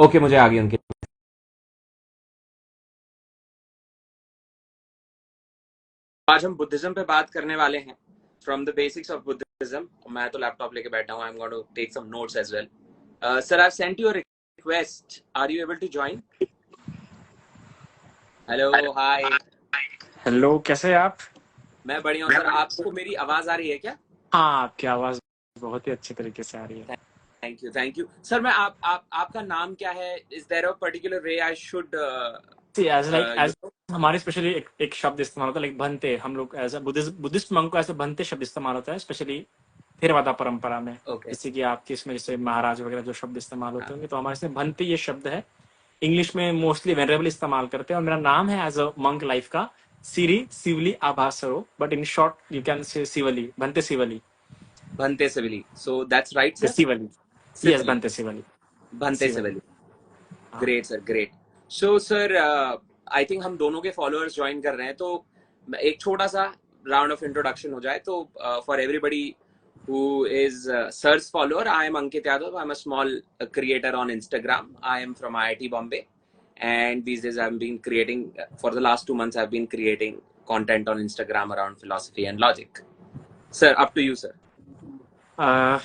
Okay, मुझे आ गई उनकी। आज हम बुद्धिज्म पे बात करने वाले हैं, from the basics of Buddhism. मैं तो लैपटॉप लेके बैठा हूँ, I am going to take some notes as well. Sir, I have sent you a request, are you able to join? Hello, hi. Hello, कैसे हैं आप? मैं बढ़िया हूँ सर, आपको मेरी आवाज आ रही है क्या? हाँ, आपकी आवाज बहुत ही अच्छे तरीके से आ रही है। Thank you, thank you sir. मैं आपका नाम क्या है? Is there a particular way I should as like you as हमारे स्पेशली एक शब्द इस्तेमाल होता है, लाइक भंते। हम लोग एज अ बुद्धिस्ट मंक को ऐसे भंते शब्द इस्तेमाल होता है, स्पेशली थेरवादा परंपरा में। ओके। जैसे कि आपके इसमें जैसे महाराज वगैरह जो शब्द इस्तेमाल हाँ, होते होंगे, तो हमारे इसमें भंते ये शब्द है। इंग्लिश में मोस्टली वेनरेबल इस्तेमाल करते हैं, और मेरा नाम है एज अ मंक लाइफ का Sri Sivali Abhasaro, but in short you can say Sivali, Bhante Sivali. Bhante Sivali, so that's right sir. Sivali, yes, Sivali, Bhante Sivali. Bhante Sivali, Sivali. हाँ। Great sir, great. So sir, I think हम दोनों के फॉलोअर्स ज्वाइन कर रहे हैं, तो एक छोटा सा राउंड ऑफ इंट्रोडक्शन हो जाए तो for everybody who is Sir's follower, I am Ankit Yadav. I'm a small creator on Instagram. I am from IIT Bombay, and these days I've been creating for the last 2 months. I've been creating content on Instagram around philosophy and logic. Sir, up to you, sir. Uh,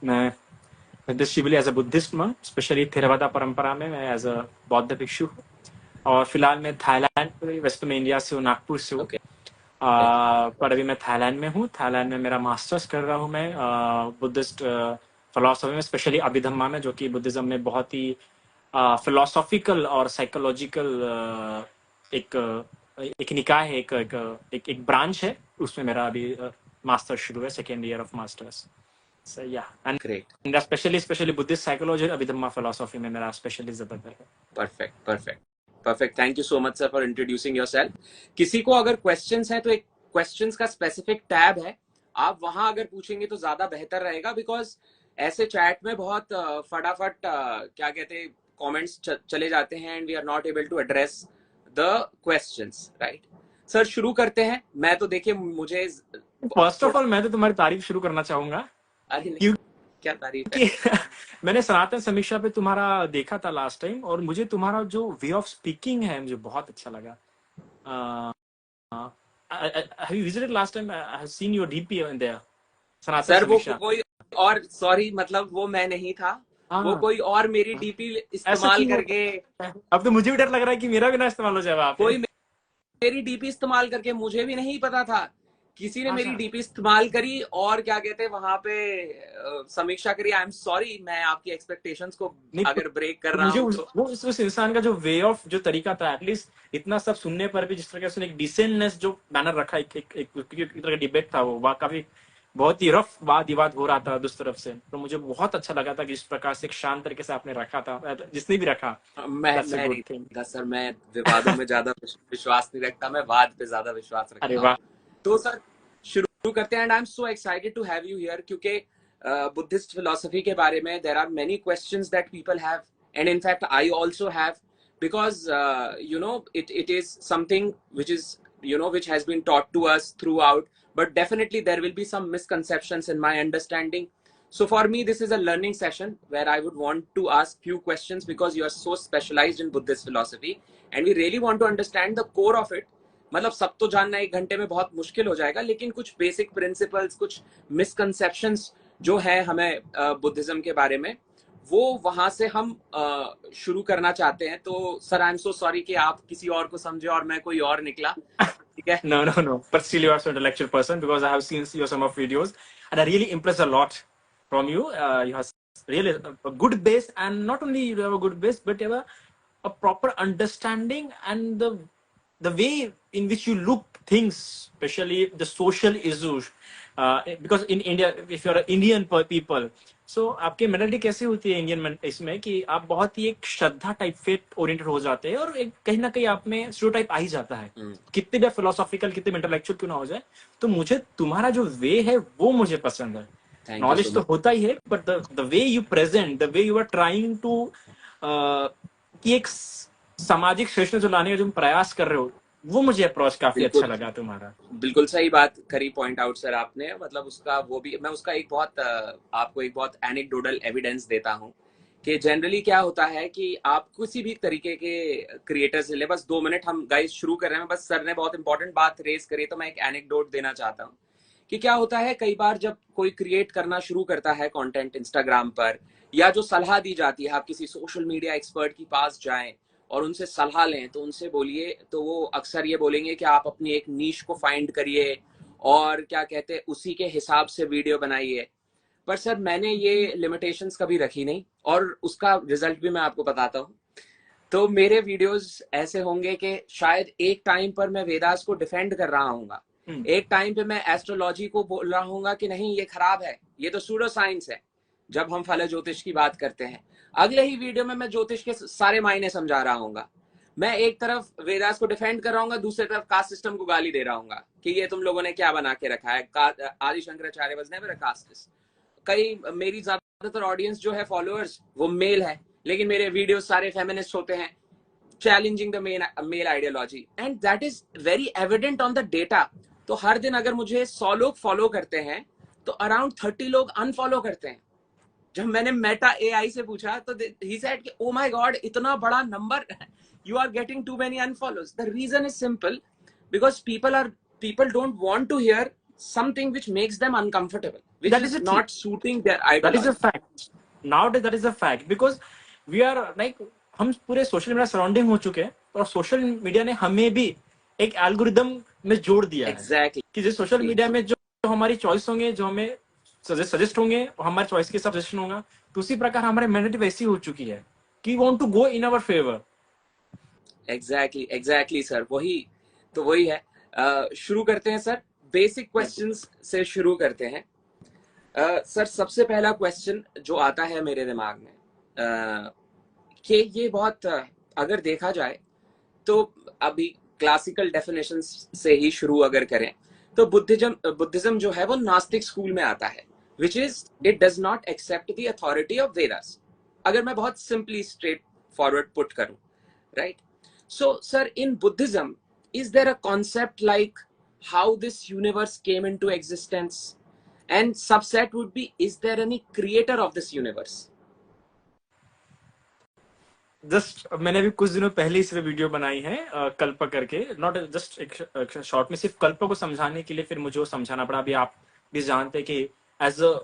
मैं Sivali as a Buddhist monk, specially Theravada परंपरा में मैं as a बौद्ध भिक्षु हूँ। और फिलहाल मैं थाईलैंड, वैसे तो मैं इंडिया से हूँ, नागपुर से हूँ। Okay. पर अभी मैं थाईलैंड में हूँ। थाईलैंड में मेरा मास्टर्स कर रहा हूँ मैं बुद्धिस्ट फिलोसफी में, स्पेशली अभिधम्मा में, जो कि बुद्धिज्म में बहुत ही फिलोसॉफिकल और साइकोलॉजिकल एक एक निकाय है, एक ब्रांच है। उसमें मेरा अभी मास्टर्स शुरू है, second year of masters. So yeah, Great. and especially Buddhist psychology और अभिधम्मा philosophy में मेरा स्पेशलिज्म है। Perfect, perfect, perfect. Thank you so much, sir, for introducing yourself. किसी को अगर questions है तो एक questions का specific tab है, आप वहां अगर पूछेंगे तो ज्यादा बेहतर रहेगा, because ऐसे chat में बहुत फटाफट क्या कहते हैं comments चले जाते हैं, and we are not able to address the questions, right? Sir, शुरू करते हैं। मैं तो देखिए, मुझे फर्स्ट ऑफ थोड़ा, ऑल मैं तो तुम्हारी तारीफ शुरू करना चाहूंगा, अरे नहीं, क्या तारीफ है। क्योंकि मैंने सनातन समीक्षा पे तुम्हारा देखा था लास्ट टाइम, और मुझे तुम्हारा जो वे ऑफ स्पीकिंग है मुझे बहुत अच्छा लगा। Have you visited last time? I have seen your DP in their, Sanatan sir, वो समीक्षा। कोई और, सॉरी, मतलब वो मैं नहीं था, वो हाँ, कोई और मेरी डीपी ऐसा इस्तेमाल क्यों? करके, अब तो मुझे भी डर लग रहा है कि मेरा भी ना इस्तेमाल हो जाए वहां पे। कोई मेरी डीपी इस्तेमाल करके, मुझे भी नहीं पता था, किसी ने मेरी अच्छा, डीपी इस्तेमाल करी और क्या कहते हैं वहां पे समीक्षा करी। आई एम सॉरी, मैं आपकी एक्सपेक्टेशंस को नहीं अगर ब्रेक कर तो रहा मुझे हूं तो। उस इंसान का जो वे ऑफ, जो तरीका था, एटलीस्ट इतना सब सुनने पर भी जिस तरह से उसने एक डिसेंटनेस जो बैनर रखा, एक तरह का डिबेट था, वो काफी बहुत ही रफ वाद विवाद हो रहा था दूसरी तरफ से, तो मुझे बहुत अच्छा लगा था कि जिस प्रकार से एक शांत तरीके से आपने रखा था, जिसने भी रखा। दैट्स अ मैं गुड नहीं थिंग। था सर, मैं विवादों में ज्यादा विश्वास नहीं रखता, मैं वाद पे ज्यादा विश्वास अरे रखता हूँ। वाह। तो सर, शुरू करते हैं। And I am so excited to have you here, क्योंकि बुद्धिस्ट फिलोसफी के बारे में there are many questions that people have, and in fact I also have, because it is something which is, which has been taught to us throughout, but definitely there will be some misconceptions in my understanding. So for me, this is a learning session where I would want to ask few questions, because you are so specialized in Buddhist philosophy and we really want to understand the core of it. मतलब सब तो जानना 1 घंटे में बहुत मुश्किल हो जाएगा, लेकिन कुछ बेसिक प्रिंसिपल्स, कुछ मिसकंसेप्शंस जो है हमें बुद्धिज्म के बारे में, वो वहां से हम शुरू करना चाहते हैं। तो sir, I am so sorry कि आप किसी और को समझे और मैं कोई और निकला, ठीक है? No. But still, you are so intellectual person, because I have seen your some of videos, and I really impressed a lot from you. You have really a good base, and not only you have a good base, but you have a proper understanding, and the way in which you look things, especially the social issues. Because in India, if you're an Indian people, so आपकी mentality कैसे होती है Indian इसमें, कि आप बहुत ही एक श्रद्धा type faith oriented हो जाते हैं, और एक कहीं ना कहीं आप में स्टीरियोटाइप आ ही जाता है, कितने भी फिलोसॉफिकल, कितने भी इंटेलेक्चुअल क्यों ना हो जाए। तो मुझे तुम्हारा जो वे है वो मुझे पसंद है। Thank you so knowledge to much. होता ही है, but the way you present, the way you are trying to, कि एक सामाजिक सहिष्णुता जो लाने का जो प्रयास कर रहे हो, वो मुझे अप्रोच काफी अच्छा बिल्कुल, लगा तुम्हारा। बिल्कुल सही बात करी पॉइंट आउट सर आपने। मतलब उसका वो भी मैं उसका एक बहुत आपको एक बहुत एनेक्डोटल एविडेंस देता हूँ कि जनरली क्या होता है कि आप किसी भी तरीके के क्रिएटर से ले, बस 2 मिनट हम गाइस शुरू कर रहे हैं, बस सर ने बहुत इंपॉर्टेंट बात रेज करी तो मैं एक एनेक्डोट देना चाहता हूँ कि क्या होता है कई बार जब कोई क्रिएट करना शुरू करता है कंटेंट इंस्टाग्राम पर, या जो सलाह दी जाती है, आप किसी सोशल मीडिया एक्सपर्ट के पास जाएं और उनसे सलाह लें, तो उनसे बोलिए तो वो अक्सर ये बोलेंगे कि आप अपनी एक नीश को फाइंड करिए और क्या कहते हैं उसी के हिसाब से वीडियो बनाइए। पर सर मैंने ये लिमिटेशंस कभी रखी नहीं और उसका रिजल्ट भी मैं आपको बताता हूँ। तो मेरे वीडियोस ऐसे होंगे कि शायद एक टाइम पर मैं वेदास को डिफेंड कर रहा हूँ, एक टाइम पे मैं एस्ट्रोलॉजी को बोल रहा हूँ कि नहीं ये खराब है, ये तो सूडो साइंस है जब हम फल ज्योतिष की बात करते हैं। अगले ही वीडियो में मैं ज्योतिष के सारे मायने समझा रहा हूँ। मैं एक तरफ वेदास को डिफेंड कर रहा हूँ, दूसरी तरफ कास्ट सिस्टम को गाली दे रहा हूँ कि ये तुम लोगों ने क्या बना के रखा है, आदि Shankaracharya was never a casteist. कई मेरी ज्यादातर ऑडियंस जो है फॉलोअर्स वो मेल है, लेकिन मेरे वीडियो सारे फेमिनिस्ट होते हैं, challenging the male ideology, and that is very evident on the data. तो हर दिन अगर मुझे 100 लोग फॉलो करते हैं तो अराउंड 30 लोग अनफॉलो करते हैं। जब मैंने मेटा एआई से पूछा तो ही सेड कि ओ माय गॉड इतना बड़ा number, you are getting too many unfollows. The reason is simple, because people don't want to hear something which makes them uncomfortable, which That is is a not suiting their that is a ideology. fact. Nowadays that is a fact because we are like हम पूरे social media surrounding हो चुके हैं और social media ने हमें भी एक एल्गोरिदम में जोड़ दिया है Exactly. कि जो सोशल मीडिया में जो हमारी चॉइस होंगे, जो हमें सजेस्ट होंगे, हमारे चॉइस के साथ सजेशन होगा, तो उसी प्रकार हमारे मेंटालिटी वैसी हो चुकी है कि want to go in our favour. Exactly sir, वही है। शुरू करते हैं सर, बेसिक क्वेश्चंस से शुरू करते हैं। सर सबसे पहला क्वेश्चन जो आता है मेरे दिमाग में कि ये बहुत अगर देखा जाए तो अभी क्लासिकल डेफिनेशन से ही शुरू अगर करें तो बुद्धिज्म जो है वो नास्तिक स्कूल में आता है, which is it does not accept the authority of Vedas. अगर मैं बहुत सिंपली स्ट्रेट फॉरवर्ड पुट करूं, right? So, sir, in Buddhism, is there a concept like how this universe came into existence? And subset would be, is there any creator of this universe? Just मैंने अभी कुछ दिनों पहले इस पे video बनाई है कल्प करके, नॉट जस्ट एक शॉर्ट में सिर्फ कल्प को समझाने के लिए, फिर मुझे वो समझाना पड़ा। अभी आप भी जानते हैं कि एज अ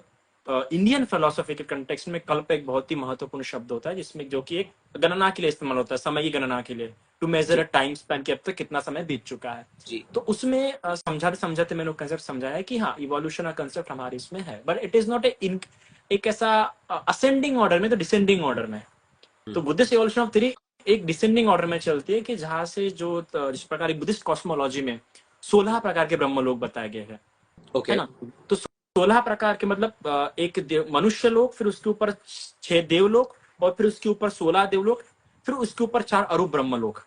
इंडियन फिलोसफी के कंटेक्स्ट में कल्प एक बहुत ही महत्वपूर्ण शब्द होता है, जिसमें जो कि एक गणना के लिए इस्तेमाल होता है, समय की गणना के लिए, to measure a time span कि अब तक कितना समय बीत चुका है। जी। तो उसमें समझाते समझाते मैंने कंसेप्ट समझाया कि हाँ, इवोल्यूशन का कंसेप्ट हमारे इसमें है, बट इट इज नॉट एक ऐसा असेंडिंग ऑर्डर में, तो डिसेंडिंग ऑर्डर में। तो बुद्धिस्ट इवोल्यूशन ऑफ थ्योरी एक डिसेंडिंग ऑर्डर में चलती है कि जहां से जो जिस प्रकार बुद्धिस्ट कॉस्मोलॉजी में 16 प्रकार के ब्रह्मलोक बताए गए हैं, Okay. है ना? तो 16 प्रकार के मतलब एक मनुष्य लोक, फिर उसके ऊपर 6 देवलोक, और फिर उसके ऊपर 16 देवलोक, फिर उसके ऊपर 4 अरूप ब्रह्मलोक,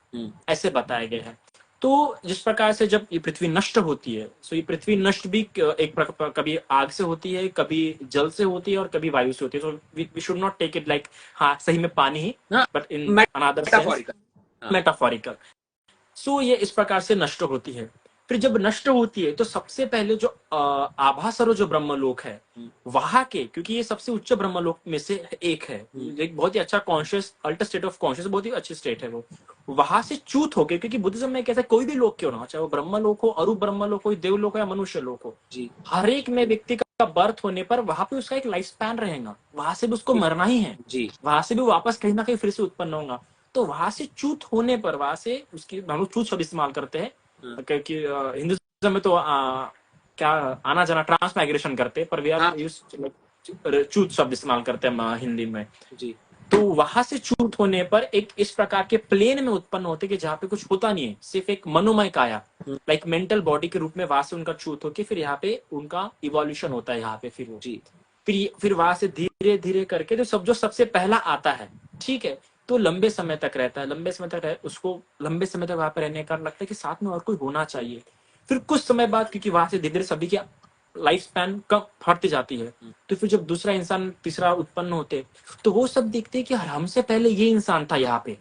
ऐसे बताए गए हैं। तो जिस प्रकार से जब ये पृथ्वी नष्ट होती है, सो ये पृथ्वी नष्ट भी एक कभी आग से होती है, कभी जल से होती है, और कभी वायु से होती है। So we should not take it like हाँ सही में पानी ही, but in another sense metaphorical. So ये इस प्रकार से नष्ट होती है। फिर जब नष्ट होती है तो सबसे पहले जो आभासरो जो ब्रह्मलोक है वहां के, क्योंकि ये सबसे उच्च ब्रह्मलोक में से एक है, एक बहुत ही अच्छा conscious alter state of conscious, बहुत ही अच्छी स्टेट है वो। वहां से च्यूत होके, क्योंकि बुद्धिज्म में कैसे कोई भी लोक क्यों ना हो, चाहे वो ब्रह्मलोक हो, अरूप ब्रह्मलोक हो, देवलोक हो या मनुष्य लोक हो, हर एक में व्यक्ति का बर्थ होने पर वहां पे उसका एक लाइफ स्पैन रहेगा, वहां से भी उसको मरना ही है, वहां से भी वापस कहीं ना कहीं फिर से उत्पन्न होगा। तो वहां से च्यूत होने पर, वहां से उसकी, हम लोग च्यूत शब्द इस्तेमाल करते हैं क्योंकि हिंदुइज्म में तो क्या आना जाना ट्रांसमाइग्रेशन करते हैं, पर वी आर च्यूत शब्द इस्तेमाल करते हैं हिंदी में जी। तो वहां से च्यूत होने पर एक इस प्रकार के प्लेन में उत्पन्न होते कि जहाँ पे कुछ होता नहीं है, सिर्फ एक मनोमय काया, लाइक मेंटल बॉडी के रूप में, वहां से उनका च्यूत होके फिर यहाँ पे उनका इवोल्यूशन होता है यहाँ पे। फिर वो जी, फिर वहां से धीरे धीरे करके तो सब जो सबसे पहला आता है, ठीक है, तो लंबे समय तक रहता है, लंबे समय तक उसको लंबे समय तक वहां पर रहने का लगता है कि साथ में और कोई होना चाहिए। फिर कुछ समय बाद, क्योंकि वहां से धीरे धीरे सभी की लाइफ स्पैन कम बढ़ती जाती है, तो फिर जब दूसरा इंसान तीसरा उत्पन्न होते, तो वो सब देखते हैं कि हमसे पहले ये इंसान था यहाँ पे,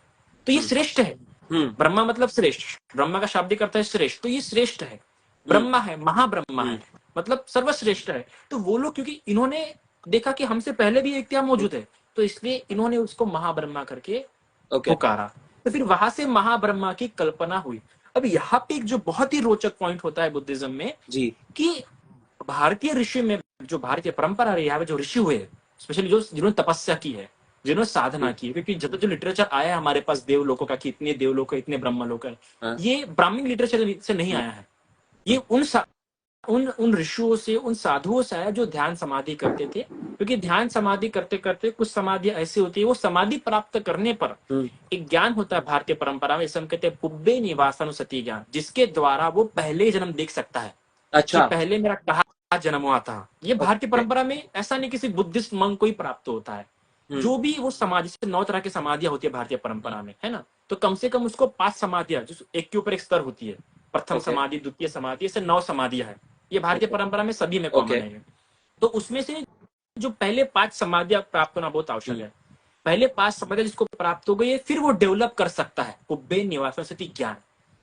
तो ये श्रेष्ठ है। ब्रह्मा मतलब श्रेष्ठ, ब्रह्मा का शाब्दिक अर्थ है श्रेष्ठ, तो ये श्रेष्ठ है, ब्रह्मा है, महाब्रह्मा है, मतलब सर्वश्रेष्ठ है। तो वो लोग, क्योंकि इन्होंने देखा कि हमसे पहले भी एक क्या मौजूद है, तो इसलिए इन्होंने उसको महाब्रह्मा करके ओके पुकारा। तो फिर वहां से महाब्रह्मा की कल्पना हुई। अब यहाँ पे एक जो बहुत ही रोचक पॉइंट होता है बुद्धिज्म में जी कि भारतीय ऋषि में, जो भारतीय परंपरा रही है, जो ऋषि हुए, स्पेशली जो जिन्होंने तपस्या की है, जिन्होंने साधना जी की है, क्योंकि जब जो लिटरेचर आया है हमारे पास देवलोकों का कि इतने देवलोक है, इतने ब्रह्मलोक है, हाँ ये ब्राह्मण लिटरेचर से नहीं आया है। ये उन उन ऋषियों से, उन साधुओं से आया जो ध्यान समाधि करते थे। क्योंकि ध्यान समाधि करते करते कुछ समाधि ऐसी होती है, वो समाधि प्राप्त करने पर एक ज्ञान होता है भारतीय परंपरा में, इसे हम कहते हैं पुब्बे निवासानुसति ज्ञान, जिसके द्वारा वो पहले जन्म देख सकता है कि अच्छा पहले मेरा कहाँ जन्म हुआ था। ये भारतीय ओके परंपरा में ऐसा नहीं किसी बुद्धिस्ट मंक को ही प्राप्त होता है। जो भी वो समाधि से 9 तरह की समाधियां होती है भारतीय परंपरा में, है ना, तो कम से कम उसको 5 समाधियां, जो एक के ऊपर एक स्तर होती है, प्रथम ओके समाधि, द्वितीय समाधि, ऐसे 9 समाधियां है। ये भारतीय ओके परंपरा में सभी में कॉमन ओके है। तो उसमें से जो पहले 5 समाधियां प्राप्त होना बहुत आवश्यक है। पहले 5 समाधियां जिसको प्राप्त हो गई है, फिर वो डेवलप कर सकता है कुब्बे निवासानुसति ज्ञान,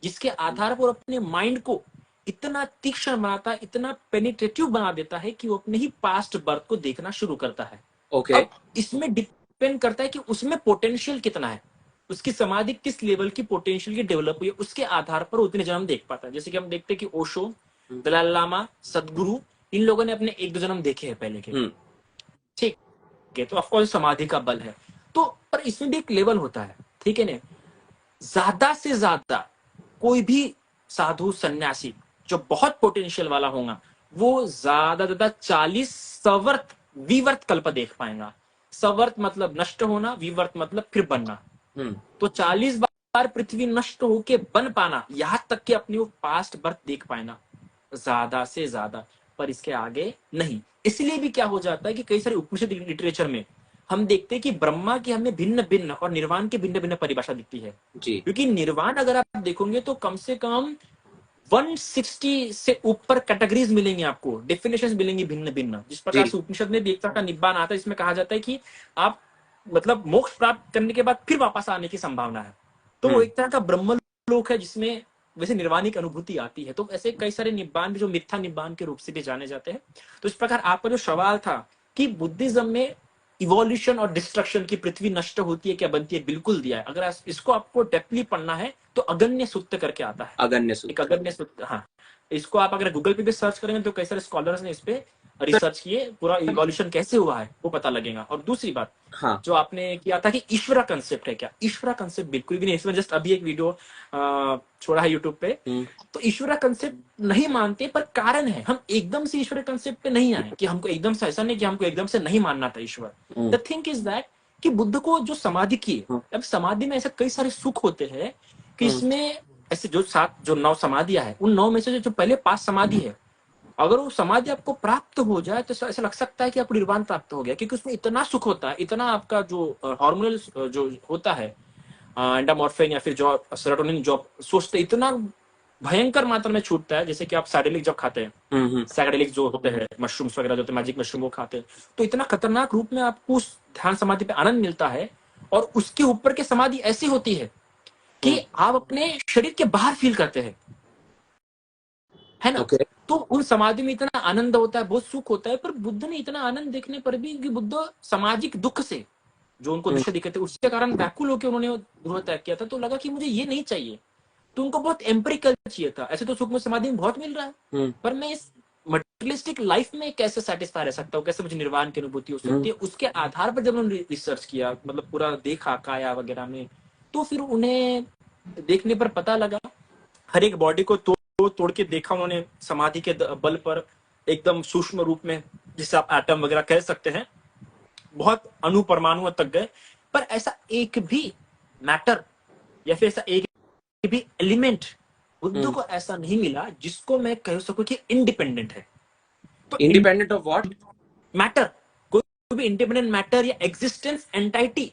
जिसके आधार पर अपने माइंड को इतना तीक्ष्ण बनाता है, इतना पेनिट्रेटिव बना देता है कि वो अपने ही पास्ट बर्थ को देखना शुरू करता है। ओके अब इसमें डिपेंड करता है कि उसमें पोटेंशियल कितना है, उसकी समाधि किस लेवल की पोटेंशियल की डेवलप हुई है, उसके आधार पर उतने जन्म देख पाता है। जैसे कि हम देखते हैं कि ओशो, दलाई लामा, सदगुरु, इन लोगों ने अपने 1-2 जन्म देखे हैं पहले के, ठीक है, तो ऑफकोर्स समाधि का बल है। तो पर इसमें भी एक लेवल होता है, ठीक है ना। ज्यादा से ज्यादा कोई भी साधु सन्यासी जो बहुत पोटेंशियल वाला होगा, वो ज्यादा ज्यादा 40 सवर्त विवर्त कल्प देख पाएगा। सवर्त मतलब नष्ट होना, विवर्त मतलब फिर बनना। तो 40 बार पृथ्वी नष्ट होके बन पाना, यहां तक कि अपनी वो पास्ट बर्थ देख पाना, ज्यादा से ज्यादा, पर इसके आगे नहीं। इसलिए भी क्या हो जाता है कि कई सारे उपनिषद लिटरेचर में हम देखते हैं कि ब्रह्मा की हमें भिन्न भिन्न और निर्वाण की भिन्न भिन्न परिभाषा दिखती है। जी क्योंकि निर्वाण अगर आप देखोगे तो कम से कम 160 से ऊपर कैटेगरीज मिलेंगी आपको, डेफिनेशंस मिलेंगी भिन्न भिन्न। जिस प्रकार जी से उपनिषद में भी एक तरह का निब्बान आता है, इसमें कहा जाता है कि आप मतलब मोक्ष प्राप्त करने के बाद फिर वापस आने की संभावना है। तो वो एक तरह का ब्रह्मलोक है जिसमें वैसे निर्वाणी की अनुभूति आती है। तो ऐसे कई सारे निब्बान भी जो मिथ्या निब्बान के रूप से भी जाने जाते हैं। तो इस प्रकार आपका जो सवाल था कि बुद्धिज्म में इवोल्यूशन और डिस्ट्रक्शन की पृथ्वी नष्ट होती है क्या बनती है, बिल्कुल दिया है। अगर इसको आपको डेप्थली पढ़ना है तो अगन्य सूक्त करके आता है, अगन्य एक सूत्र अगन्य सूक्त। हाँ, इसको आप अगर गूगल पे भी सर्च करेंगे तो कई सारे स्कॉलर्स ने इस पे रिसर्च किए, पूरा इवोल्यूशन कैसे हुआ है वो पता लगेगा। और दूसरी बात हाँ जो आपने किया था कि ईश्वरा कंसेप्ट है क्या, ईश्वरा कंसेप्ट बिल्कुल भी नहीं। इसमें जस्ट अभी एक वीडियो छोड़ा है यूट्यूब पे। तो ईश्वरा कंसेप्ट नहीं मानते, पर कारण है, हम एकदम से ईश्वर कंसेप्ट पे नहीं आए कि हमको एकदम से, ऐसा नहीं कि हमको एकदम से नहीं मानना था ईश्वर। द थिंग इज दैट कि बुद्ध को जो समाधि की, अब समाधि में ऐसे कई सारे सुख होते हैं कि इसमें ऐसे जो 7 जो 9 समाधियां है, उन 9 में से जो पहले 5 समाधि है, अगर वो समाधि आपको प्राप्त हो जाए तो ऐसा लग सकता है कि आपको निर्वाण प्राप्त हो गया। क्योंकि उसमें इतना सुख होता है, इतना आपका जो हार्मोनल जो होता है एंडामॉर्फिन या फिर जो सेरोटोनिन जो सोचते, इतना भयंकर मात्रा में छूटता है। जैसे कि आप साइडेलिक जब खाते हैं, साइडेलिक जो होते हैं मशरूम्स वगैरह जो होते हैं, मैजिक मशरूम, वो खाते हैं, तो इतना खतरनाक रूप में आपको उस ध्यान समाधि पे आनंद मिलता है। और उसके ऊपर के समाधि ऐसी होती है कि आप अपने शरीर के बाहर फील करते हैं, है ना। ओके तो उन समाधि में इतना आनंद होता है, बहुत सुख होता है। पर बुद्ध ने इतना आनंद देखने पर भी, कि बुद्ध सामाजिक दुख से, जो उनको दृश्य दिखे थे, उसके कारण व्याकुल होकर उन्होंने गृह त्याग किया था। तो लगा कि मुझे ये नहीं चाहिए। तो उनको बहुत एम्पिरिकल चाहिए था। ऐसे तो सुख में समाधि में बहुत मिल रहा है, पर मैं इस मटेरियलिस्टिक लाइफ में कैसे सेटिस्फाई रह सकता हूँ, कैसे मुझे निर्वाण की अनुभूति हो सकती है। उसके आधार पर जब उन्होंने रिसर्च किया, मतलब पूरा देखा काया वगैरह में, तो फिर उन्हें देखने पर पता लगा, हर एक बॉडी को तोड़ तोड़ के देखा उन्होंने समाधि के बल पर, एकदम सूक्ष्म रूप में, जिसे आप एटम वगैरह कह सकते हैं, बहुत अणु परमाणु तक गए। पर ऐसा एक भी मैटर या फिर ऐसा एक भी एलिमेंट बुद्ध को ऐसा नहीं मिला जिसको मैं कह सकूं कि इंडिपेंडेंट है। तो इंडिपेंडेंट ऑफ व्हाट मैटर, कोई भी इंडिपेंडेंट मैटर या एग्जिस्टेंस एंटाइटी,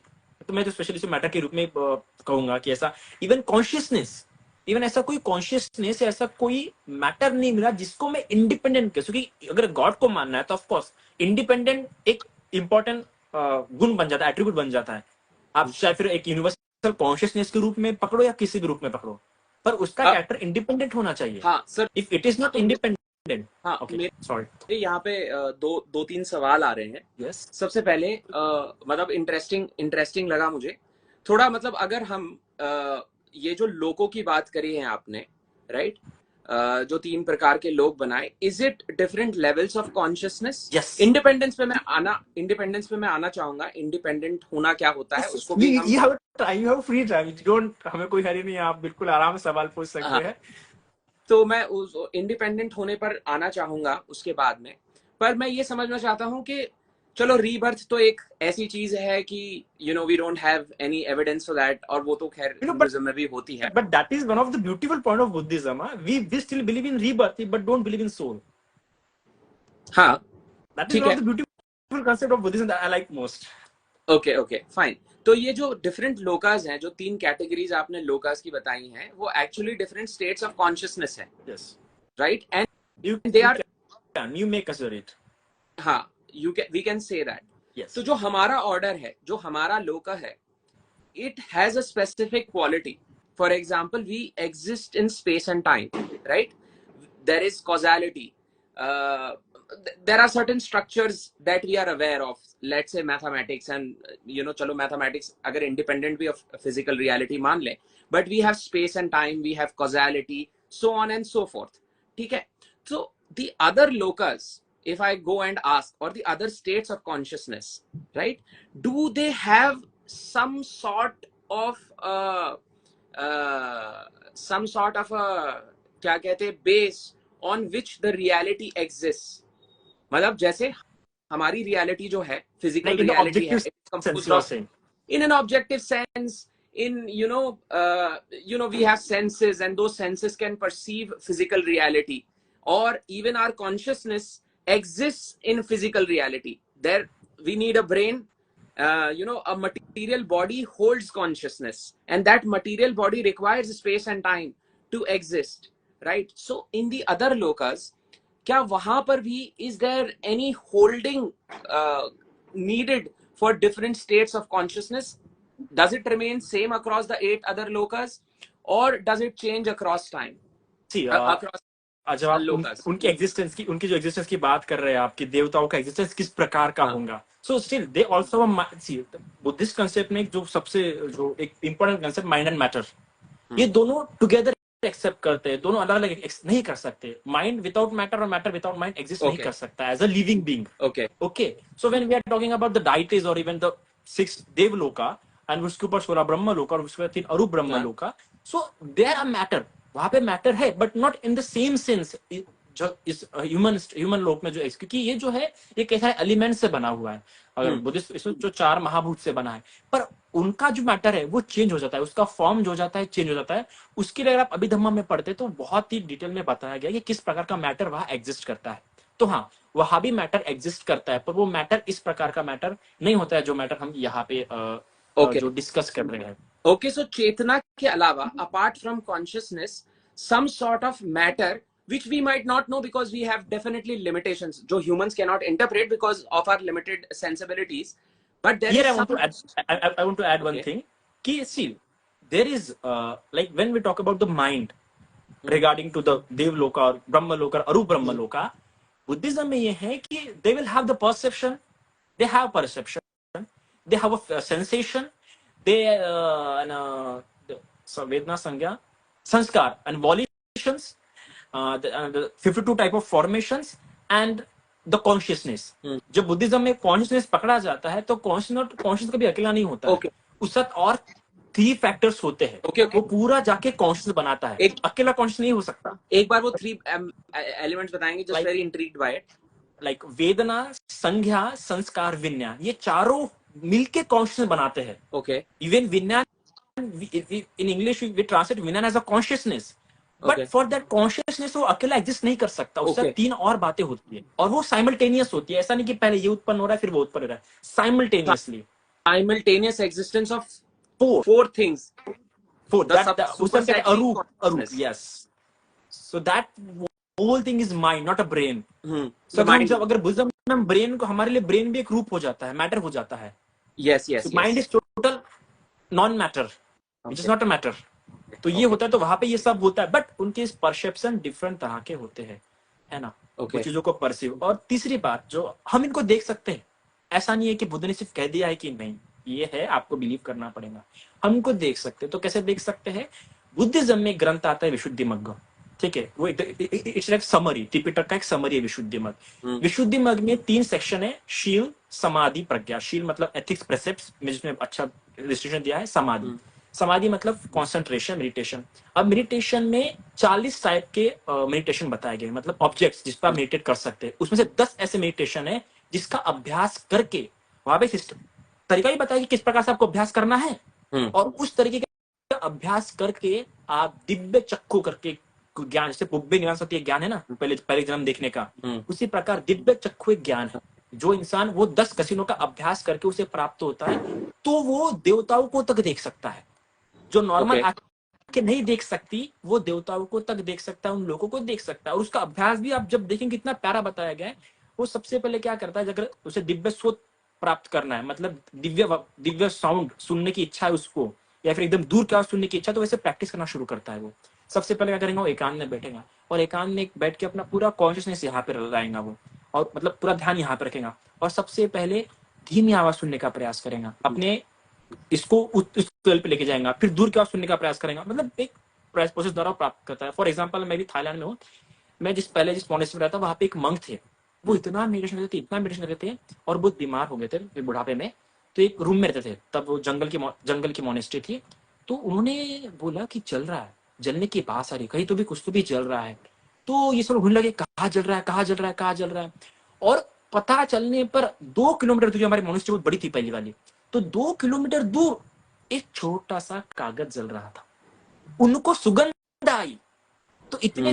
तो मैं तो स्पेशली इसे मैटर के रूप में कहूंगा कि ऐसा इवन कॉन्शियसनेस, इवन ऐसा कोई कॉन्शियसनेस, ऐसा कोई मैटर नहीं मिला जिसको मैं इंडिपेंडेंट कह सकूं। क्योंकि अगर गॉड को मानना है तो ऑफकोर्स इंडिपेंडेंट एक इंपॉर्टेंट गुण बन जाता है, एट्रीब्यूट बन जाता है। आप चाहे फिर एक यूनिवर्सल कॉन्शियसनेस के रूप में पकड़ो या किसी भी रूप में पकड़ो, पर उसका कैरेक्टर इंडिपेंडेंट होना चाहिए। हाँ sir if it is not independent हाँ, Okay, मेरे sorry. यहाँ पे दो तीन सवाल आ रहे हैं. Yes. सबसे पहले मतलब इंटरेस्टिंग लगा मुझे थोड़ा. मतलब अगर हम ये जो लोगों की बात करी है आपने, राइट, जो 3 प्रकार के लोग बनाए, is it different levels of consciousness? Yes. Independence पे मैं आना चाहूंगा. इंडिपेंडेंट होना क्या होता है, Yes. उसको भी हम You have you have free time. You don't, हमें कोई हरी नहीं है, आप बिल्कुल आराम से सवाल पूछ सकते हैं. तो मैं उस इंडिपेंडेंट होने पर आना चाहूंगा उसके बाद में. पर मैं ये समझना चाहता हूं कि चलो रीबर्थ तो एक ऐसी चीज है कि we don't have any evidence for that, और वो तो खैर हिंदुइज्म में भी होती है. But that is one of the beautiful point of Buddhism. We still believe in rebirth, but don't believe in soul. हाँ, That is ठीक one है. of the beautiful concept of Buddhism that I like most. Okay fine. तो ये जो different Lucas हैं, जो 3 categories आपने Lucas की बताई हैं, वो actually different states of consciousness है. Yes. Right. And You they are, you may consider it. हाँ, we can say that. Yes. तो जो हमारा ऑर्डर है, जो हमारा लोका है, it has a specific quality. For example, we exist in space and time, right? There is causality. There are certain structures that we are aware of. Let's say mathematics, and chalo mathematics agar independent भी of physical reality मान ले, but we have space and time, we have causality, so on and so forth. ठीक है. So the other lokas, if I go and ask, or the other states of consciousness, right? Do they have some sort of a क्या कहते हैं, base on which the reality exists? मतलब जैसे हमारी reality जो है, physical Like in the reality है, objective it's sense, composed you are of, saying. in an objective sense, in we have senses, and those senses can perceive physical reality, or even our consciousness exists in physical reality. There we need a brain. A material body holds consciousness, and that material body requires space and time to exist, right? So in the other lokas, क्या वहां पर भी is there any holding needed for different states of consciousness? Does it remain same across the 8 other lokas, or does it change across time? See, across जब आप lokas. उनकी जो existence की बात कर रहे हैं, आपकी देवताओं का एग्जिस्टेंस किस प्रकार का होगा, so still they also C Buddhist concept में जो सबसे जो एक important concept mind and matter, ये दोनों टुगेदर एक्सेप्ट करते हैं. दोनों अलग अलग नहीं कर सकते. माइंड विदाउट मैटर और मैटर विदाउट माइंड एग्जिस्ट नहीं कर सकता as a living being. Okay, so when we are talking about the deities और इवन द 6 देवलोका, एंड उसके ऊपर 16 ब्रह्म लोका, और उसके बाद 3 अरूप ब्रह्म लोका, सो देयर आर मैटर, वहां पे मैटर है, but not in the same sense जो इस ह्यूमन लोक में जो है, क्योंकि ये जो है ये कैसा एलिमेंट से बना हुआ है. अगर बुद्धिस्ट इसमें जो 4 महाभूत से बना है, पर उनका जो मैटर है वो चेंज हो जाता है, उसका फॉर्म जो हो जाता है चेंज हो जाता है. उसके लिए अगर आप अभिधम्मा में पढ़ते तो बहुत ही डिटेल में बताया गया कि किस प्रकार का मैटर वहां एग्जिस्ट करता है. तो हाँ, वहां भी मैटर एग्जिस्ट करता है, पर वो मैटर इस प्रकार का मैटर नहीं होता है जो मैटर हम यहाँ पे जो डिस्कस कर रहे हैं. ओके, सो चेतना के अलावा, apart from consciousness, some sort of matter which we might not know because we have definitely limitations, जो humans cannot interpret because of our limited sensibilities. But there is I want to add one thing. Ki, see, there is like when we talk about the mind regarding to the Devloka, Brahma Loka, Arup Brahma Loka, Buddhism में ये है कि they will have the perception, they have perception, they have a sensation, they Vedna Sangya, Sanskar and volitions, the 52 type of formations and the consciousness. जब Buddhism में consciousness पकड़ा जाता है तो कॉन्शियस कभी अकेला नहीं होता है. उस साथ और 3 फैक्टर्स होते हैं. वो पूरा जाके कॉन्शियस बनाता है. अकेला कॉन्शियस नहीं हो सकता. एक बार वो 3 एलिमेंट्स बताएंगे, just very intrigued by it. Like वेदना, संज्ञा, संस्कार, विज्ञान, ये चारों मिलके कॉन्शियस बनाते हैं. ओके, इवन विज्ञान, in English we translate विज्ञान as a consciousness, but for that consciousness वो अकेला एग्जिस्ट नहीं कर सकता. उससे 3 और बातें होती है, और वो साइमल्टेनियस होती है. ऐसा नहीं कि पहले ये उत्पन्न हो रहा है फिर वो उत्पन्न हो रहा है. Simultaneously, simultaneous existence of four things. Arup, yes. So that whole thing is mind, not a brain. So जब अगर बुद्धिज्म में ब्रेन को, हमारे लिए ब्रेन भी एक रूप हो जाता है, मैटर हो जाता है. Yes. Mind is total non-matter, which is not a matter. तो ये होता है, तो वहां पे ये सब होता है, बट उनके परसेप्शन डिफरेंट तरह के होते हैं, है ना. ओके वो चीजों को परसीव। और तीसरी बात, जो हम इनको देख सकते हैं, ऐसा नहीं है कि बुद्ध ने सिर्फ कह दिया है कि नहीं ये है, आपको बिलीव करना पड़ेगा। हम इनको देख सकते हैं। तो कैसे देख सकते हैं? बुद्धिज्म में एक ग्रंथ आता है विशुद्धि मग्ग, ठीक है, वो इट्स लाइक समरी, त्रिपिटक का एक समरी है विशुद्धि मग्ग। विशुद्धि मग्ग में 3 सेक्शन है, शील, समाधि, प्रज्ञा। शील मतलब एथिक्स, प्रेसेप्ट्स में जिसमें अच्छा रिस्ट्रिक्शन दिया है। समाधि, समाधि मतलब कॉन्सेंट्रेशन, मेडिटेशन। अब मेडिटेशन में 40 टाइप के मेडिटेशन बताए गए, मतलब ऑब्जेक्ट्स जिस पर आप मेडिटेट कर सकते हैं। उसमें से 10 ऐसे मेडिटेशन है जिसका अभ्यास करके वहां पे सिस्टम तरीका ही बताया कि किस प्रकार से आपको अभ्यास करना है, और उस तरीके का अभ्यास करके आप दिव्य चक्षु करके ज्ञान, जैसे पुब्बे निवास होती है ज्ञान है ना, पहले पहले जन्म देखने का, उसी प्रकार दिव्य चक्षु एक ज्ञान है। जो इंसान वो 10 कसिनों का अभ्यास करके उसे प्राप्त होता है, तो वो देवताओं को तक देख सकता है। जो नॉर्मल आंखें नहीं देख सकती, वो देवताओं को तक देख सकता है, उन लोगों को देख सकता है। और उसका अभ्यास भी आप जब देखेंगे कितना प्यारा बताया गया है। वो सबसे पहले क्या करता है, अगर उसे दिव्य सोच प्राप्त करना है, मतलब दिव्य दिव्य साउंड सुनने की इच्छा है उसको, या फिर एकदम दूर की आवाज सुनने की इच्छा, तो वैसे प्रैक्टिस करना शुरू करता है। वो सबसे पहले क्या करेंगे, वो एकांत में बैठेगा, और एकांत में बैठ के अपना पूरा कॉन्शियसनेस यहाँ पे लगाएगा वो, और मतलब पूरा ध्यान यहाँ पे रखेगा, और सबसे पहले धीमी आवाज सुनने का प्रयास करेगा, अपने इसको उस लेवल पे लेके जाएगा, फिर दूर की आवाज सुनने का प्रयास करेगा, मतलब एक प्रोसेस द्वारा प्राप्त करता है। फॉर एग्जाम्पल, मैं भी थाईलैंड में हूँ, मैं जिस मॉनेस्ट्री में रहता, वहां पे एक मंक थे, वो इतना मेडिटेशन करते थे, इतना मेडिटेशन करते थे, और बहुत बीमार हो गए थे बुढ़ापे में। तो एक रूम में रहते थे, तब वो जंगल की मॉनेस्ट्री थी। तो उन्होंने बोला कि जल रहा है, जलने की बात आ रही, कहीं तो भी कुछ तो भी जल रहा है। तो ये सब घूमने लगे, कहाँ जल रहा है, कहाँ जल रहा है, कहाँ जल रहा है। और पता चलने पर 2 किलोमीटर दूर, हमारी मॉनेस्ट्री बहुत बड़ी थी पहली वाली, तो 2 किलोमीटर दूर एक छोटा सा कागज जल रहा था। उनको सुगंध आई। तो इतने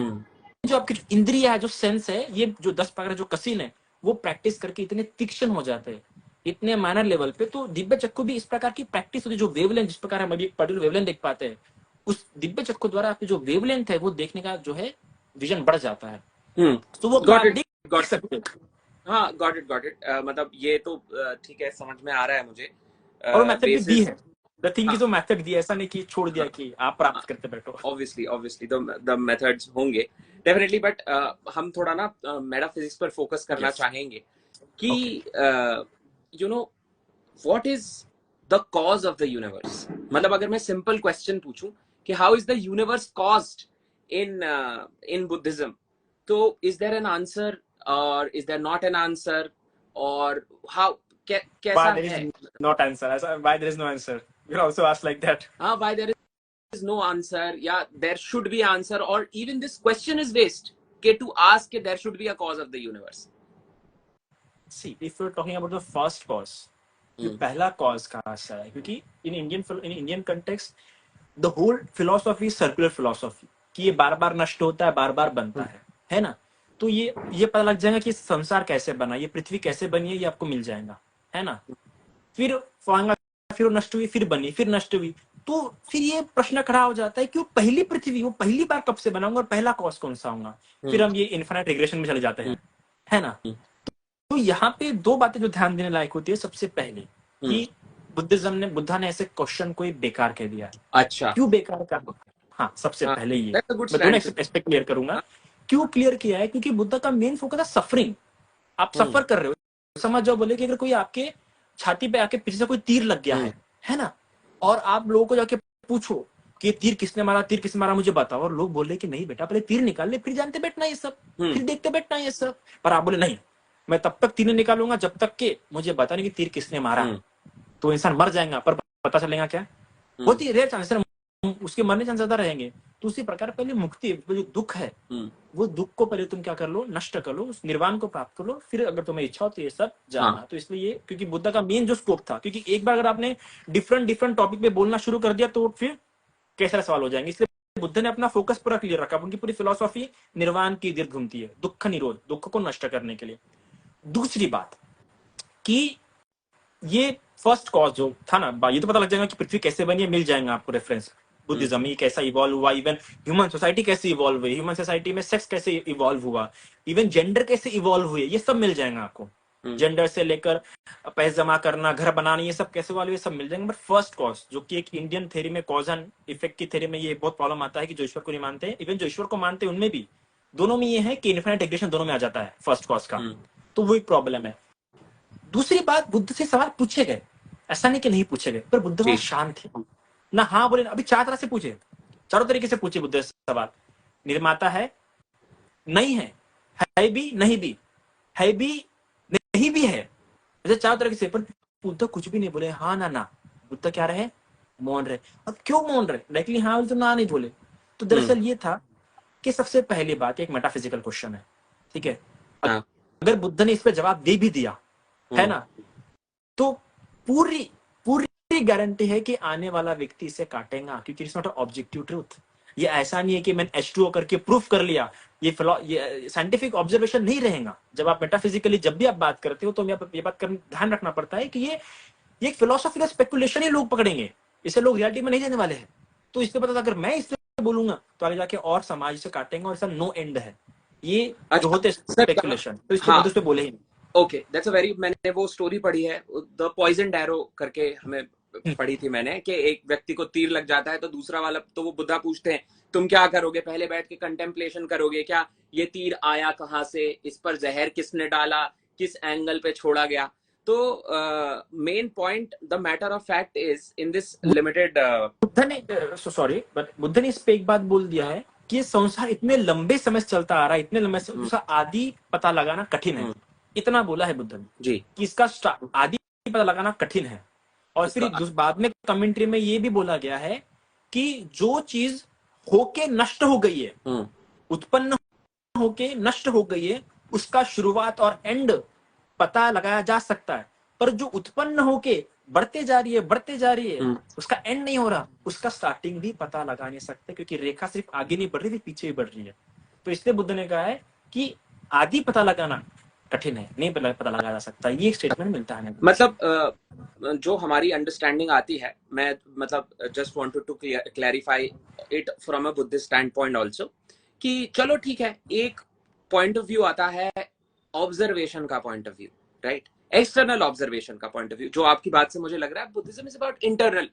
जो आपकी इंद्रिया है, जो सेंस है, ये जो 10 प्रकार जो कसीन है, वो प्रैक्टिस करके इतने तीक्ष्ण हो जाते हैं, इतने माइनर लेवल पे। तो दिव्य चक्षु भी इस प्रकार की प्रैक्टिस होती है, जो वेवलेंथ, जिस प्रकार हम अभी एक पर्टिकुलर वेवलेंथ देख पाते हैं, उस दिव्य चक्षु द्वारा आपकी जो वेवलेंथ है, वो देखने का जो है विजन बढ़ जाता है। तो वो गॉट आप इट, देख सकते हैं। हाँ गॉट इट। मतलब ये तो ठीक है, समझ में आ रहा है मुझे। और मेथड भी दी बेसिस, है, द थिंग हाँ इज वो मेथड दी है, ऐसा नहीं कि छोड़ दिया हाँ, कि आप प्राप्त करते बैठो। ऑब्वियसली द मेथड्स होंगे डेफिनेटली, बट हम थोड़ा ना मेटाफिजिक्स पर फोकस करना यस, चाहेंगे कि okay. You know what is the cause of the universe. मतलब अगर मैं सिंपल क्वेश्चन पूछूं कि how is the universe caused in in Buddhism, तो इज देयर एन आंसर और is there not an answer, और हाउ Why कैसा there is है? not answer? Why there is no answer? You also ask like that. हाँ, why there is no answer, yeah, there should be answer, or even this question is waste के to ask कि there should be a cause of the universe. See, if you're talking about the first cause, ये पहला cause कहाँ से है? क्योंकि in Indian context, the whole philosophy is circular philosophy, कि ये बार बार नष्ट होता है, बार बार बनता है ना? तो ये पता लग जाएगा कि संसार कैसे बना, ये पृथ्वी कैसे बनी है, ये आपको मिल जाएगा, है ना? फिर फिर नष्ट हुई, फिर बनी, फिर नष्ट हुई। तो फिर ये प्रश्न खड़ा हो जाता है कि वो पहली पृथ्वी, वो पहली बार कब से बनाऊंगा, और पहला कॉज कौन सा होगा? फिर हम ये इन्फिनाइट रिग्रेशन में चले जाते हैं, है ना? तो यहाँ पे 2 बातें जो ध्यान देने लायक होती है। सबसे पहले कि बुद्धा ने ऐसे क्वेश्चन को बेकार कह दिया। अच्छा, क्यों बेकार कहा? हाँ, सबसे हाँ, पहले ये that's a good मैं दोनों stand to एस्पेक्ट क्लियर करूंगा। हाँ, क्यों क्लियर किया है? क्योंकि बुद्धा का मेन फोकस है सफरिंग। आप सफर कर रहे हो, समझ जाओ। बोले कि अगर कोई आपके छाती पे आके पीछे से कोई तीर लग गया है ना, और आप लोगों को जाके पूछो कि तीर किसने मारा, तीर किसने मारा, मुझे बताओ, और लोग बोले कि नहीं बेटा, पहले तीर निकाल ले, फिर जानते बैठना ये सब, फिर देखते बैठना ये सब। पर आप बोले नहीं, मैं तब तक तीर निकालूंगा जब तक कि मुझे बता नहीं कि तीर किसने मारा। तो इंसान मर जाएगा, पर पता चलेगा क्या? बहुत ही रेयर चांसेस, उसके मरने चांस ज्यादा रहेंगे। तो उसी प्रकार पहले मुक्ति, जो दुख है, वो दुख को पहले तुम क्या कर लो, नष्ट कर लो, उस निर्वाण को प्राप्त कर लो, फिर अगर तुम्हें इच्छा हो तो ये सब जानना। तो इसलिए क्योंकि बुद्धा का मेन जो स्कोप था, क्योंकि एक बार अगर आपने डिफरेंट टॉपिक पे बोलना शुरू कर दिया तो फिर कैसे सवाल हो जाएंगे। इसलिए बुद्ध ने अपना फोकस पूरा क्लियर रखा। उनकी पूरी फिलोसॉफी निर्वाण की इर्द घूमती है, दुख निरोध, दुख को नष्ट करने के लिए। दूसरी बात कि ये फर्स्ट कॉज जो था ना, ये तो पता लग जाएगा कि पृथ्वी कैसे बनी है, मिल जाएगा आपको रेफरेंस। बुद्धिज्म ये कैसा इवॉल्व हुआ, इवन ह्यूमन सोसाइटी कैसे इवॉल्व हुई, ह्यूमन सोसाइटी में सेक्स कैसे इवॉल्व हुआ, इवन जेंडर कैसे इवॉल्व हुए, ये सब मिल जाएगा आपको। जेंडर से लेकर पैसे जमा करना, घर बनाना, ये सब कैसे वाले, ये सब मिल जाएंगे। बट फर्स्ट कॉज, जो कि एक इंडियन थ्योरी में कॉज एंड इफेक्ट की थ्योरी में ये बहुत प्रॉब्लम आता है कि जो ईश्वर को नहीं मानते हैं, इवन जो ईश्वर को मानते हैं उनमें भी दोनों में ये है कि इन्फिनिट रिग्रेशन दोनों में आ जाता है फर्स्ट कॉज का, तो वो एक प्रॉब्लम है। दूसरी बात, बुद्ध से सवाल पूछे गए, ऐसा नहीं कि नहीं पूछे गए, पर बुद्ध वहां शांत थे ना, हाँ बोले। अभी 4 तरह से पूछे, चारों तरीके से पूछे बुद्ध से सवाल। निर्माता है, नहीं है भी, नहीं भी है, भी नहीं भी है, ऐसे 4 तरह से। पर बुद्ध कुछ भी नहीं बोले, हाँ ना। बुद्ध क्या रहे, मौन रहे। अब क्यों मौन रहे, डायरेक्टली हाँ बोले तो ना नहीं बोले। तो दरअसल ये था कि सबसे पहली बात एक मेटाफिजिकल क्वेश्चन है, ठीक है। अगर बुद्ध ने इस पर जवाब दे भी दिया है ना, तो पूरी पूरी गारंटी है कि आने वाला व्यक्ति इसे काटेगा, क्योंकि it's not a objective truth. ये ऐसा नहीं है कि मैंने H2O करके प्रूफ कर लिया, ये साइंटिफिक ऑब्जर्वेशन नहीं रहेगा। जब आप मेटाफिजिकली जब भी आप बात करते हो तो ये बात कर ध्यान रखना पड़ता है कि ये एक फिलोसॉफिकल स्पेकुलेशन ही लोग पकड़ेंगे, इसे लोग रियलिटी में नहीं देने वाले हैं। तो इसके पता अगर मैं इससे बोलूंगा तो आगे जाके और समाज से काटेंगे, और इसका नो एंड है ये जो होते स्पेकुलेशन, तो इसलिए बुद्ध उस पे बोले ही नहीं। ओके, दैट्स अ वेरी, मैंने वो स्टोरी पढ़ी है, द पॉइजन एरो करके हमें पढ़ी थी मैंने, कि एक व्यक्ति को तीर लग जाता है तो दूसरा वाला, तो वो बुद्धा पूछते हैं तुम क्या करोगे, पहले बैठ के कंटेम्पलेशन करोगे क्या, ये तीर आया कहाँ से, इस पर जहर किसने डाला, किस एंगल पे छोड़ा गया। तो main point, the matter of fact is in this limited, Buddha ने सॉरी बट बुद्ध ने इस पे एक बात बोल दिया है कि ये संसार इतने लंबे समय से चलता आ रहा है, इतने लंबे से उसका आदि पता लगाना कठिन है। इतना बोला है बुद्ध ने जी, कि इसका आदि पता लगाना कठिन है। और फिर बाद में कमेंट्री में ये भी बोला गया है कि जो चीज होके नष्ट हो गई है, उत्पन्न होके नष्ट हो गई है, उसका शुरुआत और एंड पता लगाया जा सकता है, पर जो उत्पन्न होके बढ़ते जा रही है उसका एंड नहीं हो रहा, उसका स्टार्टिंग भी पता लगा नहीं सकते, क्योंकि रेखा सिर्फ आगे नहीं बढ़ रही, पीछे भी बढ़ रही है। तो इसलिए बुद्ध ने कहा है कि आदि पता लगाना कठिन है, नहीं पता लगाया जा सकता। ये एक स्टेटमेंट मिलता है। मतलब जो हमारी अंडरस्टैंडिंग आती है, मैं मतलब just wanted to clarify it from a Buddhist standpoint also, कि चलो ठीक है, एक पॉइंट ऑफ व्यू आता है ऑब्जर्वेशन का point of view, right, external observation का पॉइंट ऑफ व्यू, जो आपकी बात से मुझे लग रहा है बुद्धिज्म इज अबाउट इंटरनल,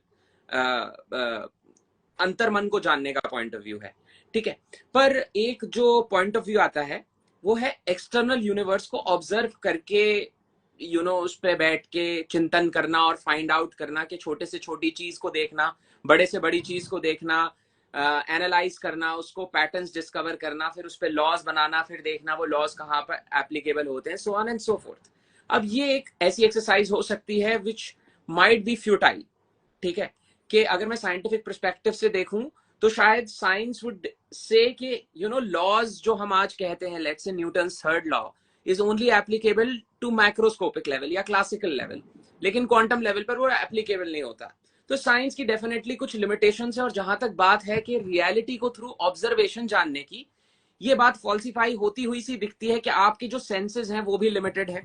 अंतर्मन को जानने का पॉइंट ऑफ व्यू है, ठीक है। पर एक जो पॉइंट ऑफ व्यू आता है वो है एक्सटर्नल यूनिवर्स को ऑब्जर्व करके, उस पे बैठ के चिंतन करना और फाइंड आउट करना, कि छोटे से छोटी चीज को देखना, बड़े से बड़ी चीज को देखना, एनालाइज करना, उसको पैटर्न्स डिस्कवर करना, फिर उस पर लॉज बनाना, फिर देखना वो लॉज कहाँ पर एप्लीकेबल होते हैं, सो ऑन एंड सो फोर्थ। अब ये एक ऐसी एक्सरसाइज हो सकती है विच माइट बी फ्यूटाइल, ठीक है, कि अगर मैं साइंटिफिक पर्सपेक्टिव से देखूं तो शायद साइंस वुड से कि लॉज जो हम आज कहते हैं, let's say Newton's third law is only applicable to microscopic level या क्लासिकल लेवल, लेकिन क्वांटम लेवल पर वो एप्लीकेबल नहीं होता। तो साइंस की डेफिनेटली कुछ लिमिटेशंस है, और जहां तक बात है कि रियलिटी को थ्रू ऑब्जर्वेशन जानने की, ये बात फॉल्सिफाई होती हुई सी दिखती है कि आपके जो सेंसेस हैं वो भी लिमिटेड है,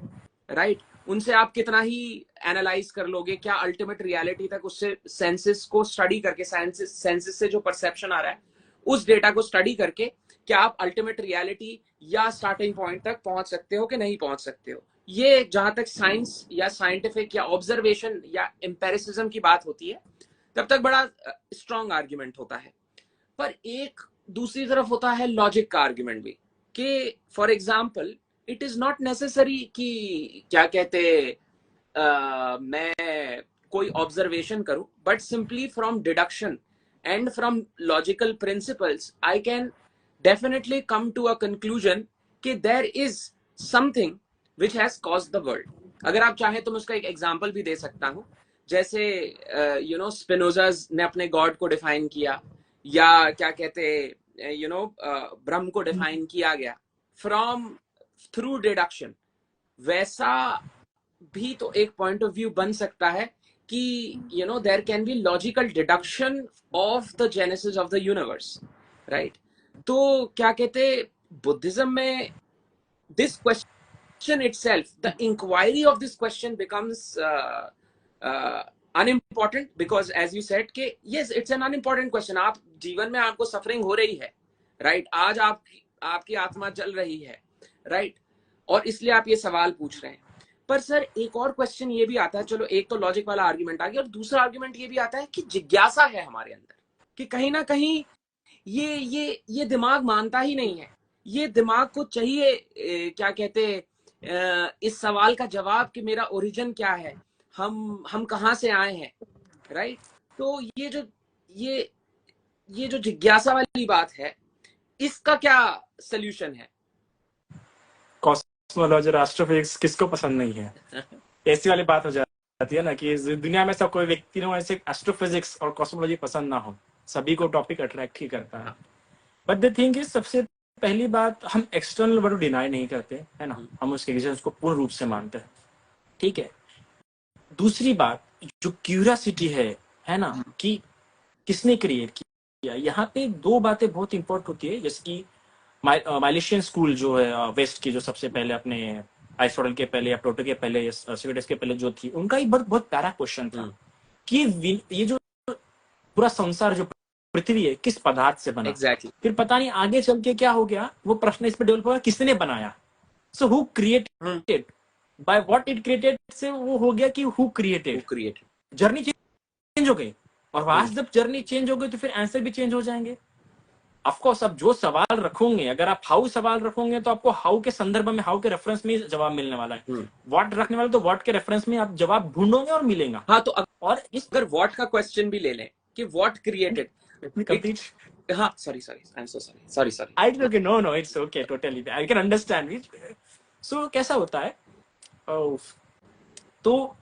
राइट, उनसे आप कितना ही एनालाइज कर लोगे, क्या अल्टीमेट रियलिटी तक उससे सेंसेस को स्टडी करके, सेंसेस से जो परसेप्शन आ रहा है उस डेटा को स्टडी करके, क्या आप अल्टीमेट रियलिटी या स्टार्टिंग पॉइंट तक पहुंच सकते हो कि नहीं पहुंच सकते हो। ये जहां तक साइंस या साइंटिफिक या ऑब्जर्वेशन या एम्पेरिसिज्म की बात होती है, तब तक बड़ा स्ट्रॉन्ग आर्ग्यूमेंट होता है। पर एक दूसरी तरफ होता है लॉजिक का आर्ग्यूमेंट भी, कि for example it is not necessary कि क्या कहते मैं कोई ऑब्जर्वेशन करूं, but simply from deduction and from logical principles I can definitely come to a conclusion कि there is something which has caused the world. अगर आप चाहें तो मैं उसका एक एग्जांपल भी दे सकता हूं, जैसे स्पिनोजाज ने अपने गॉड को डिफाइन किया, या क्या कहते ब्रह्म को डिफाइन किया गया फ्रॉम थ्रू डिडक्शन, वैसा भी तो एक पॉइंट ऑफ व्यू बन सकता है कि there can be logical deduction of the genesis of the universe, right. तो क्या कहते बुद्धिज्म में this question itself, the inquiry of this question becomes unimportant, because as you said कि yes it's an unimportant question, आप जीवन में आपको suffering हो रही है, राइट, आज आपकी आत्मा जल रही है, राइट, और इसलिए आप ये सवाल पूछ रहे हैं। पर सर एक और क्वेश्चन ये भी आता है, चलो एक तो लॉजिक वाला आर्ग्यूमेंट आ गया, और दूसरा आर्ग्यूमेंट ये भी आता है कि जिज्ञासा है हमारे अंदर, कि कहीं ना कहीं ये दिमाग मानता ही नहीं है ये दिमाग को चाहिए क्या कहते इस सवाल का जवाब कि मेरा ओरिजिन क्या है, हम कहाँ से आए हैं, राइट? तो ये ये जो जिज्ञासा वाली बात है, इसका क्या सोल्यूशन है? कॉस्मोलॉजी और एस्ट्रोफिजिक्स किसको पसंद नहीं है? ऐसी वाली बात हो जाती है ना कि इस दुनिया में सब कोई व्यक्ति ने ऐसे एस्ट्रोफिजिक्स और कॉस्मोलॉजी पसंद ना हो, सभी को टॉपिक अट्रैक्ट ही करता है। बट द थिंग इज, सबसे पहली बात, हम एक्सटर्नल वर्ड डिनाई नहीं करते है ना, हम उसके एग्जिस्टेंस को पूर्ण रूप से मानते हैं, ठीक है। दूसरी बात, जो क्यूरियोसिटी है ना, कि किसने क्रिएट किया, यहाँ पे दो बातें बहुत इंपॉर्टेंट होती है। जैसे कि माइलेशियन स्कूल जो है वेस्ट की, जो सबसे पहले अपने एरिस्टोटल के पहले या प्लेटो के पहले या सोक्रेटिस के पहले जो थी, उनका एक बहुत बहुत प्यारा क्वेश्चन था कि ये जो पूरा संसार, जो पृथ्वी है, किस पदार्थ से बना। Exactly. फिर पता नहीं आगे चल के क्या हो गया, वो प्रश्न इस पर डेवलप हुआ, किसने बनाया। So who created, by what it created से वो हो गया कि हु क्रिएटेड। जर्नी चेंज हो गई, और वहां जब जर्नी चेंज हो गई तो फिर आंसर भी चेंज हो जाएंगे। ऑफकोर्स अब जो सवाल रखोगे, अगर आप हाउ सवाल रखोगे तो आपको हाउ के संदर्भ में, हाउ के रेफरेंस में जवाब मिलने वाला है। व्हाट रखने वाले तो व्हाट के रेफरेंस में आप जवाब ढूंढोगे और मिलेगा। हाँ, तो अगर व्हाट का क्वेश्चन भी ले लें कि व्हाट क्रिएटेड, हाँ, sorry, I am so sorry, I okay, no it's okay, totally I can understand it. So कैसा होता है, तो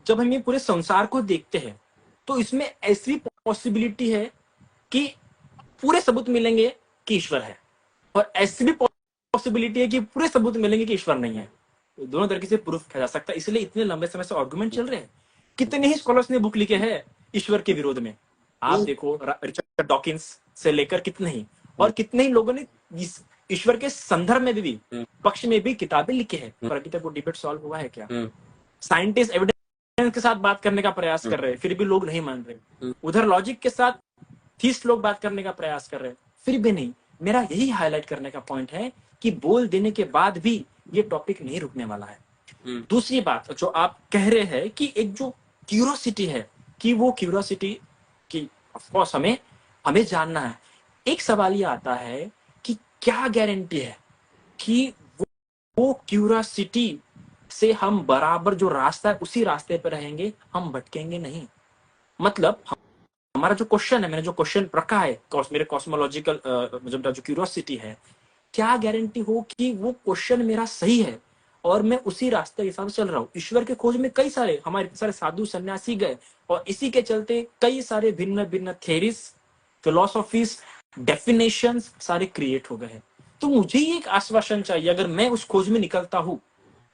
जब हम ये पूरे संसार को देखते हैं तो इसमें ऐसी पॉसिबिलिटी है कि पूरे सबूत मिलेंगे कि ईश्वर है, और ऐसी भी पॉसिबिलिटी है कि पूरे सबूत मिलेंगे कि ईश्वर नहीं है। तो दोनों तरीके से प्रूफ किया जा सकता है। इसलिए इतने लंबे समय से आर्गुमेंट चल रहे हैं। कितने ही स्कॉलर्स ने बुक लिखे हैं ईश्वर के विरोध में, आप देखो, रिचर्ड डॉकिंस से लेकर कितने ही, और कितने ही लोगों ने ईश्वर के संदर्भ में भी, पक्ष में भी किताबें लिखी है, पर अभी तक वो डिबेट सॉल्व हुआ है क्या? साइंटिस्ट एविडेंस के साथ बात करने का प्रयास कर रहे हैं, फिर भी लोग नहीं मान रहे। उधर लॉजिक के साथ थीस्ट लोग बात करने का प्रयास कर रहे हैं, फिर भी नहीं। मेरा यही हाईलाइट करने का पॉइंट है कि बोल देने के बाद भी ये टॉपिक नहीं रुकने वाला है। दूसरी बात, जो आप कह रहे हैं कि एक जो क्यूरियोसिटी है, कि वो क्यूरियोसिटी की ऑफकोर्स हमें जानना है। एक सवाल ये आता है कि क्या गारंटी है कि वो क्यूरियोसिटी से हम बराबर जो रास्ता है उसी रास्ते पर रहेंगे, हम भटकेंगे नहीं। मतलब हमारा जो क्वेश्चन है, मैंने जो क्वेश्चन रखा है, मेरे कॉस्मोलॉजिकल जो क्यूरियोसिटी है, क्या गारंटी हो कि वो क्वेश्चन मेरा सही है और मैं उसी रास्ते के हिसाब से चल रहा हूँ। ईश्वर के खोज में कई सारे हमारे सारे साधु सन्यासी गए, और इसी के चलते कई सारे भिन्न भिन्न थेरीज, फिलोसॉफीज, डेफिनेशंस सारे क्रिएट हो गए। तो मुझे ये एक आश्वासन चाहिए, अगर मैं उस खोज में निकलता हूँ,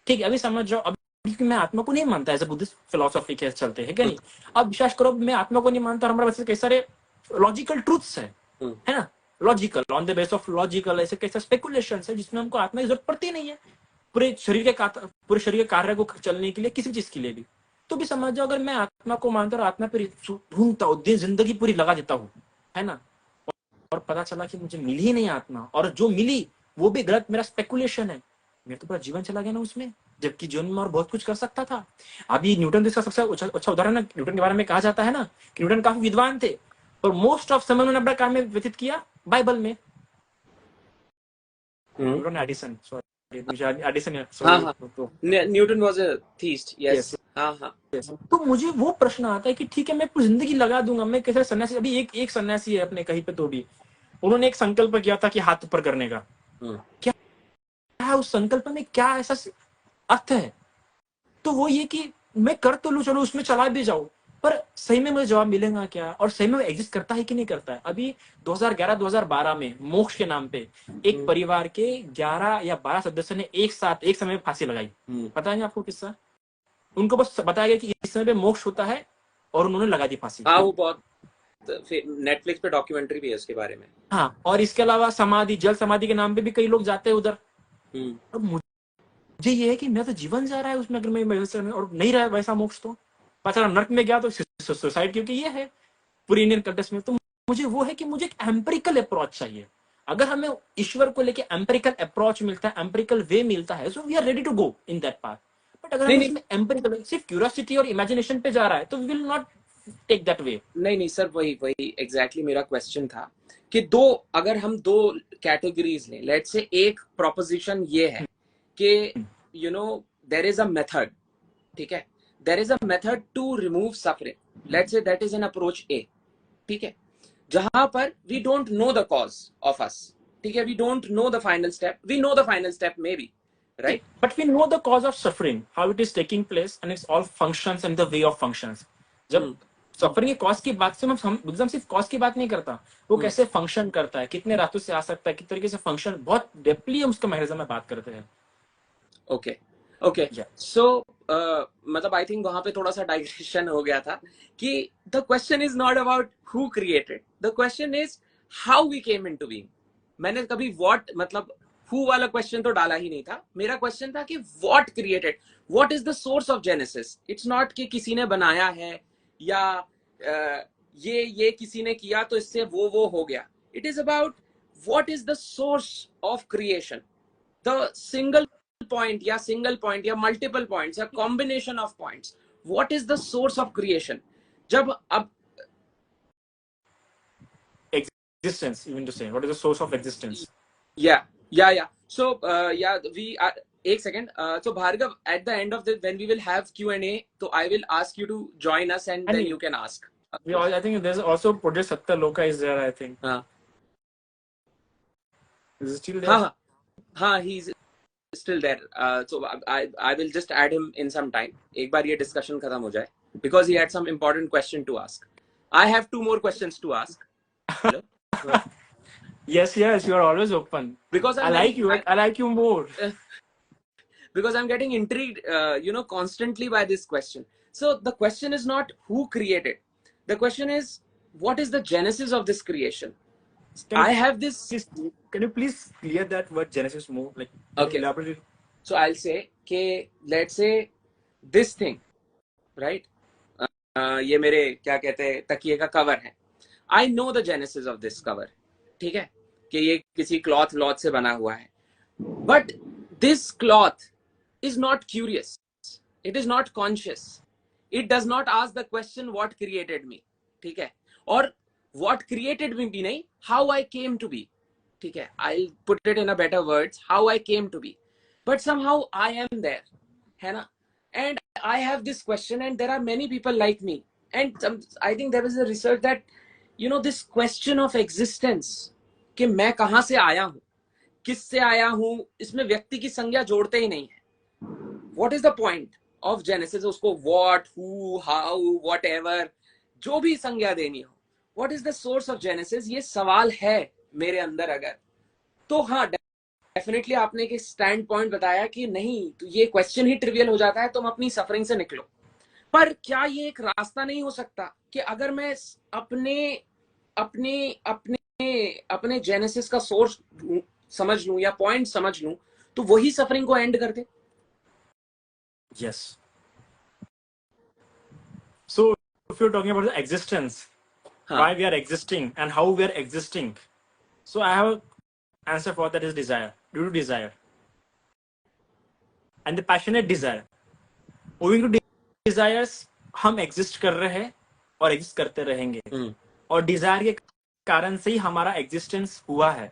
ठीक है, अभी समझ जाओ, क्योंकि मैं आत्मा को नहीं मानता, एज अ बुद्धिस्ट फिलोसॉफी के चलते है क्या नहीं। अब विश्वास करो, मैं आत्मा को नहीं मानता, हमारे पास कई सारे लॉजिकल ट्रूथ्स है ना, logical, on the base of logical ऐसे कैसे स्पेकुलेशन है जिसमें हमको आत्मा की जरूरत पड़ती नहीं है पूरे शरीर के कार्य को चलने के लिए, किसी चीज के लिए भी। तो भी समझ जाओ, अगर मैं आत्मा को मानता और आत्मा पर ढूंढता हूँ, जिंदगी पूरी लगा देता हूँ, है ना, और पता चला कि मुझे मिली ही नहीं आत्मा, और जो मिली वो भी गलत, मेरा स्पेकुलेशन है, मेरा तो पूरा जीवन चला गया ना उसमें, जबकि जीवन में और बहुत कुछ कर सकता था। अभी न्यूटन इसका सबसे अच्छा उदाहरण है। न्यूटन के बारे में कहा जाता है ना कि न्यूटन काफी विद्वान थे, और मोस्ट ऑफ समय उन्होंने अपना काम में व्यतीत किया बाइबल में। Edison, Newton was a theist, yes. तो मुझे वो प्रश्न आता है कि ठीक है, मैं पूरी जिंदगी लगा दूंगा, मैं कैसे सन्यासी, अभी एक सन्यासी है अपने कहीं पे, तो भी उन्होंने एक संकल्प किया था कि हाथ ऊपर करने का। क्या है उस संकल्प में, क्या ऐसा अर्थ है? तो वो ये कि मैं कर तो लूं, चलो उसमें चला भी जाऊं, पर सही में मुझे जवाब मिलेगा क्या, और सही में एग्जिस्ट करता है कि नहीं करता है। अभी 2011-2012 में मोक्ष के नाम पे एक परिवार के 11 या 12 सदस्य ने एक साथ एक समय में फांसी लगाई। पता है आपको किस्सा? उनको बस बताया गया कि इस समय पे मोक्ष होता है, और उन्होंने लगा दी फांसी। हाँ, वो बहुत नेटफ्लिक्स पे डॉक्यूमेंट्री भी है उसके बारे में। हाँ, और इसके अलावा समाधि, जल समाधि के नाम पे भी कई लोग जाते हैं उधर। अब मुझे ये है कि मेरा तो जीवन जा रहा है उसमें, अगर मैं और नहीं रहा वैसा मोक्ष, तो पता नर्क में गया तो सुसाइड, क्योंकि ये है पूरी इंडियन कल्चर में। तो मुझे वो है कि मुझे एक एम्पिरिकल अप्रोच चाहिए। अगर हमें ईश्वर को लेके एम्पिरिकल अप्रोच मिलता है, एम्पिरिकल वे मिलता है, so we are ready to go in that path. But अगर हम इसमें एम्पिरिकल सिर्फ क्यूरियोसिटी और इमेजिनेशन पे जा रहा है, तो we will not take that way. नहीं सर, वही एग्जैक्टली मेरा क्वेश्चन था कि अगर हम दो कैटेगरीज लें, लेट्स से एक प्रोपोजिशन ये है कि देयर इज अ मेथड, ठीक है, there is a method to remove suffering, let's say that is an approach a, ठीक है, जहां पर we don't know the cause of us, ठीक है, we don't know the final step, we know the final step may be, right? But we know the cause of suffering, how it is taking place, and it's all functions and the way of functions. जब suffering की cause की बात से हम एकदम सिर्फ cause की बात नहीं करता, वो कैसे फंक्शन करता है, कितने रातों से आ सकता है, किस तरीके से फंक्शन, बहुत डेप्थली हम उसका मैकेनिज्म में बात करते हैं. ओके सो मतलब आई थिंक वहां पे थोड़ा सा डाइग्रेशन हो गया था कि the question is not about who created, the question is how we came into being. मैंने कभी व्हाट मतलब हु वाला क्वेश्चन तो डाला ही नहीं था. मेरा क्वेश्चन था कि what created, what is the source of genesis. It's not कि किसी ने बनाया है या ये किसी ने किया तो इससे वो हो गया. It is about what is the source of creation, the single point या single point या multiple points या combination of points. What is the source of creation? जब अब existence, you mean to say, what is the source of existence? Yeah. So we are, एक second. So Bhargav, at the end of the, when we will have Q&A, so I will ask you to join us and then you can ask. I think there's also Project Satya Loka is there, I think. Is it still there? हाँ, he's still there. So I will just add him in some time. एक बार ये discussion खत्म हो जाए, because he had some important question to ask. I have 2 more questions to ask. Hello? Yes, you are always open. Because I like you more. Because I'm getting intrigued, constantly by this question. So the question is not who created. The question is, what is the genesis of this creation? I have this. Can you please clear that word genesis more? Like, okay. Elaborate. So I'll say, okay, let's say this thing, right? ये मेरे क्या कहते हैं तकिए का cover है. I know the genesis of this cover. ठीक है कि ये किसी क्लॉथ से बना हुआ है. But this cloth is not curious. It is not conscious. It does not ask the question what created me. ठीक है, और what created me भी नहीं, how I came to be. ठीक है, I'll put it in a better words, how I came to be. But somehow I am there, है ना? And I have this question, and there are many people like me. And I think there is a research that, this question of existence, कि मैं कहाँ से आया हूँ, किससे आया हूँ, इसमें व्यक्ति की संज्ञा जोड़ते ही नहीं है. What is the point of Genesis? उसको what, who, how, whatever, जो भी संज्ञा देनी हो. What is the source of Genesis? ये सवाल है मेरे अंदर. अगर तो हाँ, डेफिनेटली आपने एक स्टैंड पॉइंट बताया कि नहीं, तो ये क्वेश्चन ही ट्रिवियल हो जाता है, तुम अपनी सफरिंग से निकलो. पर क्या ये एक रास्ता नहीं हो सकता कि अगर मैं अपने जेनेसिस का सोर्स समझ लूं या पॉइंट समझ लूं, तो वही सफरिंग को एंड कर दे? Yes. So if you're talking about the existence, why we are existing and how we are existing, so I have an answer for that is desire. Due to desire and the passionate desire, owing to desires हम exist कर रहे हैं और exist करते रहेंगे. और desire के कारण से ही हमारा existence हुआ है.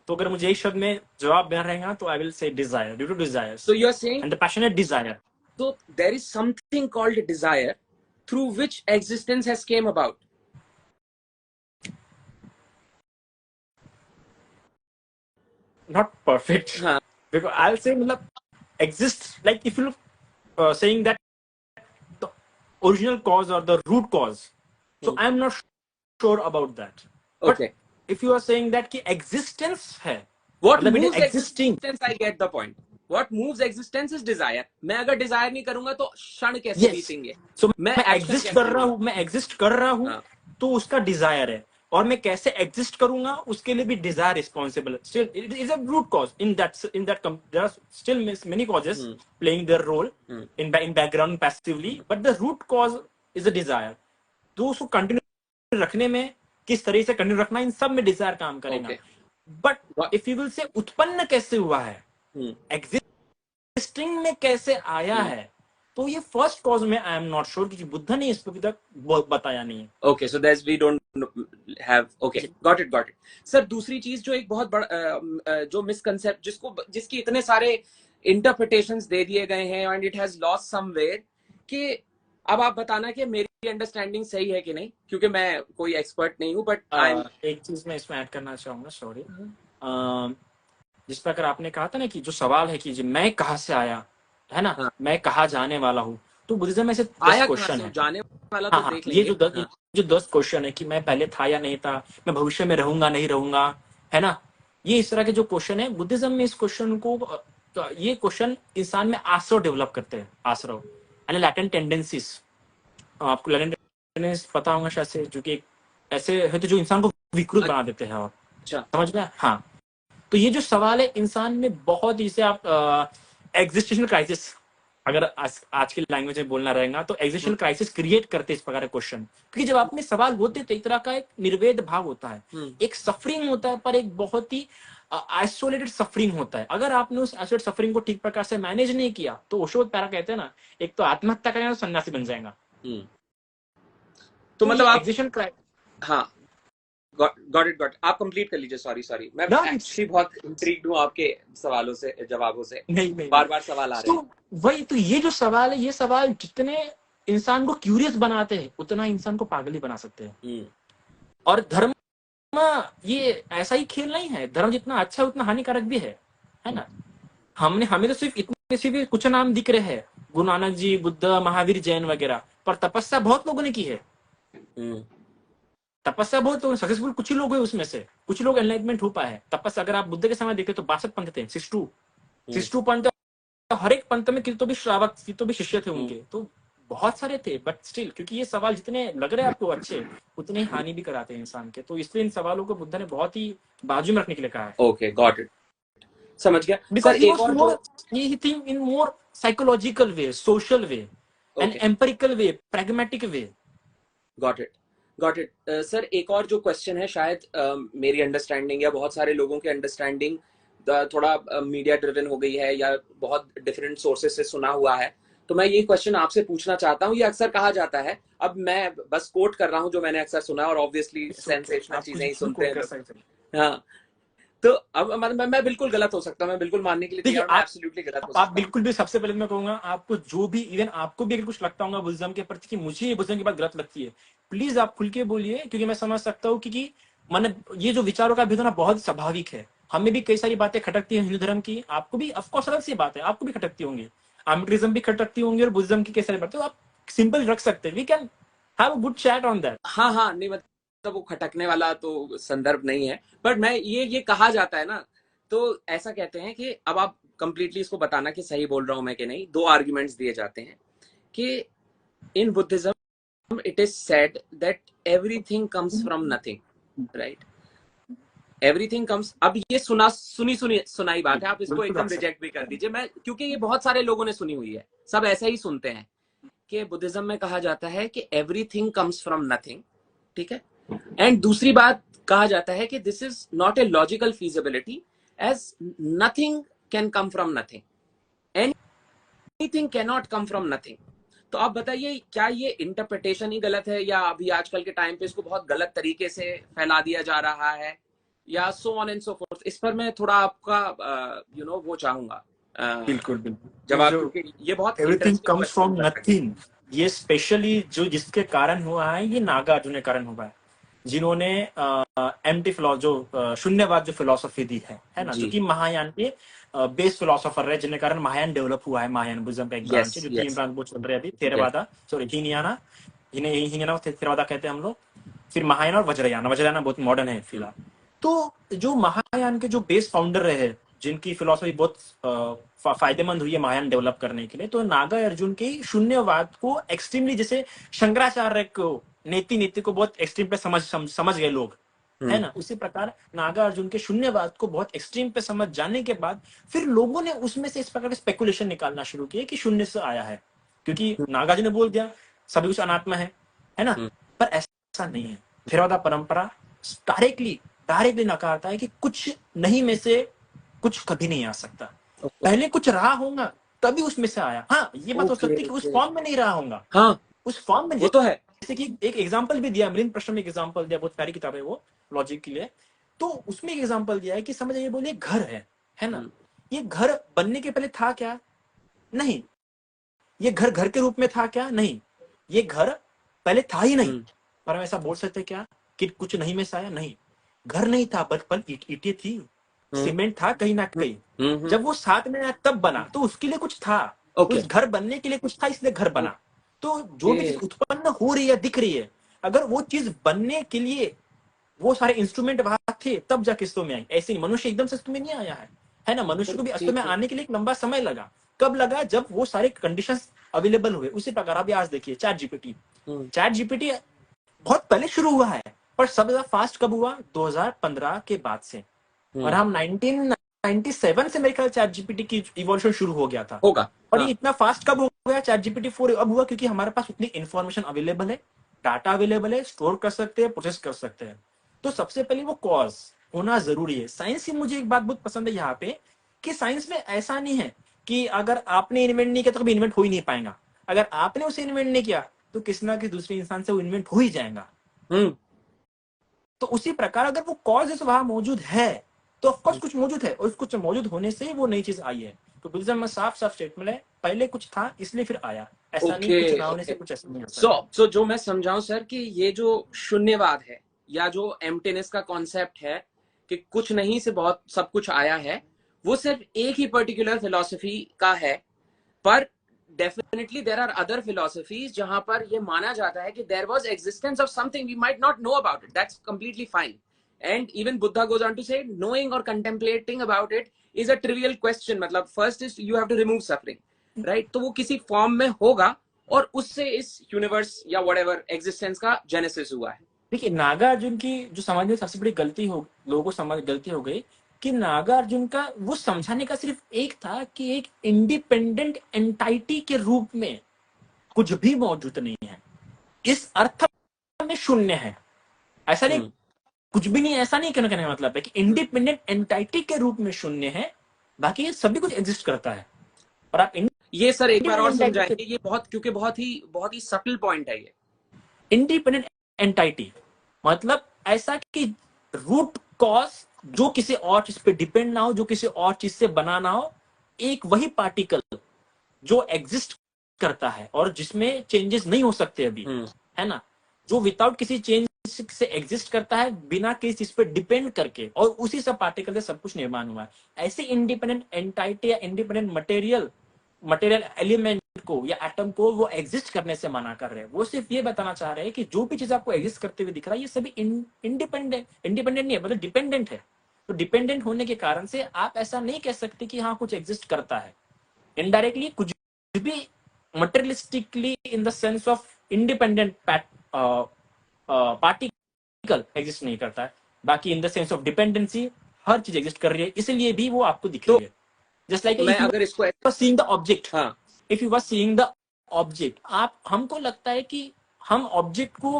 तो अगर मुझे इस शब्द में जवाब देना रहेगा तो I will say desire, due to desire. So you are saying, and the passionate desire. So there is something called desire through which existence has came about. Not perfect. Because I'll say exists, like if you look saying that the original cause or the root cause. So I'm not sure about that. Okay. But if you are saying that ki existence hai, what moves existence, I get the point. What moves existence is desire. मैं अगर desire नहीं करूंगा तो क्षण कैसे बीतेंगे? So मैं exist कर रहा हूँ, तो उसका desire है. और मैं कैसे exist करूंगा उसके लिए भी desire responsible. Still, it is a root cause. In that there are still many causes playing their role in background passively, but the root cause is a desire. तो उसको continue रखने में किस तरह से continue रखना, इन सब में desire काम करेगा. But if you will say उत्पन्न कैसे हुआ है, existing में कैसे आया है, तो ये फर्स्ट कॉज में आई एम नॉट श्योर, क्योंकि बुद्ध ने इस पर अभी तक बताया नहीं है। Okay, so that's we don't have, okay, got it. Sir दूसरी चीज जो एक बहुत बड़ा जो मिसकंसेप्ट जिसकी इतने सारे इंटरप्रिटेशंस दे दिए गए हैं and it has lost somewhere, कि अब आप बताना कि मेरी अंडरस्टैंडिंग सही है कि नहीं, क्योंकि मैं कोई एक्सपर्ट नहीं हूँ, बट एक चीज मैं इसमें ऐड करना चाहूंगा, सॉरी। जिस प्रकार आपने कहा था ना कि जो सवाल है कि मैं कहाँ से आया, है ना, हाँ, मैं कहाँ जाने वाला हूँ, तो बुद्धिज्म में से 10 आया कहाँ क्वेश्चन से है। जाने वाला हाँ तो हाँ, देख ये लेंगे। जो 10 क्वेश्चन है कि मैं पहले था या नहीं था, मैं भविष्य में रहूंगा नहीं रहूंगा, है ना, ये इस तरह के जो क्वेश्चन है, बुद्धिज्म में इस क्वेश्चन को ये क्वेश्चन इंसान में आश्रव डेवलप करते हैं, आश्रव यानी लैटेंट टेंडेंसीज। आपको लैटेंट टेंडेंसीज पता होगा शायद से, जो कि ऐसे है तो जो इंसान को विकृत बना देते हैं, आप अच्छा, समझ में। हाँ, तो ये जो सवाल है इंसान में बहुत, इसे आप एग्जिस्टेंशियल क्राइसिस, अगर आज की लैंग्वेज में बोलना रहेगा तो एग्जिस्टेंशियल क्राइसिस क्रिएट करते इस प्रकार के क्वेश्चन, क्योंकि जब आपने सवाल होते तो एक तरह का एक निर्वेद भाव होता है, एक सफरिंग होता है, पर एक बहुत ही आइसोलेटेड सफरिंग होता है। अगर आपने उस आइसोलेटेड सफरिंग को ठीक प्रकार से मैनेज नहीं किया तो ओशो पैरा कहते हैं ना, एक तो आत्महत्या करेगा तो सन्यासी बन जाएगा। तो मतलब ये आप, एग्जिस्टेंशियल क्राइसिस, हाँ, गॉट इट, आप कंप्लीट कर लीजिए। सॉरी मैं एक्चुअली बहुत इंट्रिग्ड हूँ आपके सवालों से, जवाबों से, नहीं बार बार सवाल आ रहे हैं। तो वही तो, ये जो सवाल है, ये सवाल जितने इंसान को क्यूरियस बनाते हैं उतना इंसान को पागल ही बना सकते हैं। और धर्म ये ऐसा ही खेल नहीं है, धर्म जितना अच्छा है उतना हानिकारक भी है ना। हमें तो सिर्फ कुछ नाम दिख रहे हैं, गुरु नानक जी, बुद्ध, महावीर, जैन वगैरह, पर तपस्या बहुत लोगों ने की है। तपस्या बहुत सक्सेसफुल कुछ ही लोग हैं, उसमें से कुछ लोग एनलाइटमेंट हो पाए हैं। तपस्या अगर आप बुद्ध के समय देखें तो 62 पंथ थे, 62 पंथ, हर एक पंथ में कितो भी श्रावक, कितो भी शिष्य थे उनके, तो बहुत सारे थे। बट स्टिल, क्योंकि ये सवाल जितने लग रहे हैं आपको अच्छे, उतने ही हानि भी कराते हैं इंसान के, तो इसलिए इन सवालों को बुद्ध ने बहुत ही बाजू में रखने के लिए कहा है। ओके, गॉट इट, समझ गया। बिकॉज सर एक और जो he think in more psychological way, social way, and empirical way, pragmatic way. Got it sir, एक और जो क्वेश्चन है, शायद मेरी अंडरस्टैंडिंग या बहुत सारे लोगों की अंडरस्टैंडिंग थोड़ा मीडिया ड्रिवन हो गई है या बहुत डिफरेंट सोर्सेस से सुना हुआ है, तो मैं ये क्वेश्चन आपसे पूछना चाहता हूँ। ये अक्सर कहा जाता है, अब मैं बस कोट कर रहा हूँ जो मैंने अक्सर सुना, और ऑब्वियसली सेंसेशनल चीजें ही सुनते हैं। हाँ, तो अब मैं बिल्कुल गलत हो सकता हूँ, मैं बिल्कुल मानने के लिए तैयार हूं, मैं एब्सोल्युटली गलत हो सकता आप बिल्कुल भी, सबसे पहले मैं कहूंगा आपको, जो भी इवन आपको भी अगर कुछ लगता होगा बुद्धिज्म के प्रति कि मुझे ये बुद्धिज्म की बात गलत लगती है, प्लीज आप खुल के बोलिए, क्योंकि मैं समझ सकता हूँ, क्योंकि मैंने ये जो विचारों का भेद होना बहुत स्वाभाविक है। हमें भी कई सारी बातें खटकती है हिंदू धर्म की, आपको भी ऑफकोर्स अलग सी बात है, आपको भी खटकती होंगी, अम्बेडकरिज्म भी खटकती होंगी, और बुद्धिज्म की कई सारी बातें, तो आप सिंपल रख सकते हैं, we can have a good chat on that. हाँ, नहीं मतलब वो खटकने वाला तो संदर्भ नहीं है, बट मैं ये कहा जाता है ना, तो ऐसा कहते हैं कि अब आप कंप्लीटली इसको बताना कि सही बोल रहा हूं मैं कि नहीं। दो आर्ग्यूमेंट्स दिए जाते हैं कि in Buddhism it is said that everything comes from nothing, right, everything comes. अब ये सुनाई बात है, आप इसको एकदम रिजेक्ट भी कर दीजिए, मैं, क्योंकि ये बहुत सारे लोगों ने सुनी हुई है, सब ऐसे ही सुनते हैं कि बुद्धिज्म में कहा जाता है कि एवरीथिंग कम्स फ्रॉम नथिंग, ठीक है। एंड दूसरी बात कहा जाता है कि this is not a logical feasibility, as nothing can come from nothing, anything can not come from nothing. तो आप बताइए, क्या ये इंटरप्रिटेशन ही गलत है, या अभी आजकल के टाइम पे इसको बहुत गलत तरीके से फैला दिया जा रहा है, या सो ऑन एंड सो फोर्थ? इस पर मैं थोड़ा आपका वो चाहूंगा बिल्कुल जवाब, जो क्योंकि ये बहुत everything interesting comes from question है। नथिंग, ये स्पेशली जो जिसके कारण हुआ है, ये नागार्जुन के कारण हुआ है, जिन्होंने एम्प्टी जो शून्यवाद जो फिलोसफी दी है ना, जो कि महायान के बेस फिलोसोफर है, जिनके कारण महायान डेवलप हुआ है। महायान बुद्धिज्म का एक ब्रांच है, जो 3 ब्रांच वो चल रहे हैं अभी, थेरवादा, सॉरी हीनयाना, हीनयाना थेरवादा कहते हैं हम लोग, फिर महायान और वज्रयान। वज्रयान बहुत मॉडर्न है फिलहाल। तो जो महायान के जो बेस फाउंडर रहे, जिनकी फिलोसफी बहुत फायदेमंद हुई है महायान डेवलप करने के लिए, तो नागा अर्जुन के शून्यवाद को एक्सट्रीमली, जैसे शंकराचार्य को नीति को बहुत एक्सट्रीम पे समझ गए लोग, है ना, उसी प्रकार नागा अर्जुन के शून्यवाद को बहुत एक्सट्रीम पे समझ जाने के बाद फिर लोगों ने उसमें से इस प्रकार के स्पेकुलेशन निकालना शुरू किए कि शून्य से आया है, क्योंकि नागार्जुन ने बोल दिया सभी कुछ अनात्मा है ना। पर ऐसा नहीं है, थेरवादा परंपरा डायरेक्टली नकारता है कि कुछ नहीं में से कुछ कभी नहीं आ सकता, पहले कुछ रहा होगा तभी उसमें से आया। हाँ, ये बात हो ओके सकती है कि उस ओके, फॉर्म में नहीं रहा होगा, हाँ उस फॉर्म में। वो तो है। जैसे कि एक एग्जांपल भी दिया, मिलिंद प्रश्न में एक एग्जांपल दिया, बहुत प्यारी किताब है वो लॉजिक के लिए। तो उसमें एक एग्जांपल दिया है कि समझ आइए, बोलिए घर है ना, ये घर बनने के पहले था क्या? नहीं। ये घर घर के रूप में था क्या? नहीं। ये घर पहले था ही नहीं। पर हम ऐसा बोल सकते क्या कि कुछ नहीं में से आया? नहीं, घर नहीं था, पर ईंटें थी, सीमेंट था कहीं ना कहीं। जब वो साथ में आया तब बना, तो उसके लिए कुछ था, ओके उस घर बनने के लिए कुछ था, इसलिए घर बना। तो जो भी ओके, चीज उत्पन्न हो रही है, दिख रही है, अगर वो चीज बनने के लिए वो सारे इंस्ट्रूमेंट वहां थे, तब जाके अस्तित्व में आई। ऐसे ही मनुष्य एकदम से अस्तित्व में नहीं आया है ना। मनुष्य को भी अस्तित्व में ठीक है। आने के लिए एक लंबा समय लगा। कब लगा? जब वो सारे कंडीशंस अवेलेबल हुए। उसी प्रकार अभी आज देखिए चैट जीपीटी। चैट जीपीटी बहुत पहले शुरू हुआ है, पर सबसे ज्यादा फास्ट कब हुआ? 2015 के बाद से। और हम 1997 से मेरे ख्याल चैट जीपीटी की इवोल्यूशन शुरू हो गया था। होगा और ये हाँ। इतना फास्ट कब हो गया? चैट जीपीटी 4 अब हुआ क्योंकि हमारे पास उतनी इंफॉर्मेशन अवेलेबल है, डाटा अवेलेबल है, स्टोर कर सकते हैं, प्रोसेस कर सकते हैं। तो सबसे पहले वो कॉज होना जरूरी है। साइंस की मुझे एक बात बहुत पसंद है यहाँ पे, कि साइंस में ऐसा नहीं है कि अगर आपने इन्वेंट नहीं किया तो कभी इन्वेंट हो ही नहीं पाएगा। अगर आपने उसे इन्वेंट नहीं किया तो किसी ना किसी दूसरे इंसान से वो इन्वेंट हो ही जाएगा। तो उसी प्रकार अगर वो कॉज वहां मौजूद है तो ऑफकोर्स कुछ मौजूद है, और उस कुछ मौजूद होने से वो नई चीज आई है। तो बुद्धिज्म में साफ साफ स्टेटमेंट है, पहले कुछ था इसलिए फिर आया। ऐसा नहीं ओके कुछ ना होने ओके। से कुछ ऐसा नहीं होता है। सो जो मैं समझाऊं सर कि ये जो शून्यवाद है या जो एम्प्टीनेस का कॉन्सेप्ट है कि कुछ नहीं से बहुत सब कुछ आया है, वो सिर्फ एक ही पर्टिकुलर फिलॉसफी का है। पर definitely there are other philosophies जहां पर ये माना जाता है कि there was existence of something we might not know about it, that's completely fine. And even Buddha goes on to say knowing और contemplating about it is a trivial question. मतलब first is you have to remove suffering, right? तो वो किसी form में होगा और उससे इस यूनिवर्स या व्हाटएवर एग्जिस्टेंस का जेनेसिस हुआ है। देखिए, नागार्जुन की जो समझ में सबसे बड़ी गलती हो, लोगों को समझ गलती हो गई कि नागार्जुन का वो समझाने का सिर्फ एक था कि एक इंडिपेंडेंट एंटाइटी के रूप में कुछ भी मौजूद नहीं है, इस अर्थ में शून्य है। ऐसा नहीं, कुछ भी नहीं, ऐसा नहीं कहने का मतलब है कि इंडिपेंडेंट एंटाइटी के रूप में शून्य है, बाकी ये सभी कुछ एग्जिस्ट करता है। और आप ये सर एक बार और इंडिपेंडेंट एंटाइटी, समझाएंगे? ये बहुत, क्योंकि बहुत ही सटल पॉइंट है ये। इंडिपेंडेंट एंटाइटी मतलब ऐसा कि रूट कॉज जो किसी और चीज पे डिपेंड ना हो, जो किसी और चीज से बना ना हो, एक वही पार्टिकल जो एग्जिस्ट करता है और जिसमें चेंजेस नहीं हो सकते अभी, है ना, जो विदाउट किसी चेंज से एग्जिस्ट करता है, बिना किसी चीज पे डिपेंड करके, और उसी सब पार्टिकल से सब कुछ निर्माण हुआ है। ऐसे इंडिपेंडेंट एंटाइटी या इंडिपेंडेंट मटेरियल एलिमेंट को या एटम को वो एग्जिस्ट करने से मना कर रहे हैं। वो सिर्फ ये बताना चाह रहे हैं कि जो भी चीज आपको एग्जिस्ट करते हुए दिख रहा है, ये सभी इंडिपेंडेंट नहीं है, मतलब डिपेंडेंट है। तो डिपेंडेंट होने के कारण से आप ऐसा नहीं कह सकते कि हाँ कुछ एग्जिस्ट करता है। इनडायरेक्टली कुछ भी materialistically in the sense of independent particle exist नहीं करता है। बाकी in the sense of dependency हर चीज एग्जिस्ट कर रही है, इसलिए भी वो आपको दिख तो रही है। जस्ट लाइक मैं इफ यू अगर इसको वर सीइंग द ऑब्जेक्ट, हाँ if you were seeing the object, आप, हमको लगता है कि हम ऑब्जेक्ट को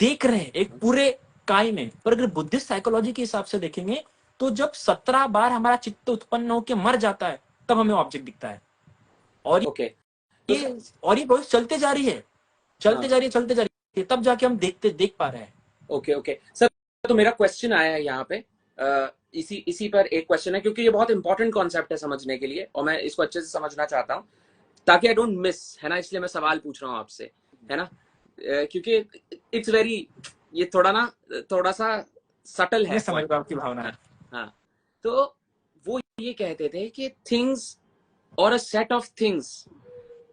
देख रहे हैं एक पूरे काय में, पर अगर बुद्धिस्ट साइकोलॉजी के हिसाब से देखेंगे तो जब 17 बार हमारा चित्त उत्पन्न होकर मर जाता है तब हमें ऑब्जेक्ट दिखता है। और ओके तो ये प्रोसेस चलते जा रही है, चलते जा रही है, तब जाके हम देख पा रहे हैं। ओके ओके सर, तो मेरा क्वेश्चन आया है यहाँ पे, इसी पर एक क्वेश्चन है, क्योंकि ये बहुत इंपॉर्टेंट कॉन्सेप्ट है समझने के लिए और मैं इसको अच्छे से समझना चाहता हूँ ताकि आई डोंट मिस, है ना, इसलिए मैं सवाल पूछ रहा हूँ आपसे, है ना, क्योंकि इट्स वेरी, ये थोड़ा सा सटल मैं है समझ पॉइंट। रहा हूँ आपकी भावना है। हाँ हाँ। तो वो ये कहते थे कि थिंग्स और a set of things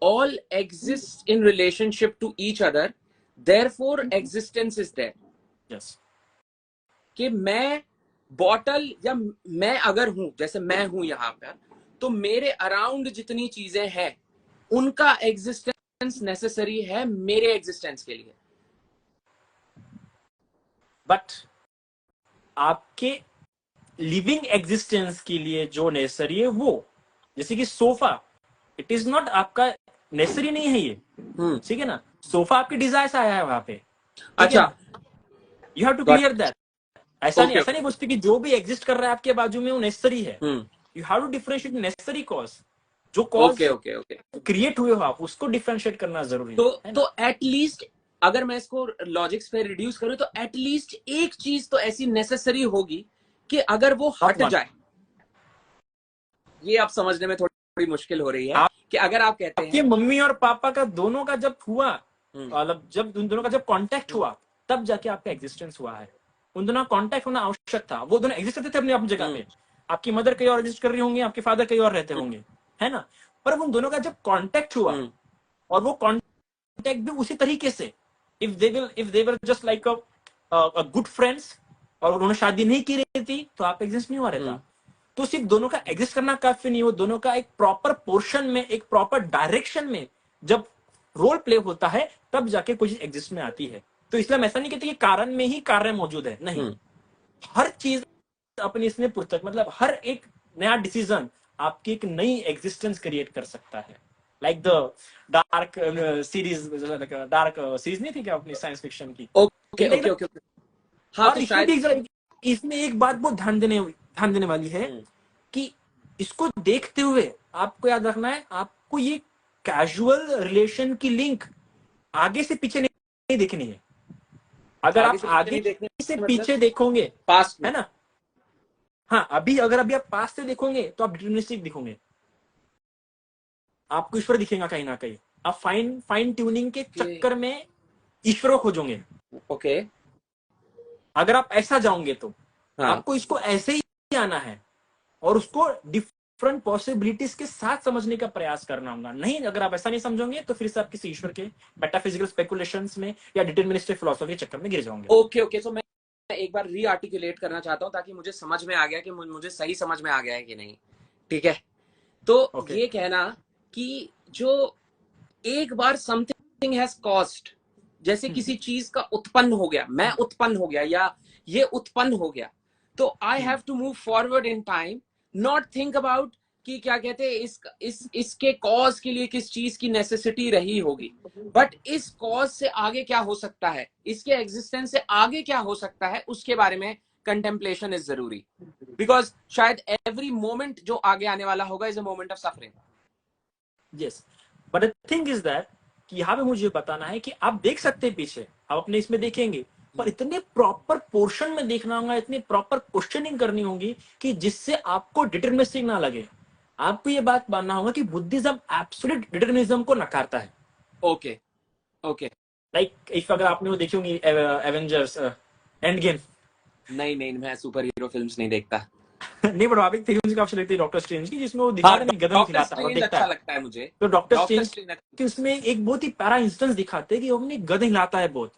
all exist in relationship to each other, therefore existence is there। Yes, कि मैं बॉटल या मैं अगर हूं, जैसे मैं हूं यहाँ पर, तो मेरे अराउंड जितनी चीजें हैं उनका एग्जिस्टेंस नेसेसरी है मेरे एग्जिस्टेंस के लिए। बट आपके लिविंग एग्जिस्टेंस के लिए जो नेसेसरी है वो, जैसे कि सोफा, इट इज नॉट आपका नेसेसरी नहीं है ये, ठीक है ना। सोफा आपके डिजायर से आया है वहां पे, ठीक है अच्छा, ना। You have to got clear that. Okay ऐसा नहीं बोलते कि जो भी एग्जिस्ट कर रहा है आपके बाजू में वो नेसेसरी है। You have to differentiate necessary cause, जो cause okay okay okay create हुए हो आप उसको डिफरेंशिएट करना जरूरी है तो एटलीस्ट अगर मैं इसको लॉजिक्स पे रिड्यूस करूं तो एटलीस्ट एक चीज तो ऐसी नेसेसरी होगी कि अगर वो हट जाए, ये आप समझने में थोड़ी मुश्किल हो रही है कि अगर आप कहते हैं आपके मम्मी और पापा का दोनों का जब हुआ, मतलब जब उन दोनों का जब कांटेक्ट हुआ तब जाके आपका एग्जिस्टेंस हुआ है। उन दोनों का कांटेक्ट होना आवश्यक था, वो दोनों एग्जिस्ट करते थे अपनी अपनी जगह पे। आपकी मदर कहीं और एग्जिस्ट कर रही होंगी, आपके फादर कहीं और रहते होंगे, है ना, पर उन दोनों का जब कांटेक्ट हुआ और वो कांटेक्ट भी उसी तरीके से, if they were just like a good friends और उन्होंने शादी नहीं की रहती तो आप एग्जिस्ट नहीं हुआ रहता। तो सिर्फ दोनों का एग्जिस्ट करना काफी नहीं, वो दोनों का एक प्रॉपर पोर्शन में, एक प्रॉपर डायरेक्शन में जब रोल प्ले होता है तब जाके कुछ एग्जिस्ट में आती है। तो इसलिए हम ऐसा नहीं कहते कि कारण में ही कार्य मौजूद है, नहीं, हर चीज अपनी इसमें पुस्तक, मतलब हर एक नया डिसीजन आपकी एक नई एग्जिस्टेंस क्रिएट कर सकता है। Like the dark series, dark series नहीं थी क्या अपनी साइंस फिक्शन की? ओके ओके ओके हाँ, और इसमें एक बात बहुत ध्यान देने वाली है कि इसको देखते हुए आपको याद रखना है, आपको ये कैजुअल रिलेशन की लिंक आगे से पीछे नहीं देखनी है। अगर आप आगे से पीछे देखोगे, पास्ट है ना, हाँ, अभी आप पास्ट से देखोगे तो आप डिटरमिनिस्टिक दिखोगे, आपको ईश्वर दिखेगा कहीं ना कहीं। आप फाइन ट्यूनिंग के चक्कर में ईश्वर को खोजोगे। ओके, अगर आप ऐसा जाओगे तो आपको इसको ऐसे ही आना है और उसको डिफरेंट पॉसिबिलिटीज के साथ समझने का प्रयास करना होगा। नहीं, अगर आप ऐसा नहीं समझोगे तो फिर से आप किसी ईश्वर के मेटाफिजिकल स्पेकुलेशंस में या डिटरमिनिस्टिक फिलॉसफी के चक्कर में गिर जाओगे। ओके ओके, तो मैं एक बार रीआर्टिकुलेट करना चाहता हूं ताकि मुझे समझ में आ गया कि मुझे सही समझ में आ गया है कि नहीं। ठीक है, तो ये कहना कि जो एक बार समथिंग हैज कॉज्ड, जैसे किसी चीज का उत्पन्न हो गया, मैं उत्पन्न हो गया या ये उत्पन्न हो गया, तो I have to move forward in time, not think about कि क्या कहते हैं इसके कॉज के लिए किस चीज की नेसेसिटी रही होगी, बट इस कॉज से आगे क्या हो सकता है, इसके एग्जिस्टेंस से आगे क्या हो सकता है, उसके बारे में कंटेम्पलेशन इज जरूरी। बिकॉज शायद एवरी मोमेंट जो आगे आने वाला होगा is a moment of suffering. Yes, but the thing is that कि यहाँ पे मुझे बताना है कि आप देख सकते हैं पीछे, आप अपने इसमें देखेंगे, पर इतने प्रॉपर पोर्शन में देखना होगा, इतनी प्रॉपर क्वेश्चनिंग करनी होगी कि जिससे आपको डिटरमिनिस्टिक ना लगे। आपको ये बात मानना होगा कि बुद्धिज्म एब्सोल्यूट डिटरमिनिज्म को नकारता है। ओके ओके, लाइक इफ अगर आपने वो देखी होंगी एवेंजर्स एंड गेम। नहीं, मैं सुपर हीरो फिल्म्स नहीं देखता। नहीं, बट आप एक फिल्म का ऑप्शन लगती है डॉक्टर स्ट्रेंज की, जिसमें वो दिखाता है गदन खिलाता है और देखता अच्छा लगता है मुझे। तो डॉक्टर स्ट्रेंज कि उसमें एक बहुत ही प्यारा इंस्टेंस दिखाते हैं कि वो अपनी गदन हिलाता है बहुत,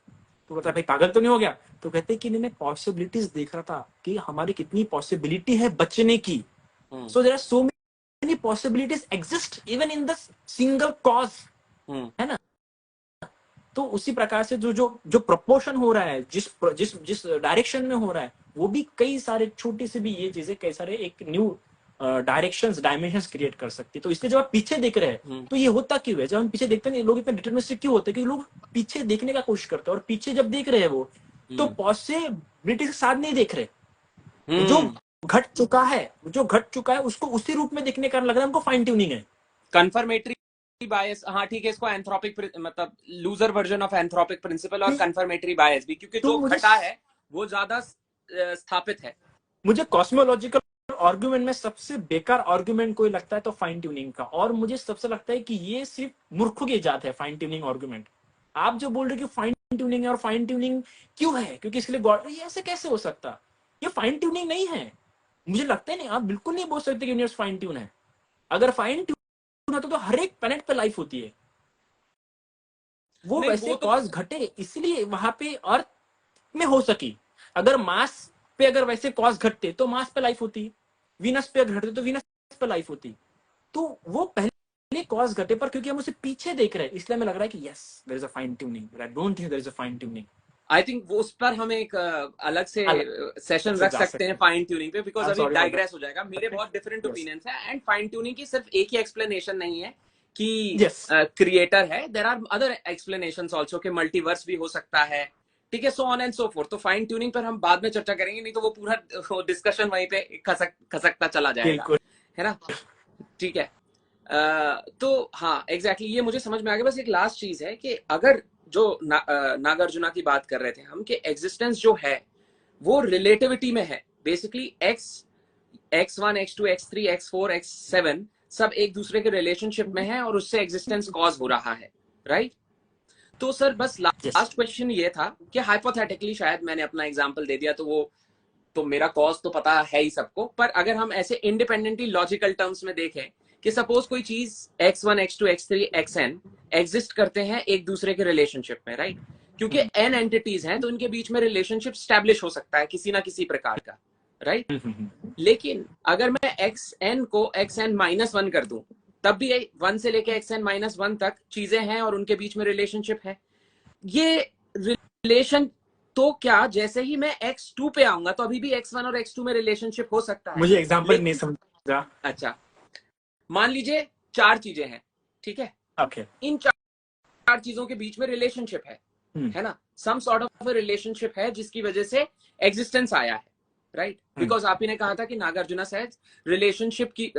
तो कहता है भाई पागल तो नहीं हो गया? तो कहते हैं कि मैं पॉसिबिलिटीज देख रहा था कि हमारी कितनी पॉसिबिलिटी है बचने की। So there are so many possibilities exist even in the single cause, है ना। तो उसी प्रकार से जो प्रपोर्शन हो रहा है, जिस डायरेक्शन में हो रहा है, वो भी कई सारे छोटी से भी ये चीजें कई सारे एक न्यू डायरेक्शंस डायमेंशंस क्रिएट कर सकती है। तो इसलिए जब आप पीछे देख रहे हैं तो ये होता क्यों है? जब हम पीछे देखते हैं लोग इतने डिटरमिनिस्टिक क्यों होते हैं? क्योंकि लोग पीछे देखने का कोशिश करते हैं और पीछे जब देख रहे हैं वो तो पॉसिबिलिटी के साथ नहीं देख रहे। जो घट चुका है उसको उसी रूप में देखने का लग रहा है हमको फाइन ट्यूनिंग है, कन्फर्मेटरी बायस। हाँ ठीक है, इसको एंथ्रोपिक मतलब loser version of anthropic principle और कन्फर्मेटरी बायस भी, क्योंकि जो घटा है वो ज्यादा स्थापित है। मुझे कॉस्मोलॉजिकल आर्गुमेंट में सबसे बेकार आर्गुमेंट कोई लगता है तो फाइन ट्यूनिंग का, और मुझे सबसे लगता है कि ये सिर्फ मूर्खों की जात है फाइन ट्यूनिंग आर्गुमेंट। आप जो बोल रहे हो कि फाइन ट्यूनिंग है, और फाइन ट्यूनिंग क्यों है? क्योंकि इसके लिए गॉड, ये ऐसे कैसे हो सकता? ये फाइन ट्यूनिंग नहीं है, मुझे लगता है। नहीं, आप बिल्कुल नहीं बोल सकते कि यूनिवर्स फाइन ट्यून है। अगर फाइन ट्यून है तो हर एक प्लेनेट पे लाइफ होती है। वो वैसे कॉज घटे इसलिए वहां पे अर्थ में हो सकी। अगर मास पे अगर वैसे कॉज घटते तो मास पे लाइफ होती, वीनस पे घटते तो वीनस पे लाइफ होती। तो वो पहले कॉज घटे, पर क्योंकि हम उसे पीछे देख रहे हैं इसलिए हमें लग रहा है कि yes there is a fine tuning. I don't think there is a fine tuning. I think वो उस पर हम एक अलग से सेशन रख सकते हैं फाइन ट्यूनिंग पे, बिकॉज अभी डाइग्रेस हो जाएगा। मेरे बहुत डिफरेंट ओपिनियंस हैं, एंड फाइन ट्यूनिंग की सिर्फ एक ही एक्सप्लेनेशन नहीं है कि क्रिएटर है, there are other explanations also कि मल्टीवर्स भी हो सकता है, ठीक है, so on and so forth. तो फाइन ट्यूनिंग पर हम बाद में चर्चा करेंगे, नहीं तो वो पूरा डिस्कशन वहीं पे खसकता चला जाएगा, है ना। ठीक है, तो हाँ एग्जैक्टली ये मुझे समझ में आ गया। बस एक लास्ट चीज है कि अगर जो नागार्जुना की बात कर रहे थे हम कि एग्जिस्टेंस जो है वो रिलेटिविटी में है। Basically x1 x2 x3 x4 x7 सब एक दूसरे के रिलेशनशिप में है और उससे एग्जिस्टेंस कॉज हो रहा है, राइट? तो सर बस Yes. लास्ट क्वेश्चन ये था कि हाइपोथेटिकली शायद मैंने अपना एग्जांपल दे दिया तो वो तो मेरा कॉज तो पता है ही सबको, पर अगर हम ऐसे इंडिपेंडेंटली लॉजिकल टर्म्स में देखें कि सपोज कोई चीज x1 x2 x3 xn exist करते हैं एक दूसरे के रिलेशनशिप में, राइट? क्योंकि n एंटिटीज हैं तो इनके बीच में रिलेशनशिप स्टैब्लिश हो सकता है किसी ना किसी प्रकार का, राइट? लेकिन अगर मैं xn को xn माइनस वन कर दूं तब भी 1 से लेके xn माइनस वन तक चीजें हैं और उनके बीच में रिलेशनशिप है। ये रिलेशन तो क्या जैसे ही मैं x2 पे आऊंगा तो अभी भी x1 और x2 में रिलेशनशिप हो सकता है। मुझे एग्जांपल नहीं समझा। अच्छा, मान लीजिए 4 चीजें हैं, ठीक है? ओके। इन 4 चीजों के बीच में रिलेशनशिप है ना? सम सॉर्ट ऑफ रिलेशनशिप है जिसकी वजह से एग्जिस्टेंस आया है, राइट? बिकॉज आप ही ने कहा था कि नागार्जुना सेज रिलेशनशिप की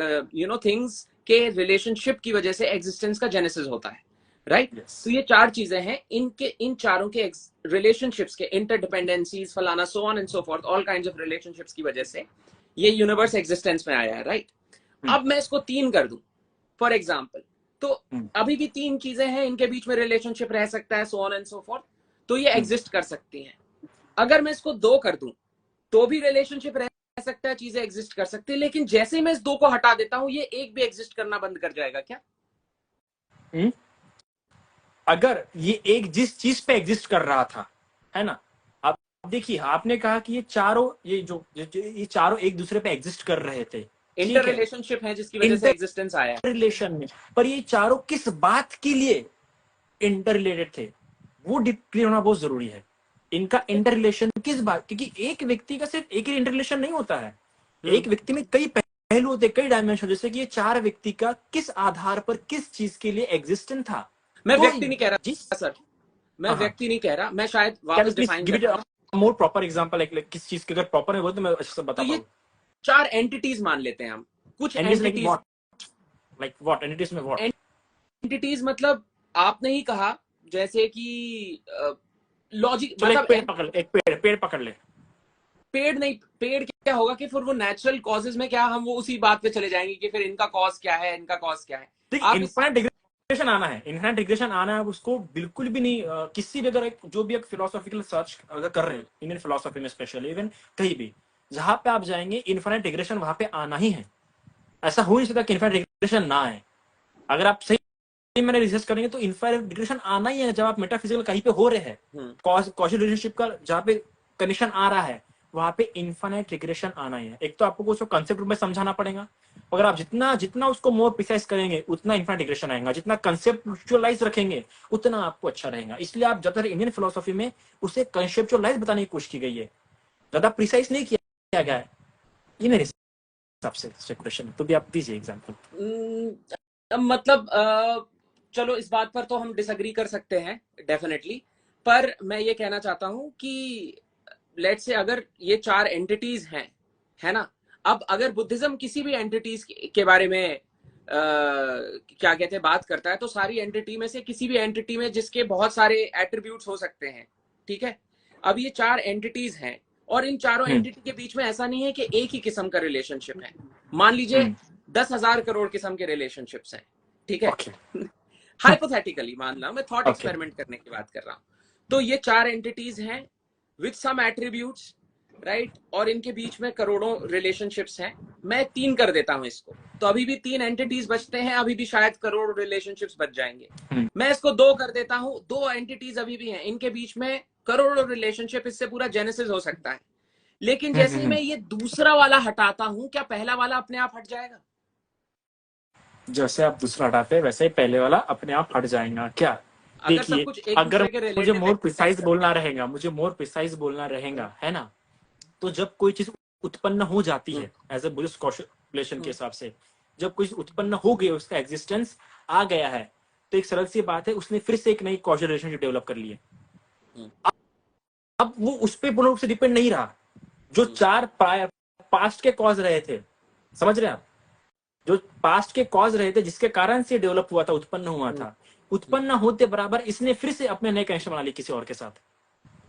थिंग्स के रिलेशनशिप की वजह से एग्जिस्टेंस का जेनेसिस होता है, राइट? तो ये 4 चीजें हैं, इन चारों के रिलेशनशिप्स के इंटरडिपेंडेंसीज फलाना सो on and so forth all kinds of relationships की वजह से ये यूनिवर्स एग्जिस्टेंस में आया है, राइट? अब मैं इसको 3 कर दूं फॉर एग्जाम्पल, तो अभी भी 3 चीजें हैं, इनके बीच में रिलेशनशिप रह सकता है, so on and so forth, तो ये एग्जिस्ट कर सकती हैं। अगर मैं इसको 2 कर दूं तो भी रिलेशनशिप रह सकता है, चीजें एग्जिस्ट कर सकती है, लेकिन जैसे ही मैं इस 2 को हटा देता हूं ये एक भी एग्जिस्ट करना बंद कर जाएगा क्या? अगर ये एक जिस चीज पे एग्जिस्ट कर रहा था, है ना, अब देखिए आपने कहा कि ये चारों एक दूसरे पे एग्जिस्ट कर रहे थे, इंटर रिलेशनशिप है जिसकी वजह से एग्जिस्टेंस आया है रिलेशन में, पर ये चारों किस बात के लिए इंटर रिलेटेड थे वो क्लियर होना बहुत जरूरी है। इनका इंटर रिलेशन किस बात, क्योंकि एक व्यक्ति का सिर्फ एक ही इंटर रिलेशन नहीं होता है, एक व्यक्ति में कई पहलू होते, कई डायमेंशन, जैसे कि ये 4 व्यक्ति का किस आधार पर किस चीज के लिए एग्जिस्टेंस था। मैं व्यक्ति नहीं कह रहा सर, मैं व्यक्ति नहीं कह रहा, मैं शायद वापस डिफाइन करता हूं मोर प्रॉपर एग्जांपल, लाइक किस चीज के अगर प्रॉपर है वो तो मैं अच्छे से बता पाऊं। तो ये 4 एंटिटीज मान लेते हैं हम, कुछ एंटिटीज लाइक व्हाट एंटिटीज में, व्हाट एंटिटीज मतलब आपने ही कहा जैसे कि लॉजिक, मतलब पेड़ पकड़ ले, पेड़ नहीं, पेड़ क्या होगा कि फिर वो नेचुरल कॉजेज में क्या हम वो उसी बात पे चले जाएंगे कि फिर इनका कॉज क्या है, इनका कॉज क्या है। इनफाइनाइट रिग्रेशन आना है, इनफाइनाइट रिग्रेशन आना है, उसको बिल्कुल भी नहीं किसी भी अगर जो भी एक फिलोसॉफिकल सर्च अगर कर रहे हैं इंडियन फिलोसॉफी में स्पेशली, इवन कहीं भी जहां पे आप जाएंगे इनफाइनाइट रिग्रेशन वहां पे आना ही है। ऐसा हो नहीं सकता कि इनफाइनाइट रिग्रेशन ना आए। अगर आप सही मैंने रिसर्च करेंगे तो इनफाइनाइट रिग्रेशन आना ही है। जब आप मेटाफिजिकल कहीं पे हो रहे हैं, कॉजल रिलेशनशिप का जहाँ पे कनेक्शन आ रहा है वहां पे इनफाइनाइट रिग्रेशन आना ही है। एक तो आपको उसको कंसेप्ट में समझाना पड़ेगा, अगर आप जितना उसको मोर प्रिसाइज करेंगे उतना इनफाइनाइट रिग्रेशन आएगा, जितना कंसेप्चुअलाइज रखेंगे उतना आपको अच्छा रहेगा। इसलिए आप ज्यादातर इंडियन फिलोसॉफी में उसे कंसेप्चुअलाइज बताने की कोशिश की गई है, ज्यादा प्रिसाइज नहीं किया गया है। ये मेरे हिसाब से क्वेश्चन है, तो भी आप दीजिए एग्जांपल। मतलब चलो इस बात पर तो हम डिसएग्री कर सकते हैं डेफिनेटली, पर मैं ये कहना चाहता हूं कि लेट्स से अगर ये 4 एंटिटीज हैं, है ना, अब अगर बुद्धिज्म किसी भी एंटिटीज के बारे में क्या कहते हैं बात करता है तो सारी एंटिटी में से किसी भी एंटिटी में जिसके बहुत सारे एट्रीब्यूट्स हो सकते हैं, ठीक है? अब ये 4 एंटिटीज हैं और इन चारों एंटिटी के बीच में ऐसा नहीं है कि एक ही किस्म का रिलेशनशिप है। मान लीजिए 10,000 करोड़ किस्म के रिलेशनशिप्स हैं, ठीक है? हाइपोथेटिकली मानना, मैं थॉट एक्सपेरिमेंट करने की बात कर रहा हूं। तो ये 4 एंटिटीज हैं विद सम एट्रीब्यूट्स, राइट? और इनके बीच में करोड़ों रिलेशनशिप्स हैं। मैं 3 कर देता हूं इसको, तो अभी भी 3 एंटिटीज बचते हैं, अभी भी शायद करोड़ रिलेशनशिप्स बच जाएंगे। मैं इसको 2 कर देता हूं, 2 एंटिटीज अभी भी हैं, इनके बीच में करोड़ों रिलेशनशिप, इससे पूरा जेनेसिस हो सकता है। लेकिन जैसे ही मैं ये दूसरा वाला हटाता हूं, क्या पहला वाला अपने आप हट जाएगा? जैसे आप दूसरा हटाते हैं वैसे ही पहले वाला अपने आप हट जाएगा क्या? देखिए, अगर मुझे मोर प्रिसाइज बोलना रहेगा, है ना, तो जब कोई चीज उत्पन्न हो जाती है एज ए बुद्धिस्ट कॉस्टुलेशन के हिसाब से, जब कोई उत्पन्न हो गई, उसका एग्जिस्टेंस आ गया है, तो एक सरल सी बात है, उसने फिर से एक नई कॉजल रिलेशनशिप डेवलप कर ली है। अब वो उस पर पूर्ण रूप से डिपेंड नहीं रहा जो 4 पास्ट के कॉज रहे थे। समझ रहे हैं आप? जो पास्ट के कॉज रहे थे जिसके कारण से डेवलप हुआ था, उत्पन्न हुआ था, उत्पन्न होते बराबर इसने फिर से अपने नए कनेक्शन बना लिए किसी और के साथ।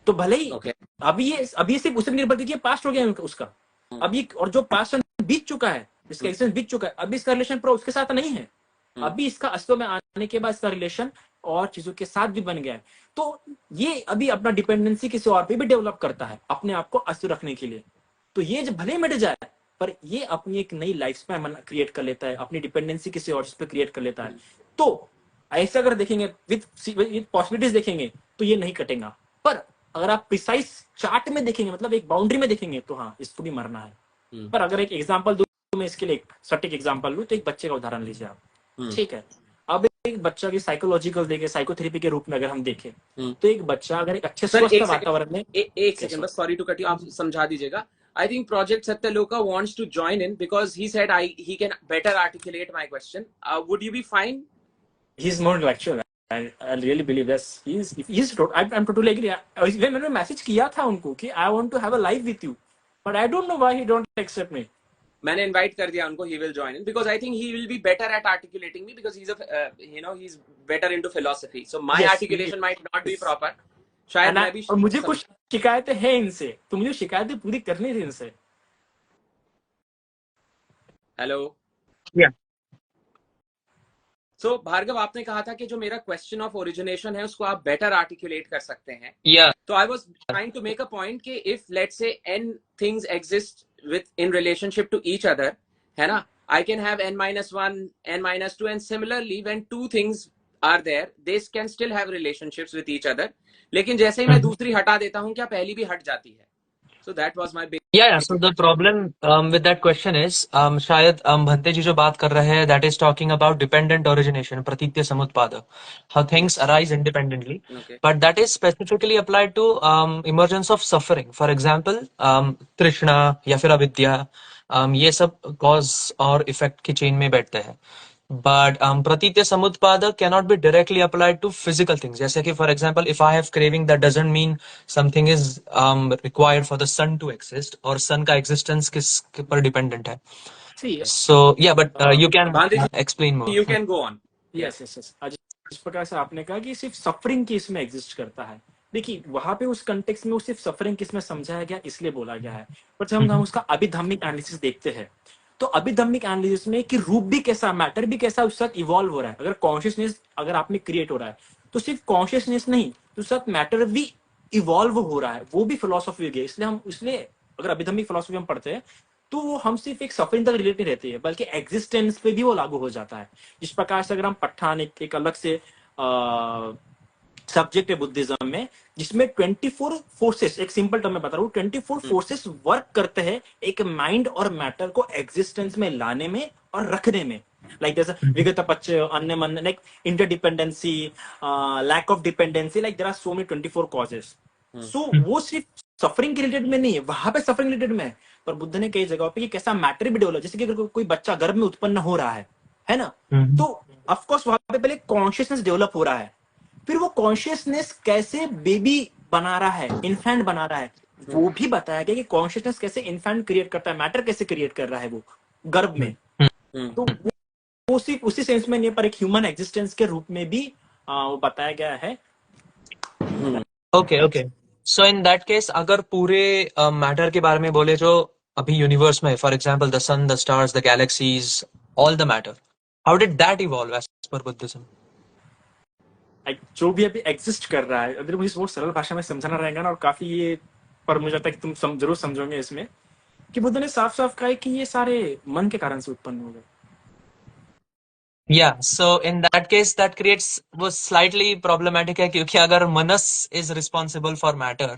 तो भले ही Okay. अभी ये सिर्फ उस पर निर्भर करती है, पास्ट हो गया उसका, अभी और जो पास्ट बीत चुका है, इसका एक्सपीरियंस बीत चुका है, अभी इसका रिलेशन पूरा उसके साथ नहीं है, अभी इसका अस्तित्व में आने के बाद इसका रिलेशन और चीजों के साथ भी बन गया है। तो ये अभी अपना डिपेंडेंसी किसी और पे भी डेवलप करता है अपने आप को अस्तित्व रखने के लिए। तो ये जब भले मिट जाए, पर ये अपनी एक नई लाइफ स्पैन क्रिएट कर लेता है, अपनी डिपेंडेंसी किसी और पे क्रिएट कर लेता है। तो ऐसा अगर देखेंगे विद पॉसिबिलिटीज देखेंगे तो ये नहीं कटेगा, पर अगर आप प्रिसाइज चार्ट में देखेंगे, मतलब एक बाउंड्री में देखेंगे, तो हाँ इसको भी मरना है। पर अगर एक एग्जांपल दूं मैं इसके लिए, एक सटीक एग्जांपल लूं, तो एक बच्चे का उदाहरण लीजिए आप, ठीक है। अब एक बच्चा की साइकोलॉजिकल देखे, साइकोथेरेपी के रूप में अगर हम देखें, तो एक बच्चा अगर एक अच्छे सर स्वस्थ वातावरण में, एक सेकंड बस, सॉरी टू कट यू, आप समझा दीजिएगा। I think Project Satyaloka wants to join in because he said he can better articulate my question. Would you be fine? He's more intellectual. I really believe this. I'm totally agree. When मैंने message किया था उनको कि I want to have a live with you, but I don't know why he don't accept me. मैंने invite कर दिया उनको, he will join in because I think he will be better at articulating me because he's better into philosophy. So my articulation might not be proper. शायद मैं भी, और मुझे कुछ शिकायतें हैं इनसे, तो मुझे शिकायतें पूरी करनी थी इनसे। हेलो, सो भार्गव, आपने कहा था कि जो मेरा क्वेश्चन ऑफ ओरिजिनेशन है उसको आप बेटर आर्टिकुलेट कर सकते हैं। तो I was trying to make a point कि if let's say n things exist within relationship to each other, है ना, I can have n-1, n-2, and similarly when two things are there they can still have relationships with each other, लेकिन जैसे ही मैं दूसरी हटा देता हूं, क्या पहली भी हट जाती है? So that was my big So the problem with that question is, शायद भंते जी जो बात कर रहे हैं, that is talking about dependent origination, प्रतीत्य समुत्पाद, how things arise independently, Okay. but that is specifically applied to emergence of suffering. For example, तृष्णा या फिर अविद्या, ये सब cause और effect की chain में बैठते हैं। But pratitya samutpada cannot be directly applied to physical things. जैसे कि for example, if I have craving, that doesn't mean something is required for the sun to exist, or sun का existence किस पर dependent है. So yeah, but you can explain more. You can go on. Yes. आज इस प्रकार से आपने कहा कि सिर्फ सफरिंग की इसमें एग्जिस्ट करता है। देखिए वहां पे उस कंटेक्स्ट में सिर्फ सफरिंग किसमें समझाया गया, इसलिए बोला गया है। पर जब हम उसका अभिधम्मिक एनालिसिस देखते हैं, तो अभिधम्मिक एनालिसिस में कि रूप भी कैसा, मैटर भी कैसा उस साथ इवॉल्व हो रहा है। अगर कॉन्शियसनेस अगर आप में क्रिएट हो रहा है, तो सिर्फ कॉन्शियसनेस नहीं, तो साथ मैटर भी इवॉल्व हो रहा है, वो भी फिलोसॉफी है। इसलिए अगर अभिधम्मिक फिलोसफी हम पढ़ते हैं, तो वो हम सिर्फ एक सफरिंग तक रिलेट नहीं रहती है, बल्कि एग्जिस्टेंस पे भी वो लागू हो जाता है। इस प्रकार से अगर हम पठान एक अलग से सब्जेक्ट है बुद्धिज्म में, जिसमें 24 फोर्सेस, एक सिंपल टर्म में बता रहा हूँ, 24 फोर्सेस वर्क करते हैं एक माइंड और मैटर को एग्जिस्टेंस में लाने में और रखने में। लाइक जैसे विगत पच्च, अन्य मन, like interdependency, lack of dependency, like there are so many 24 causes. So वो सिर्फ सफरिंग के रिलेटेड में नहीं है, वहां पे सफरिंग रिलेटेड में है, पर बुद्ध ने कई जगहों पे कि कैसा मैटर भी डेवलप, जैसे कि अगर कोई बच्चा गर्भ में उत्पन्न हो रहा है ना, तो ऑफकोर्स वहां पे पहले कॉन्शियसनेस डेवलप हो रहा है, फिर वो कॉन्शियसनेस कैसे बेबी बना रहा है, इन्फेंट बना रहा है, वो भी बताया गया कि कॉन्शियसनेस कैसे इन्फेंट क्रिएट करता है, मैटर कैसे क्रिएट कर रहा है वो गर्भ में। तो वो सिर्फ उसी सेंस में नहीं, पर एक ह्यूमन एग्जिस्टेंस के रूप में भी वो बताया गया है। Okay. So in that case, अगर पूरे मैटर के बारे में बोले जो अभी यूनिवर्स में, for example the sun, the stars, the galaxies, all the matter, how did that evolve as per Buddhism? जो भी अभी एग्जिस्ट कर रहा है, अगर मुझे बहुत सरल भाषा में समझाना रहेगा ना, और काफी ये, पर मुझे लगता है कि तुम जरूर समझोगे इसमें, कि बुद्ध ने साफ साफ कहा है कि ये सारे मन के कारण से उत्पन्न हो गए। Yeah, so in that case, that creates वो slightly problematic है, क्योंकि अगर मनस is responsible for matter,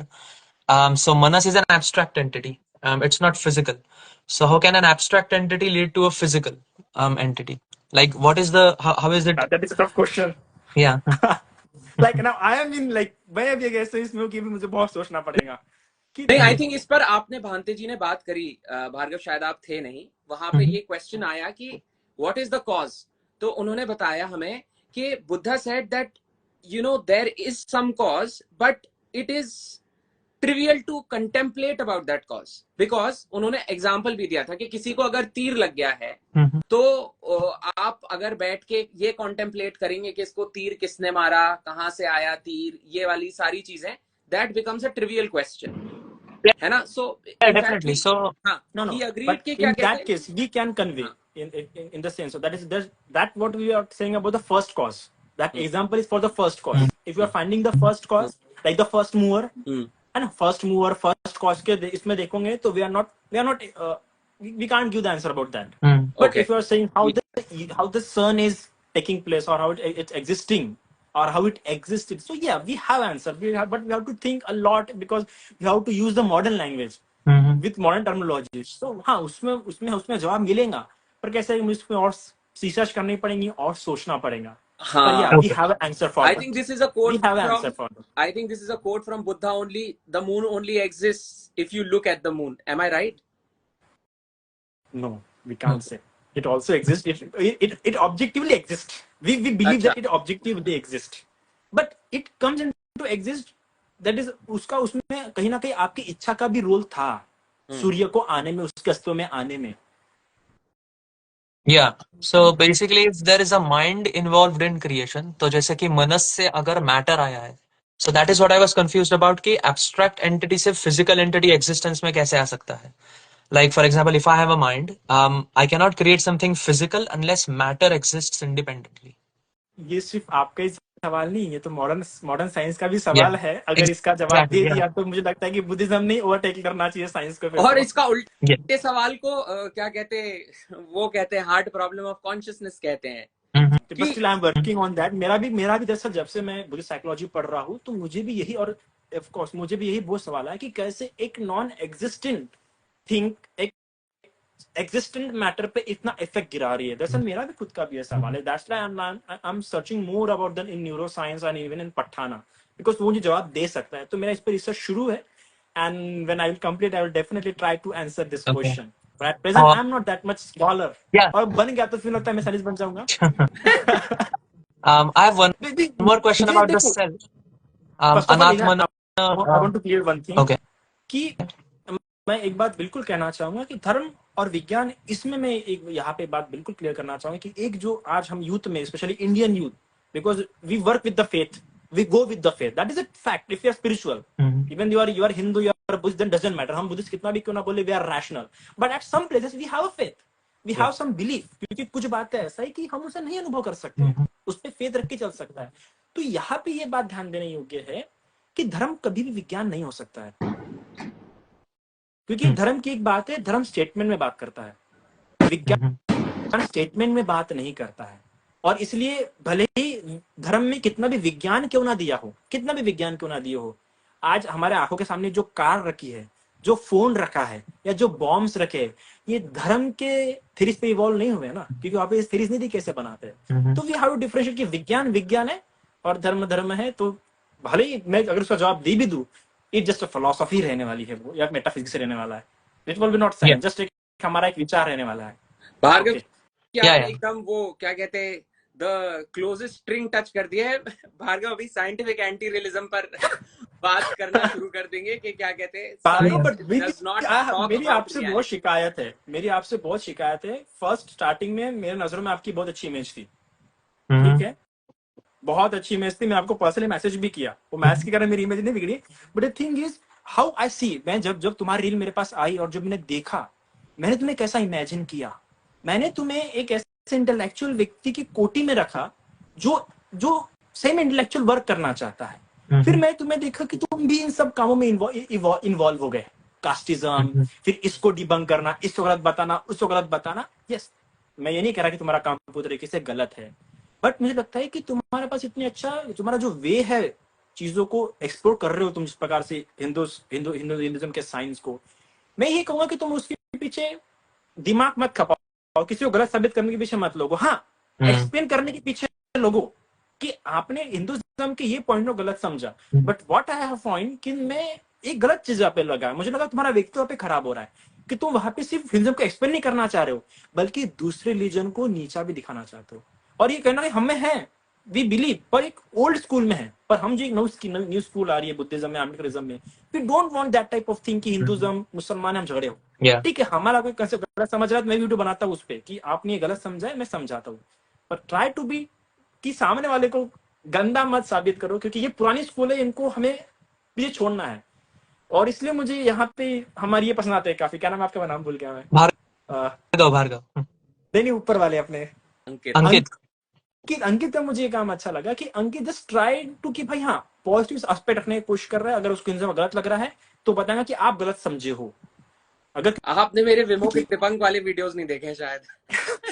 so manas is an abstract entity, it's not physical. So how can an abstract entity lead to a physical entity? Like what is the how is it? That is a tough question. Yeah. Like now I am in like, मैं अभी एक ऐसे इसमें हूँ कि मुझे बहुत सोचना पड़ेगा कि नहीं, आई थिंक इस पर आपने, भांते जी ने बात करी, भार्गव शायद आप थे नहीं वहां पे, ये क्वेश्चन आया कि व्हाट इज द कॉज, तो उन्होंने बताया हमें कि Buddha said that there is some cause but it is trivial to contemplate about that cause, because उन्होंने एग्जाम्पल भी दिया था कि किसी को अगर तीर लग गया है तो आप अगर बैठ के ये कॉन्टेम्पलेट करेंगे कि इसको तीर किसने मारा, कहाँ से आया तीर, ये वाली सारी चीजें, that becomes a trivial question, है ना? So Yeah, in fact definitely. So no, he no. agreed But कि क्या in that कहते हैं, case, we can convey in the sense. So that is that what we are saying about the first cause. That example is for the first cause. If you are finding the first cause, like the first mover, and first mover, first cause के इसमें देखोगे तो we are not we can't give the answer about that. But Okay. if you are saying how the sun is taking place or how it's existing or how it existed, so yeah, we have answer. But we have to think a lot because we have to use the modern language with modern terminology. So हाँ उसमें जवाब मिलेगा, पर कैसे उसमें और research करनी पड़ेगी और सोचना पड़ेगा. But yeah, we have an answer for I that. think this is a quote We have an from answer for that. I think this is a quote from Buddha only. The moon only exists if you look at the moon. Am I right? No, we can't say. It also exists. It objectively exists. We believe that it objectively exists. But it comes into exist. That is उसका उसमें कहीं ना कहीं आपकी इच्छा का भी role था सूर्य को आने में, उसके अस्तित्व में आने में. yeah, so basically if there is a mind involved in creation, तो जैसे कि मनस से अगर मैटर आया है, so that is what I was confused about कि abstract entity से physical entity existence में कैसे आ सकता है. Like for example, if I have a mind, I cannot create something physical unless matter exists independently. ये सिर्फ आपका ही सवाल नहीं, ये तो मॉडर्न साइंस का भी सवाल है. अगर इसका जवाब Exactly, दे yeah. दिया तो मुझे लगता है कि बुद्धिज्म नहीं ओवरटेक करना चाहिए साइंस को. और इसका उल्टे सवाल को क्या कहते हैं, वो कहते हैं हार्ड प्रॉब्लम ऑफ कॉन्शियसनेस कहते हैं. But still I'm working on that. मेरा भी दरअसल जब से मैं बुद्धिस्ट साइकोलॉजी पढ़ रहा हूँ तो मुझे भी यही, और ऑफ कोर्स मुझे भी यही बहुत सवाल है कि कैसे एक नॉन एग्जिस्टेंट थिंग एक एग्जिस्टेंट मैटर पे इतना इफेक्ट गिरा रही है. दरअसल मेरा भी खुद का भी सवाल है. That's why I am searching more about that in neuroscience and even in Patthana, because वो मुझे जवाब दे सकता है. तो मेरा इस पर रिसर्च शुरू है, and when I will complete I will definitely try to answer this question. But at present, I'm not that much scholar. Yeah. और बन गया तो फिर लगता है मैं साइंस बन जाऊंगा. I have one more question about the cell. Anatman. I want to clear one thing. Okay. कि मैं एक बात बिल्कुल कहना चाहूंगा कि धर्म और विज्ञान, इसमें मैं एक यहाँ पे बात बिल्कुल क्लियर करना चाहूंगा कि एक जो आज हम यूथ में, specially Indian youth, because we work with the faith, we go with the faith. That is a fact. If you are spiritual, even you are Hindu, you are Buddhist, then doesn't matter. हम Buddhist कितना भी क्यों ना बोले, we are rational. But at some places we have a faith, we have some belief. क्योंकि कुछ बातें ऐसा है कि हम उसे नहीं अनुभव कर सकते, उस पे फेथ रख के चल सकता है. तो यहाँ पे ये बात ध्यान देने योग्य है कि धर्म कभी भी विज्ञान नहीं हो सकता है, क्योंकि धर्म की एक बात है, धर्म स्टेटमेंट में बात करता है, विज्ञान स्टेटमेंट में बात नहीं करता है. और इसलिए भले ही धर्म में कितना भी विज्ञान क्यों ना दिया हो, आज हमारे आंखों के सामने जो कार रखी है, जो फोन रखा है, या जो बॉम्ब्स रखे हैं, ये धर्म के थ्योरीज पे इवॉल्व नहीं हुए ना, क्योंकि वहां पे थ्योरीज नहीं थी कैसे बनाते हैं. तो वी हैव टू डिफरेंशिएट कि विज्ञान है और धर्म है. तो भले ही मैं अगर उसका जवाब दे भी दूं, इट जस्ट अ फिलॉसफी रहने वाली है वो, या मेटाफिजिक्स रहने वाला है. It will be not science, just एक हमारा एक विचार रहने वाला है. भार्गव क्या एकदम वो क्या कहते हैं, द क्लोजेस्ट स्ट्रिंग टच कर दिया है. भार्गव अभी साइंटिफिक एंटी रियलिज्म पर बात करना शुरू कर देंगे कि क्या कहते हैं. मेरी आपसे बहुत शिकायत है. फर्स्ट स्टार्टिंग में मेरे नजरों में आपकी बहुत अच्छी इमेज थी, ठीक है, बहुत अच्छी इमेज थी. मैं आपको पर्सनली मैसेज भी किया, वो मैच के कारण मेरी इमेज नहीं बिगड़ी. But the thing is how I see, मैं जब तुम्हारी रील मेरे पास आई और जब मैंने देखा, मैंने तुम्हें कैसा इमेजिन किया. मैंने तुम्हें एक ऐसे इंटेलेक्चुअल व्यक्ति की कोटि में रखा जो सेम इंटेलेक्चुअल वर्क करना चाहता है. फिर मैं तुम्हें देखा कि तुम भी इन सब कामों में इन्वॉल्व हो गए. कास्टिज्म, फिर इसको डिबंक करना, इसको गलत बताना, उसको गलत बताना. यस, मैं ये नहीं कह रहा कि तुम्हारा काम पूरी तरीके से गलत है, बट मुझे लगता है कि तुम्हारे पास इतनी अच्छा तुम्हारा जो वे है, चीजों को एक्सप्लोर कर रहे हो तुम जिस प्रकार से हिंदुइज्म के साइंस को. मैं ये कहूंगा कि तुम उसके पीछे दिमाग मत खपाओ, किसी को गलत साबित करने के पीछे मत लोगो. हाँ, एक्सप्लेन करने के पीछे लोगो कि आपने हिंदुइज्म के ये पॉइंट को गलत समझा. But what I have found कि मैं एक गलत चीज पे लगा, मुझे लगा तुम्हारा व्यक्तित्व पे खराब हो रहा है, कि तुम वहां पे सिर्फ हिंदुइज्म को एक्सप्लेन नहीं करना चाह रहे हो, बल्कि दूसरे रिलीजन को नीचा भी दिखाना चाहते हो. और ये कहना कि हमें है, वी बिलीव, पर एक ओल्ड स्कूल में है। पर हम जो एक न्यू स्कूल आ रही है बुद्धिज्म में, अम्बेडकरिज्म में, we don't want that type of thing कि हिंदुज्म मुसलमान हम झगड़े हो। Yeah. ठीक है, हमारा कोई कंसेप्ट गलत समझ रहा है तो मैं वीडियो बनाता हूँ उस पर कि आपने ये गलत समझा है, मैं समझाता हूँ। पर ट्राई टू बी कि सामने वाले को गंदा मत साबित करो, क्योंकि ये पुरानी स्कूल है, इनको हमें ये छोड़ना है। और इसलिए मुझे यहाँ पे हमारी ये पसंद आते हैं काफी। क्या नाम है आपका? नाम भूल गया मैं। भार्गव। नहीं, ऊपर वाले अपने अंकित। अंकित का मुझे ये काम अच्छा लगा कि अंकित जस्ट ट्राई टू कि भाई हाँ पॉजिटिव एस्पेक्ट रखने की कोशिश कर रहा है। अगर उसको इंसान गलत लग रहा है तो बताएगा कि आप गलत समझे हो। अगर आपने मेरे विमुख दीपंक वाले वीडियोस नहीं देखे शायद।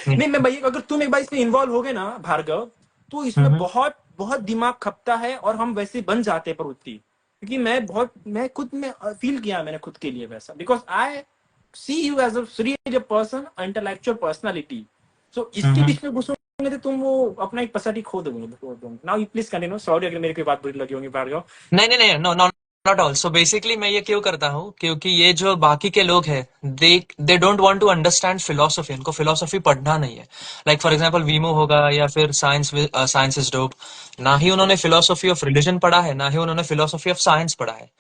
नहीं, मैं भाई अगर तुम एक बार इसमें इन्वॉल्व हो गए ना भार्गव, तो इसमें बहुत बहुत दिमाग खपता है और हम वैसे बन जाते हैं प्रवृत्ति। क्योंकि मैं खुद में फील किया मैंने खुद के लिए वैसा, because I see you as a person, intellectual personality. So इसके बीच में घुसोगे तो तुम वो अपना एक पसाटी खो दोगे। Now you please continue. Sorry अगर मेरी कोई बात बुरी लगी होगी भार्गव। नहीं, no no, not all. So basically मैं ये क्यों करता हूँ, क्योंकि ये जो बाकी के लोग हैं, they don't want to understand philosophy. उनको फिलोसफी पढ़ना नहीं है। लाइक फॉर एग्जांपल वीमो होगा या फिर साइंस इज डोप, ना ही उन्होंने फिलोसफी ऑफ रिलीजन पढ़ा है, ना ही उन्होंने फिलोसफी ऑफ साइंस पढ़ा है।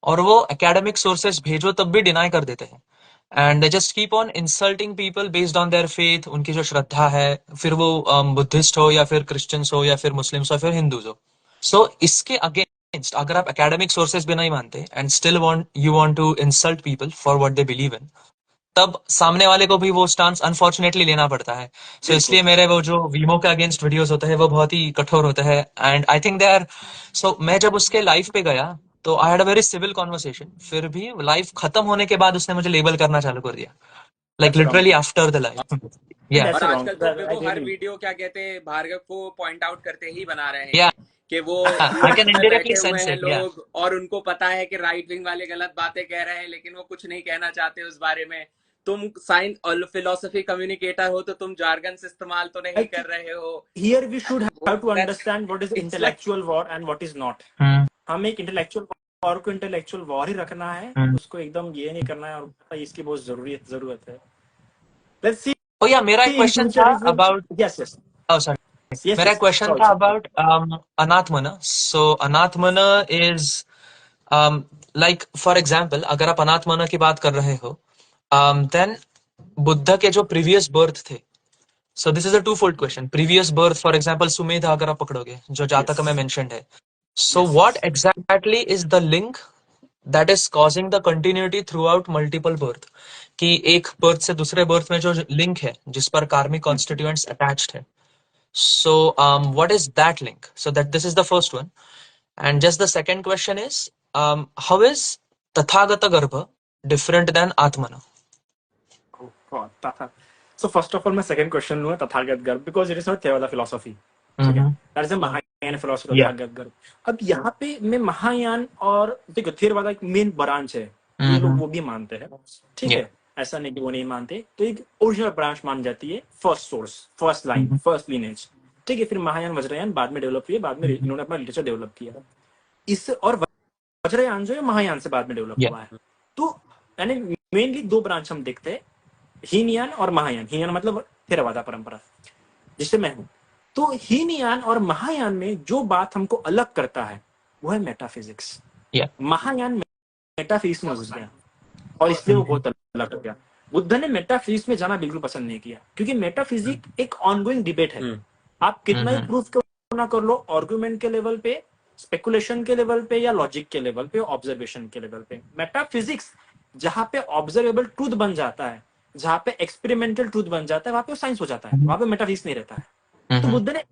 और वो एकेडमिक सोर्सेज भेजो तब भी डिनाई कर देते हैं। And they just keep on insulting people based on their faith, उनकी जो श्रद्धा है, फिर वो बुद्धिस्ट हो या फिर क्रिश्चियंस हो या फिर मुस्लिम्स हो या फिर हिंदूज हो। सो इसके अगेंस्ट अगर आप एकेडमिक सोर्सेज भी नहीं मानते and still you want to insult people for what they believe in, तब सामने वाले को भी वो स्टांस अनफॉर्चुनेटली लेना पड़ता है। सो इसलिए मेरे वो जो वीमो के अगेंस्ट वीडियोस होते हैं वो बहुत ही कठोर होते हैं। And I think they are, so मैं जब उसके लाइव पे गया तो I had a very civil conversation. फिर भी लाइव खत्म होने के बाद उसने मुझे लेबल करना चालू कर दिया, like literally after the live. या और आजकल तो वो हर वीडियो क्या कहते हैं भार्गव को पॉइंट आउट करते ही बना रहे हैं या कि वो आई कैन में इनडायरेक्टली बैठे हुए सेंस हैं इट। लोग और उनको पता है कि राइट विंग वाले गलत बातें कह रहे हैं, लेकिन वो कुछ नहीं कहना चाहते उस बारे में। तुम साइंस और फिलोसफी कम्युनिकेटर हो तो तुम जार्गन इस्तेमाल तो नहीं कर रहे हो। Here we should have to understand what is intellectual war and what is not. हमें एक इंटेलेक्चुअल वॉर को इंटेलेक्चुअल वॉर ही रखना है, उसको एकदम ये नहीं करना है। और इसकी बहुत जरूरत है। Let's see. ओ या मेरा एक क्वेश्चन था अबाउट, यस oh sorry, मेरा क्वेश्चन था अबाउट अनात्मना। सो अनात्मना इज लाइक फॉर एग्जांपल अगर आप अनात्मना की बात कर रहे हो, देन बुद्ध के जो प्रीवियस बर्थ थे, so this is a twofold question. Previous birth for example Sumedha अगर आप पकड़ोगे जो जातक में मेंशन्ड है, so what exactly is the link that is causing the continuity throughout multiple birth, कि एक बर्थ से दूसरे बर्थ में जो लिंक है जिस पर कार्मिक कॉन्स्टिट्यूएंट्स अटैच्ड है, so what is that link? So that this is the first one, and just the second question is, how is tathagata garbha different than atmana? So first of all मैं second question लूंगा तथागत गर्भ, because it is not Theravada philosophy. ठीक है, that is a Mahayana philosophy Tathagata गर्भ। अब यहाँ पे मैं महायान और देखो थेरवादा एक मेन ब्रांच है, ये लोग वो भी मानते हैं। ठीक है, ऐसा नहीं कि वो नहीं मानते। तो एक ओरिजिनल ब्रांच मान जाती है, first source, first line, first lineage. ठीक है, फिर महायान वज्रयान बाद में डेवलप हुए, बाद में इन्होंने अपना लिटरेचर डेवलप किया। इस और वज्रयान जो है महायान से बाद में डेवलप हुआ है। तो यानी मेनली दो ब्रांच हम देखते हैं, हीनयान और महायान। हीनयान मतलब थेरवादा परंपरा जिससे मैं हूं। तो हीनयान और महायान में जो बात हमको अलग करता है वो है मेटाफिजिक्स। महायान मेटाफिजिक्स में घुस गया और इसलिए वो बहुत अलग हो गया। बुद्ध ने मेटाफिजिक्स में जाना बिल्कुल पसंद नहीं किया, क्योंकि मेटाफिजिक्स एक ऑनगोइंग डिबेट है। आप कितना ही प्रूफ ना कर लो, आर्गुमेंट के लेवल पे, स्पेकुलेशन के लेवल पे, या लॉजिक के लेवल पे, ऑब्जर्वेशन के लेवल पे। मेटाफिजिक्स जहां पे ऑब्जर्वेबल ट्रूथ बन जाता है, जहां पे एक्सपेरिमेंटल ट्रूथ बन जाता है, वहां पे साइंस हो जाता है, वहां पे मेटाफिजिक्स नहीं रहता है। तो बुद्ध ने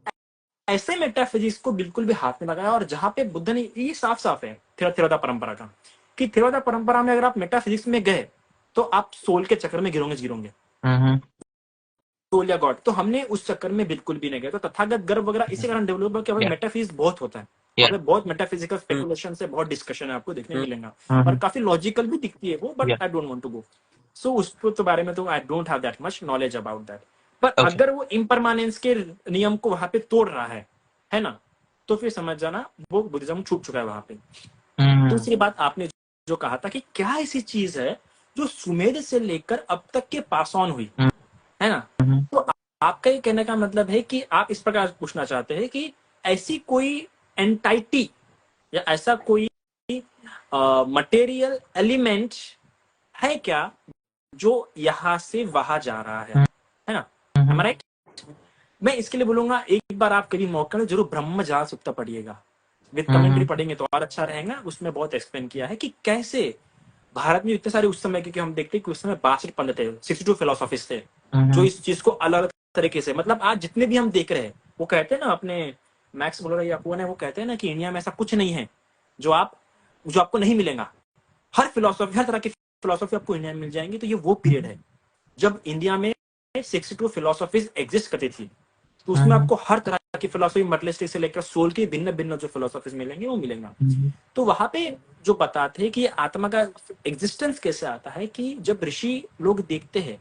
ऐसे मेटाफिजिक्स को बिल्कुल भी हाथ में लगाया। और जहां पे बुद्ध ने, ये साफ साफ है थेरवादा परंपरा का, कि थेरवादा परंपरा में अगर आप मेटाफिजिक्स में गए तो आप सोल के चक्कर में गिरोगे सोल या गॉड। तो हमने उस चक्कर में बिल्कुल भी नहीं गए। तो तथागत गर्भ वगैरह इसी कारण डेवलप हुआ कि मेटाफिजिक्स बहुत होता है, बहुत मेटाफिजिकल स्पेकुलेशन से बहुत डिस्कशन है, आपको देखने मिलेगा, और काफी लॉजिकल भी दिखती है वो, but I don't want to go. So उस तो बारे में तो I don't have that much knowledge about that. पर अगर वो इम्परमानेंस के नियम को वहां पे तोड़ रहा है ना, तो फिर समझ जाना वो बुद्धिज्म छूट चुका है वहां पे। दूसरी बात आपने जो कहा था कि क्या ऐसी चीज है जो सुमेध से लेकर अब तक के पास ऑन हुई है ना, तो आपका ये कहने का मतलब है कि आप इस प्रकार पूछना चाहते हैं कि ऐसी कोई एंटाइटी या ऐसा कोई मटेरियल एलिमेंट है क्या जो यहां से वहां जा रहा है ना? Am I right? मैं इसके लिए बोलूंगा एक बार आप कभी मौका जरूर ब्रह्म जाल सुक्ता पढ़िएगा, विद कमेंट्री पढ़ेंगे तो और अच्छा रहेगा। उसमें बहुत एक्सप्लेन किया है कि कैसे भारत में इतने सारे उस समय, क्योंकि हम देखते हैं कि उस समय 62 पंडित थे, 62 फिलोसॉफिस्ट थे जो इस चीज को अलग अलग तरीके से, मतलब आज जितने भी हम देख रहे हैं, वो कहते हैं ना अपने मैक्स बोलर या कौन है, वो कहते हैं ना कि इंडिया में ऐसा कुछ नहीं है जो आपको नहीं मिलेगा। हर फिलोसॉफी, हर तरह की फिलोसॉफी आपको इंडिया में मिल जाएंगी। तो ये वो पीरियड है जब इंडिया में 62 फिलोसॉफीज एग्जिस्ट करती थी। तो उसमें आपको हर तरह की फिलोसफी, मटलिस्टिक से लेकर सोल की भिन्न भिन्न जो फिलोसॉफीज मिलेंगे वो मिलेगा। तो वहां पे जो बताते हैं कि आत्मा का एग्जिस्टेंस कैसे आता है, कि जब ऋषि लोग देखते हैं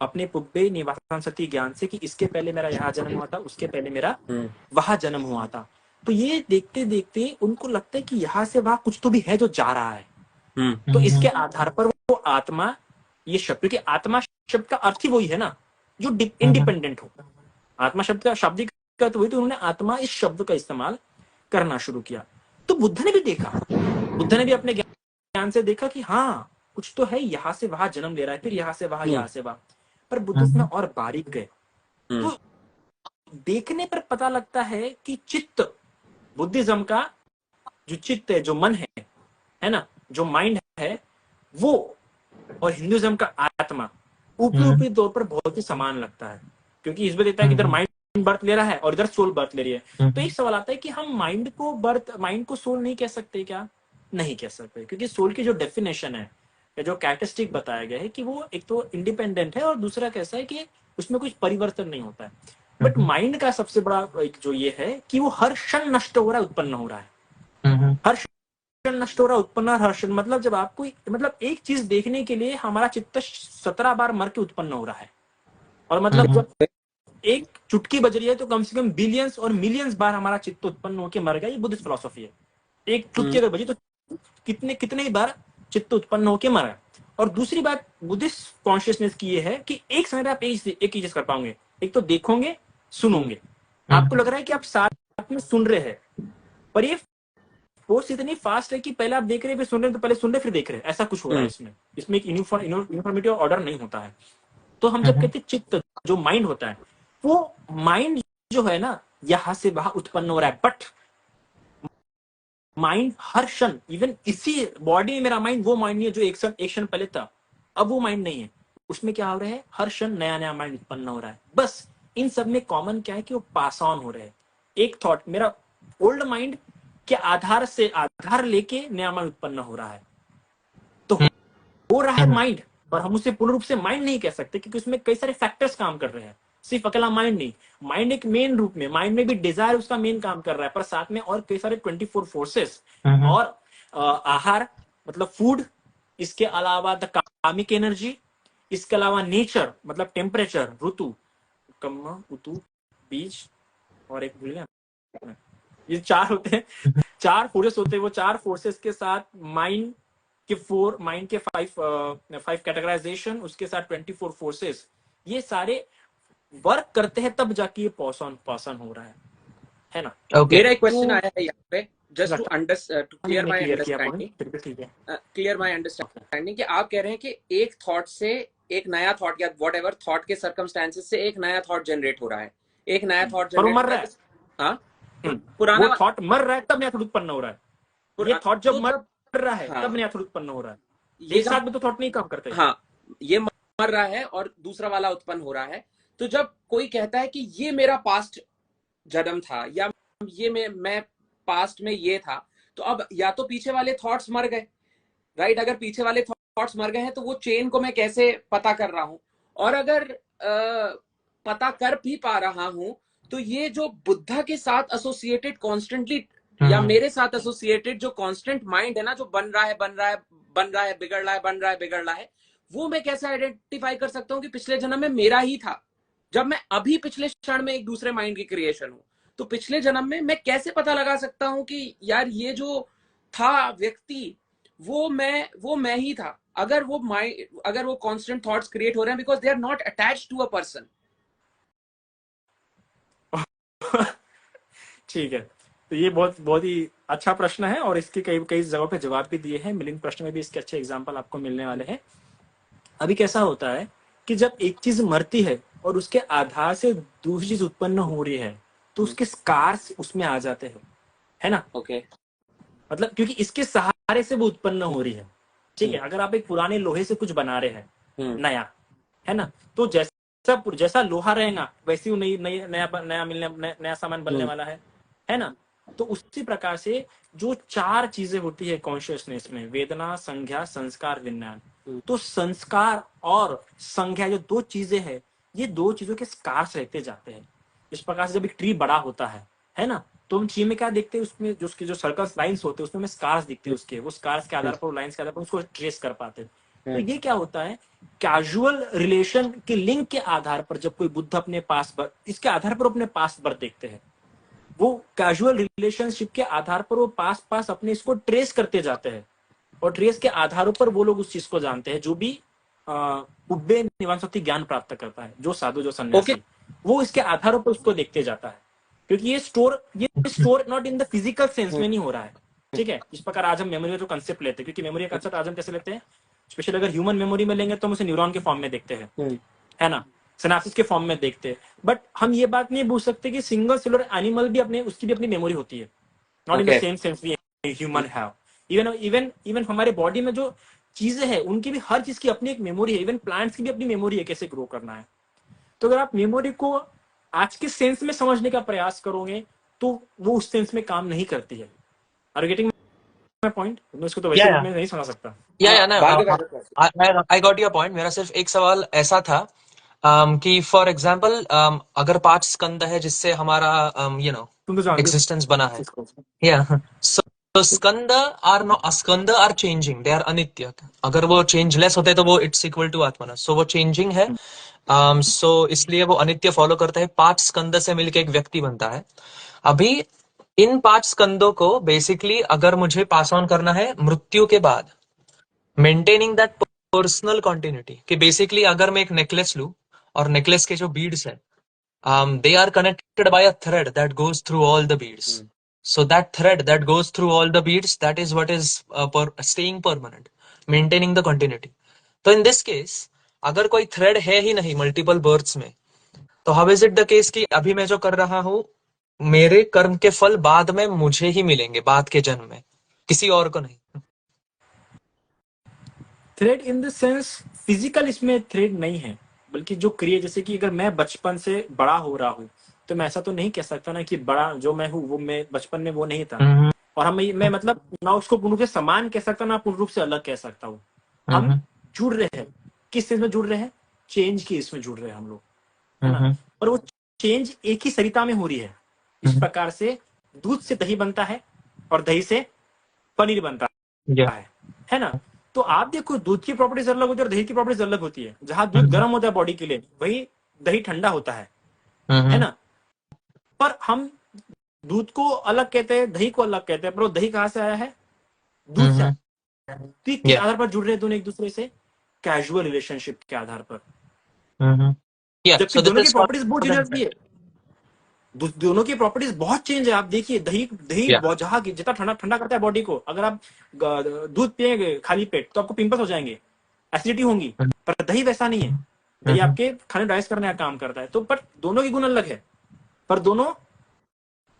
अपने पुब्बे निवासां सती ज्ञान से कि इसके पहले मेरा यहाँ जन्म हुआ था, उसके पहले मेरा वहां जन्म हुआ था। तो ये देखते देखते उनको लगता है कि यहाँ से वहां कुछ तो भी है जो जा रहा है। तो इसके आधार पर वो आत्मा, ये शब्द, क्योंकि आत्मा शब्द का अर्थ ही वही है ना जो इंडिपेंडेंट हो। आत्मा शब्द का शाब्दिक अर्थ वही, तो उन्होंने आत्मा इस शब्द का इस्तेमाल करना शुरू किया। तो बुद्ध ने भी देखा, बुद्ध ने भी अपने ज्ञान से देखा कि हाँ कुछ तो है, यहाँ से वहां जन्म ले रहा है, फिर यहाँ से वहां, यहाँ से वहां। पर बुद्ध इसमें और बारीक गए। तो देखने पर पता लगता है कि चित्त, बुद्धिज्म का जो चित्त है, जो मन है ना, जो माइंड है वो, और हिंदुइज्म का आत्मा ऊपरी तौर पर बहुत ही समान लगता है। क्योंकि इसमें देता है कि इधर माइंड बर्थ ले रहा है और इधर सोल बर्थ ले रही है। तो एक सवाल आता है कि हम माइंड को सोल नहीं कह सकते क्या? नहीं कह सकते, क्योंकि सोल की जो डेफिनेशन है या जो कैरेक्टरिस्टिक बताया गया है कि वो एक तो इंडिपेंडेंट है और दूसरा कैसा है कि उसमें कुछ परिवर्तन नहीं होता है। बट माइंड का सबसे बड़ा एक जो ये है कि वो हर क्षण नष्ट हो रहा है, उत्पन्न हो रहा है, हर क्षण नष्ट हो रहा है, उत्पन्न, हर क्षण। मतलब जब आपको, मतलब एक चीज देखने के लिए हमारा चित्त 17 बार मर के उत्पन्न हो रहा है, और मतलब जब एक चुटकी बज रही है तो कम से कम बिलियंस और मिलियंस बार हमारा चित्त उत्पन्न होकर मर गया। ये बुद्धिस्ट फिलोसॉफी है। एक चुटकी अगर बजी तो कितने बार चित्त उत्पन्न होकर मरा। और दूसरी बात बुद्धिस्ट कॉन्शियसनेस की ये है कि एक समय आप एक ही चीज कर पाओगे, एक तो देखोगे, सुनोगे। आपको लग रहा है कि आप साथ में सुन रहे हैं, पर ये फोर्स इतनी फास्ट है कि पहले आप देख रहे हैं, फिर सुन रहे हैं, तो पहले सुन रहे फिर देख रहे हैं, ऐसा कुछ हो रहा है इसमें एक यूनिफॉर्मिटी और ऑर्डर नहीं होता है। तो हम जब कहते हैं चित्त, जो माइंड होता है, वो माइंड जो है ना यहां से वहां उत्पन्न हो रहा है। बट माइंड हर क्षण, इवन इसी बॉडी में मेरा माइंड वो माइंड नहीं है जो एक क्षण पहले था। अब वो माइंड नहीं है, उसमें क्या हो रहा है, हर क्षण नया नया माइंड उत्पन्न हो रहा है। बस इन सब में कॉमन क्या है कि वो पास ऑन हो रहे हैं। एक थॉट मेरा ओल्ड माइंड के आधार लेके नया माइंड उत्पन्न हो रहा है। तो हो रहा है माइंड, और हम उसे पूर्ण रूप से माइंड नहीं कह सकते क्योंकि उसमें कई सारे फैक्टर्स काम कर रहे हैं। सिर्फ अकेला माइंड नहीं, माइंड एक मेन रूप में, माइंड में भी डिजायर उसका मेन काम कर रहा है, पर साथ में और कई सारे 24 फोर्सेस और आहार मतलब फूड, इसके अलावा द कामिक एनर्जी, इसके अलावा नेचर मतलब टेम्परेचर, ऋतु, कम्मा ऋतु, बीज, और एक भूल गया, ये 4 होते हैं, 4 फोर्सेस होते हैं। वो 4 फोर्सेस के साथ माइंड के 5 कैटेगराइजेशन, उसके साथ 24 फोर्सेस, ये सारे वर्क करते हैं, तब जाके ये पास ऑन हो रहा है ना। Okay. मेरा एक क्वेश्चन आया है यहाँ पे, just to clear my understanding, कि आप कह रहे हैं कि एक थॉट से एक नया थॉट या वॉट एवर थॉट के सर्कमस्टेंसेस से एक नया थॉट जनरेट हो रहा है, एक नया थॉट जनरेट मर रहा है। हाँ, पुराना वो थॉट मर रहा है तब नया थॉट उत्पन्न हो रहा है। ये थॉट जब मर रहा है तब नया थॉट उत्पन्न हो रहा है। ये साथ में तो थॉट नहीं काम करते। हाँ, ये मर रहा है और दूसरा वाला उत्पन्न हो रहा है। तो जब कोई कहता है कि ये मेरा पास्ट जन्म था या ये मैं पास्ट में ये था, तो अब या तो पीछे वाले थॉट्स मर गए, राइट? अगर पीछे वाले थॉट्स मर गए हैं तो वो चेन को मैं कैसे पता कर रहा हूं? और अगर पता कर भी पा रहा हूं तो ये जो बुद्धा के साथ एसोसिएटेड कॉन्स्टेंटली या मेरे साथ एसोसिएटेड जो कांस्टेंट माइंड है ना, जो बन रहा है बिगड़ रहा है, बन रहा है बिगड़ रहा है, वो मैं कैसे आइडेंटिफाई कर सकता हूं कि पिछले जन्म में मेरा ही था, जब मैं अभी पिछले क्षण में एक दूसरे माइंड की क्रिएशन हूं? तो पिछले जन्म में मैं कैसे पता लगा सकता हूं कि यार ये जो था व्यक्ति वो मैं ही था, अगर वो कांस्टेंट थॉट्स क्रिएट हो रहे हैं because they are not attached to a person. ठीक है, तो ये बहुत बहुत ही अच्छा प्रश्न है और इसके कई कई जगहों पे जवाब भी दिए हैं। मिलिंद प्रश्न में भी इसके अच्छे एग्जाम्पल आपको मिलने वाले हैं। अभी कैसा होता है कि जब एक चीज मरती है और उसके आधार से दूसरी चीज उत्पन्न हो रही है तो उसके स्कार्स उसमें आ जाते हैं, है ना। ओके। मतलब क्योंकि इसके सहारे से वो उत्पन्न हो रही है, ठीक है। अगर आप एक पुराने लोहे से कुछ बना रहे हैं नया, है ना, तो जैसा जैसा लोहा रहेगा वैसे ही नई नई नया मिलने नया सामान बनने वाला है ना। तो उसी प्रकार से जो चार चीजें होती है कॉन्शियसनेस में, वेदना, संज्ञा, संस्कार, विज्ञान, तो संस्कार और संज्ञा जो दो चीजें हैं, ये दो चीजों के स्कार्स रहते जाते हैं। इस प्रकार से जब एक ट्री बड़ा होता है ना, तो हम ट्री में क्या देखते हैं, उसमें जो उसके जो सर्कल्स लाइंस होते हैं उसमें हमें स्कार्स दिखते हैं उसके, वो स्कार्स के आधार पर, लाइंस के आधार पर उसको ट्रेस कर पाते हैं। तो ये क्या होता है, कैजुअल रिलेशन के लिंक के आधार पर जब कोई बुद्ध अपने पास इसके आधार पर अपने पास बर्थ देखते हैं, वो कैजुअल रिलेशनशिप के आधार पर वो पास पास अपने इसको ट्रेस करते जाते हैं और ट्रेस के आधारों पर वो लोग उस चीज को जानते हैं। जो भी उब्बे निवान शक्ति ज्ञान प्राप्त करता है, जो साधु, जो सन्यासी, वो इसके आधारों पर उसको देखते जाता है, क्योंकि ये store not in the physical sense में नहीं हो रहा है, ठीक है। इस प्रकार आज हम मेमोरी का जो कंसेप्ट लेते हैं, क्योंकि मेमोरी का कंसेप्ट आज हम कैसे लेते हैं, स्पेशली अगर ह्यूमन मेमोरी में लेंगे तो हम उसे न्यूरॉन के फॉर्म में देखते हैं, है ना, सिनेप्सिस के फॉर्म में देखते हैं। बट हम ये बात नहीं पूछ सकते कि सिंगल सेलुलर एनिमल भी अपने, उसकी भी अपनी मेमोरी होती है, not in the same sense we human have. Even हमारे बॉडी में जो चीजें हैं उनकी भी, हर चीज की अपनी एक मेमोरी है। इवन प्लांट्स की भी अपनी मेमोरी है, कैसे ग्रो करना है। तो अगर आप मेमोरी को आज के सेंस में समझने का प्रयास करोगे तो वो उस सेंस में काम नहीं करती है। Are you getting my point? मैं इसको तो वैसे या में नहीं समझ सकता। I got your point. मेरा सिर्फ एक सवाल ऐसा था कि फॉर एग्जांपल अगर 5 स्कंद है जिससे हमारा तुम तो जानते एग्जिस्टेंस बना है, इसको। या so skandha are changing, they are अनित्य। अगर वो चेंजलेस होते तो वो इट्स इक्वल टू आत्मना, सो वो चेंजिंग है। सो इसलिए वो अनित्य फॉलो करता है। 5 स्कंद से मिलके एक व्यक्ति बनता है। अभी इन 5 स्कंदों को बेसिकली अगर मुझे पास ऑन करना है मृत्यु के बाद, मेंटेनिंग दैट पर्सनल कॉन्टिन्यूटी, कि बेसिकली अगर मैं एक नेकलेस लूं और नेकलेस के जो बीड्स है, they are connected by a thread that goes through all the beads. So that thread that goes through all the beads, that is what is staying permanent, maintaining the continuity. तो in this case, अगर कोई thread है ही नहीं multiple births में, तो how is it the case कि अभी मैं जो कर रहा हूँ, मेरे कर्म के फल बाद में मुझे ही मिलेंगे, बाद के जन्म में, किसी और को नहीं। Thread in the sense physical इसमें थ्रेड नहीं है, बल्कि जो क्रिया, जैसे कि अगर मैं बचपन से बड़ा हो रहा हूँ तो मैं ऐसा तो नहीं कह सकता ना कि बड़ा जो मैं हूँ वो मैं बचपन में वो नहीं था। और मैं मतलब ना उसको पूर्ण रूप से समान कह सकता, ना पूर्ण रूप से अलग कह सकता हूँ। हम जुड़ रहे हैं, किस चीज में जुड़ रहे हैं, चेंज की इसमें जुड़ रहे हैं हम लोग, है ना। और वो चेंज एक ही सरिता में हो रही है। इस प्रकार से दूध से दही बनता है और दही से पनीर बनता है ना। तो आप देखो, दूध की प्रॉपर्टीज अलग होती है और दही की प्रॉपर्टीज अलग होती है। जहां दूध गर्म होता है बॉडी के लिए, वही दही ठंडा होता है ना। पर हम दूध को अलग कहते हैं, दही को अलग कहते हैं, पर वो दही कहां से आया है, दूध से। तो किस आधार पर जुड़ रहे हैं दोनों एक दूसरे से, कैजुअल रिलेशनशिप के आधार पर। जबकि दोनों की प्रॉपर्टीज बहुत चेंज है, दोनों की प्रॉपर्टीज बहुत चेंज है। आप देखिए, दही जहां जितना ठंडा ठंडा करता है बॉडी को, अगर आप दूध पिएंगे खाली पेट तो आपको पिंपल्स हो जाएंगे, एसिडिटी होंगी। पर दही वैसा नहीं है, दही आपके खाने डाइजेस्ट करने का काम करता है। तो पर दोनों की गुण अलग है, पर दोनों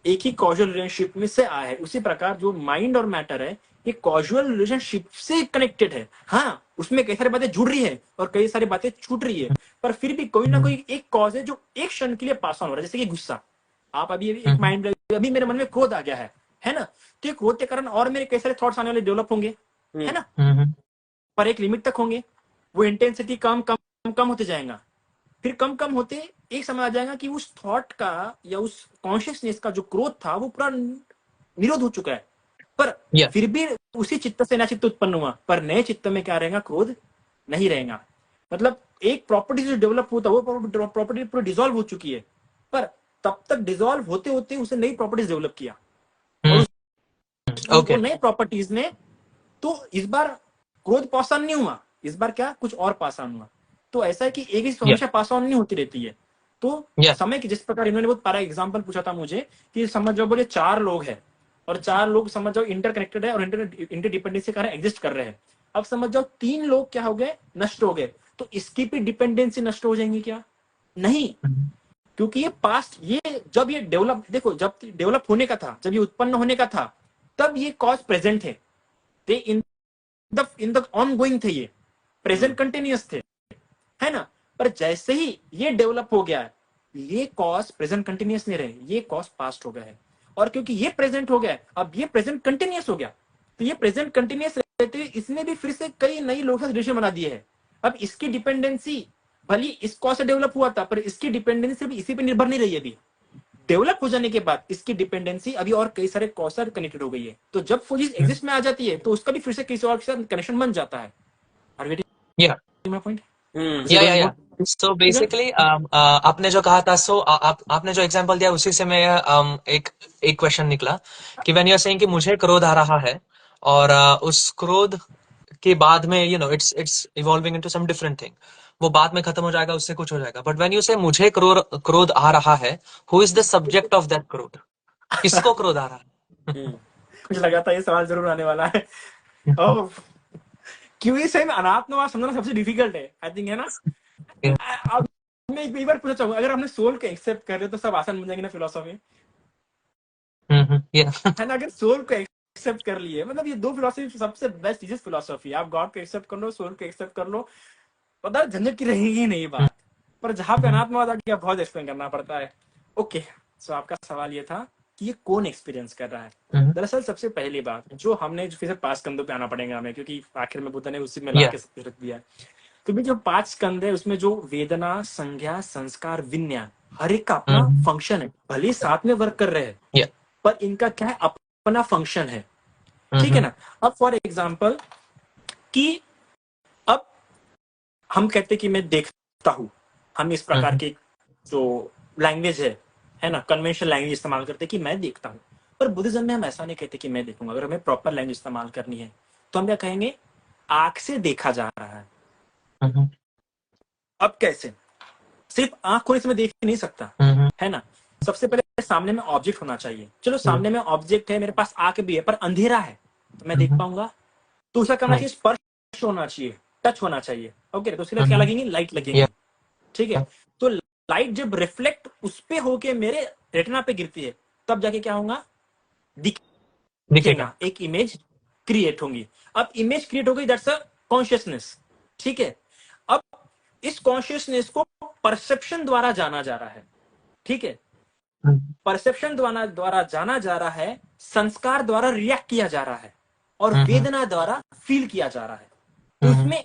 एक ही कॉजुअल रिलेशनशिप में से आए हैं। उसी प्रकार जो माइंड और मैटर है, ये कॉजुअल रिलेशनशिप से कनेक्टेड है। हाँ, उसमें कई सारी बातें जुड़ रही है और कई सारी बातें छूट रही है, पर फिर भी कोई ना कोई एक कॉज है जो एक क्षण के लिए पास ऑन हो रहा है। जैसे कि गुस्सा, आप अभी एक माइंड, अभी मेरे मन में क्रोध आ गया है ना, तो ये क्रोध के कारण और मेरे कई सारे थॉट्स आने वाले डेवलप होंगे, है ना, पर एक लिमिट तक होंगे। वो इंटेंसिटी कम कम कम होते जाएगा, फिर कम कम होते एक समय आ जाएगा कि उस थॉट का या उस कॉन्शियसनेस का जो क्रोध था वो पूरा निरोध हो चुका है। पर फिर भी उसी चित्त से नया चित्त उत्पन्न हुआ, पर नए चित्त में क्या रहेगा, क्रोध नहीं रहेगा। मतलब एक प्रॉपर्टी जो डेवलप होता है वो प्रॉपर्टी पूरी डिसॉल्व हो चुकी है, पर तब तक डिसॉल्व होते होते उसे नई प्रॉपर्टीज डेवलप किया। और नई प्रॉपर्टीज ने, तो इस बार क्रोध पास ऑन नहीं हुआ, इस बार क्या कुछ और पास ऑन हुआ। तो ऐसा है कि एक ही हमेशा पास ऑन नहीं होती रहती है। तो Yeah. समय की जिस प्रकार इन्होंने बहुत प्यारा एग्जांपल पूछा था मुझे कि समझ जाओ बोले 4 लोग हैं और 4 लोग समझ जाओ इंटरकनेक्टेड है और इंटरडिपेंडेंसी के कारण एग्जिस्ट कर रहे हैं। अब समझ जाओ 3 लोग क्या हो गए, नष्ट हो गए, तो इसकी भी डिपेंडेंसी नष्ट हो जाएंगी क्या? नहीं, क्योंकि ये पास्ट, ये जब ये डेवलप, देखो जब डेवलप होने का था, जब ये उत्पन्न होने का था, तब ये कॉज प्रेजेंट थे, ते इन द ऑनगोइंग थे, ये प्रेजेंट कंटिन्यूअस थे, है ना। पर जैसे ही ये डेवलप हो गया है, ये कॉज प्रेजेंट कंटिन्यूअस नहीं रहे, ये कॉज पास्ट हो गया है। और क्योंकि ये प्रेजेंट हो गया, अब ये प्रेजेंट कंटिन्यूअस हो गया, तो ये प्रेजेंट कंटिन्यूअस रहते हुए इसने भी फिर से कई नई लोग रिलेशन बना दिए है। अब इसकी डिपेंडेंसी भले इस कॉज से डेवलप हुआ था, पर इसकी डिपेंडेंसी सिर्फ इसी पे निर्भर नहीं रही। अभी डेवलप हो जाने के बाद इसकी डिपेंडेंसी अभी और कई सारे कॉज से कनेक्टेड हो गई है। तो जब वो चीज एग्जिस्ट में आ जाती है, तो उसका भी फिर से किसी और के साथ कनेक्शन बन जाता है। Are you getting Yeah. my point? या सो बेसिकली आपने जो कहा था, सो आपने जो एग्जांपल दिया उसी से मैं एक क्वेश्चन निकला कि व्हेन यू आर सेइंग कि मुझे क्रोध आ रहा है और उस क्रोध के बाद में it's evolving into some different thing, वो बाद में खत्म हो जाएगा, उससे कुछ हो जाएगा। बट व्हेन यू से मुझे क्रोध आ रहा है, who is the subject of that क्रोध? किसको क्रोध आ रहा है? मुझे लगा था ये सवाल जरूर आने वाला है। ओह, क्यों ये सही में अनात्मवाद समझना सबसे डिफिकल्ट है, आई थिंक, है ना। अब मैं एक बार पूछना चाहूंगा, अगर हमने सोल को एक्सेप्ट कर रहे तो सब आसान बन जाएगी ना फिलोसॉफी, है ना। अगर सोल को एक्सेप्ट कर लिए, मतलब ये 2 फिलोसॉफी सबसे बेस्ट चीज फिलोसॉफी। आप गॉड को एक्सेप्ट कर लो, सोल को एक्सेप्ट कर लो, पता झंझट की रहेगी नहीं बात। पर जहां पे अनात्मवाद आ गया, बहुत एक्सप्लेन करना पड़ता है। ओके, सो आपका सवाल ये था कि ये कौन एक्सपीरियंस कर रहा है। दरअसल सबसे पहली बात जो हमने, फिर से 5 कंधों पे आना पड़ेगा हमें, क्योंकि आखिर में बुद्ध ने उसी में ला के सब कुछ रख दिया है। तो भी जो 5 स्कंद है, उसमें जो वेदना, संज्ञा, संस्कार, विज्ञान, हर एक का अपना फंक्शन है। भले साथ में वर्क कर रहे हैं, पर इनका क्या है, अपना फंक्शन है, ठीक है ना। अब फॉर एग्जाम्पल कि अब हम कहते कि मैं देखता हूं, हम इस प्रकार की जो लैंग्वेज है ना, कन्वेंशनल लैंग्वेज इस्तेमाल करते कि मैं देखता हूं। पर बुद्धिज्म में हम ऐसा नहीं कहते कि मैं देखूंगा। अगर हमें प्रॉपर लैंग्वेज इस्तेमाल करनी है तो हम क्या कहेंगे, आंख से देखा जा रहा है। अब कैसे, सिर्फ आंख खोलने से मैं देख नहीं सकता, है ना। सबसे पहले सामने में ऑब्जेक्ट होना चाहिए। चलो सामने में ऑब्जेक्ट है, मेरे पास आंख भी है, पर अंधेरा है, तो मैं देख पाऊंगा। दूसरा करना चाहिए, स्पर्श होना चाहिए, टच होना चाहिए। ओके, तो उसके लिए क्या लगेंगे, लाइट लगेंगे, ठीक है। तो लाइट जब रिफ्लेक्ट उस पे होके मेरे रेटिना पे गिरती है, तब जाके क्या होगा, दिखेगा, एक इमेज क्रिएट होगी। अब इमेज क्रिएट हो गई, दैट्स अ कॉन्शियसनेस, ठीक है। अब इस कॉन्शियसनेस को परसेप्शन द्वारा जाना जा रहा है, ठीक है। परसेप्शन द्वारा जाना जा रहा है, संस्कार द्वारा रिएक्ट किया जा रहा है, और वेदना द्वारा फील किया जा रहा है। तो इसमें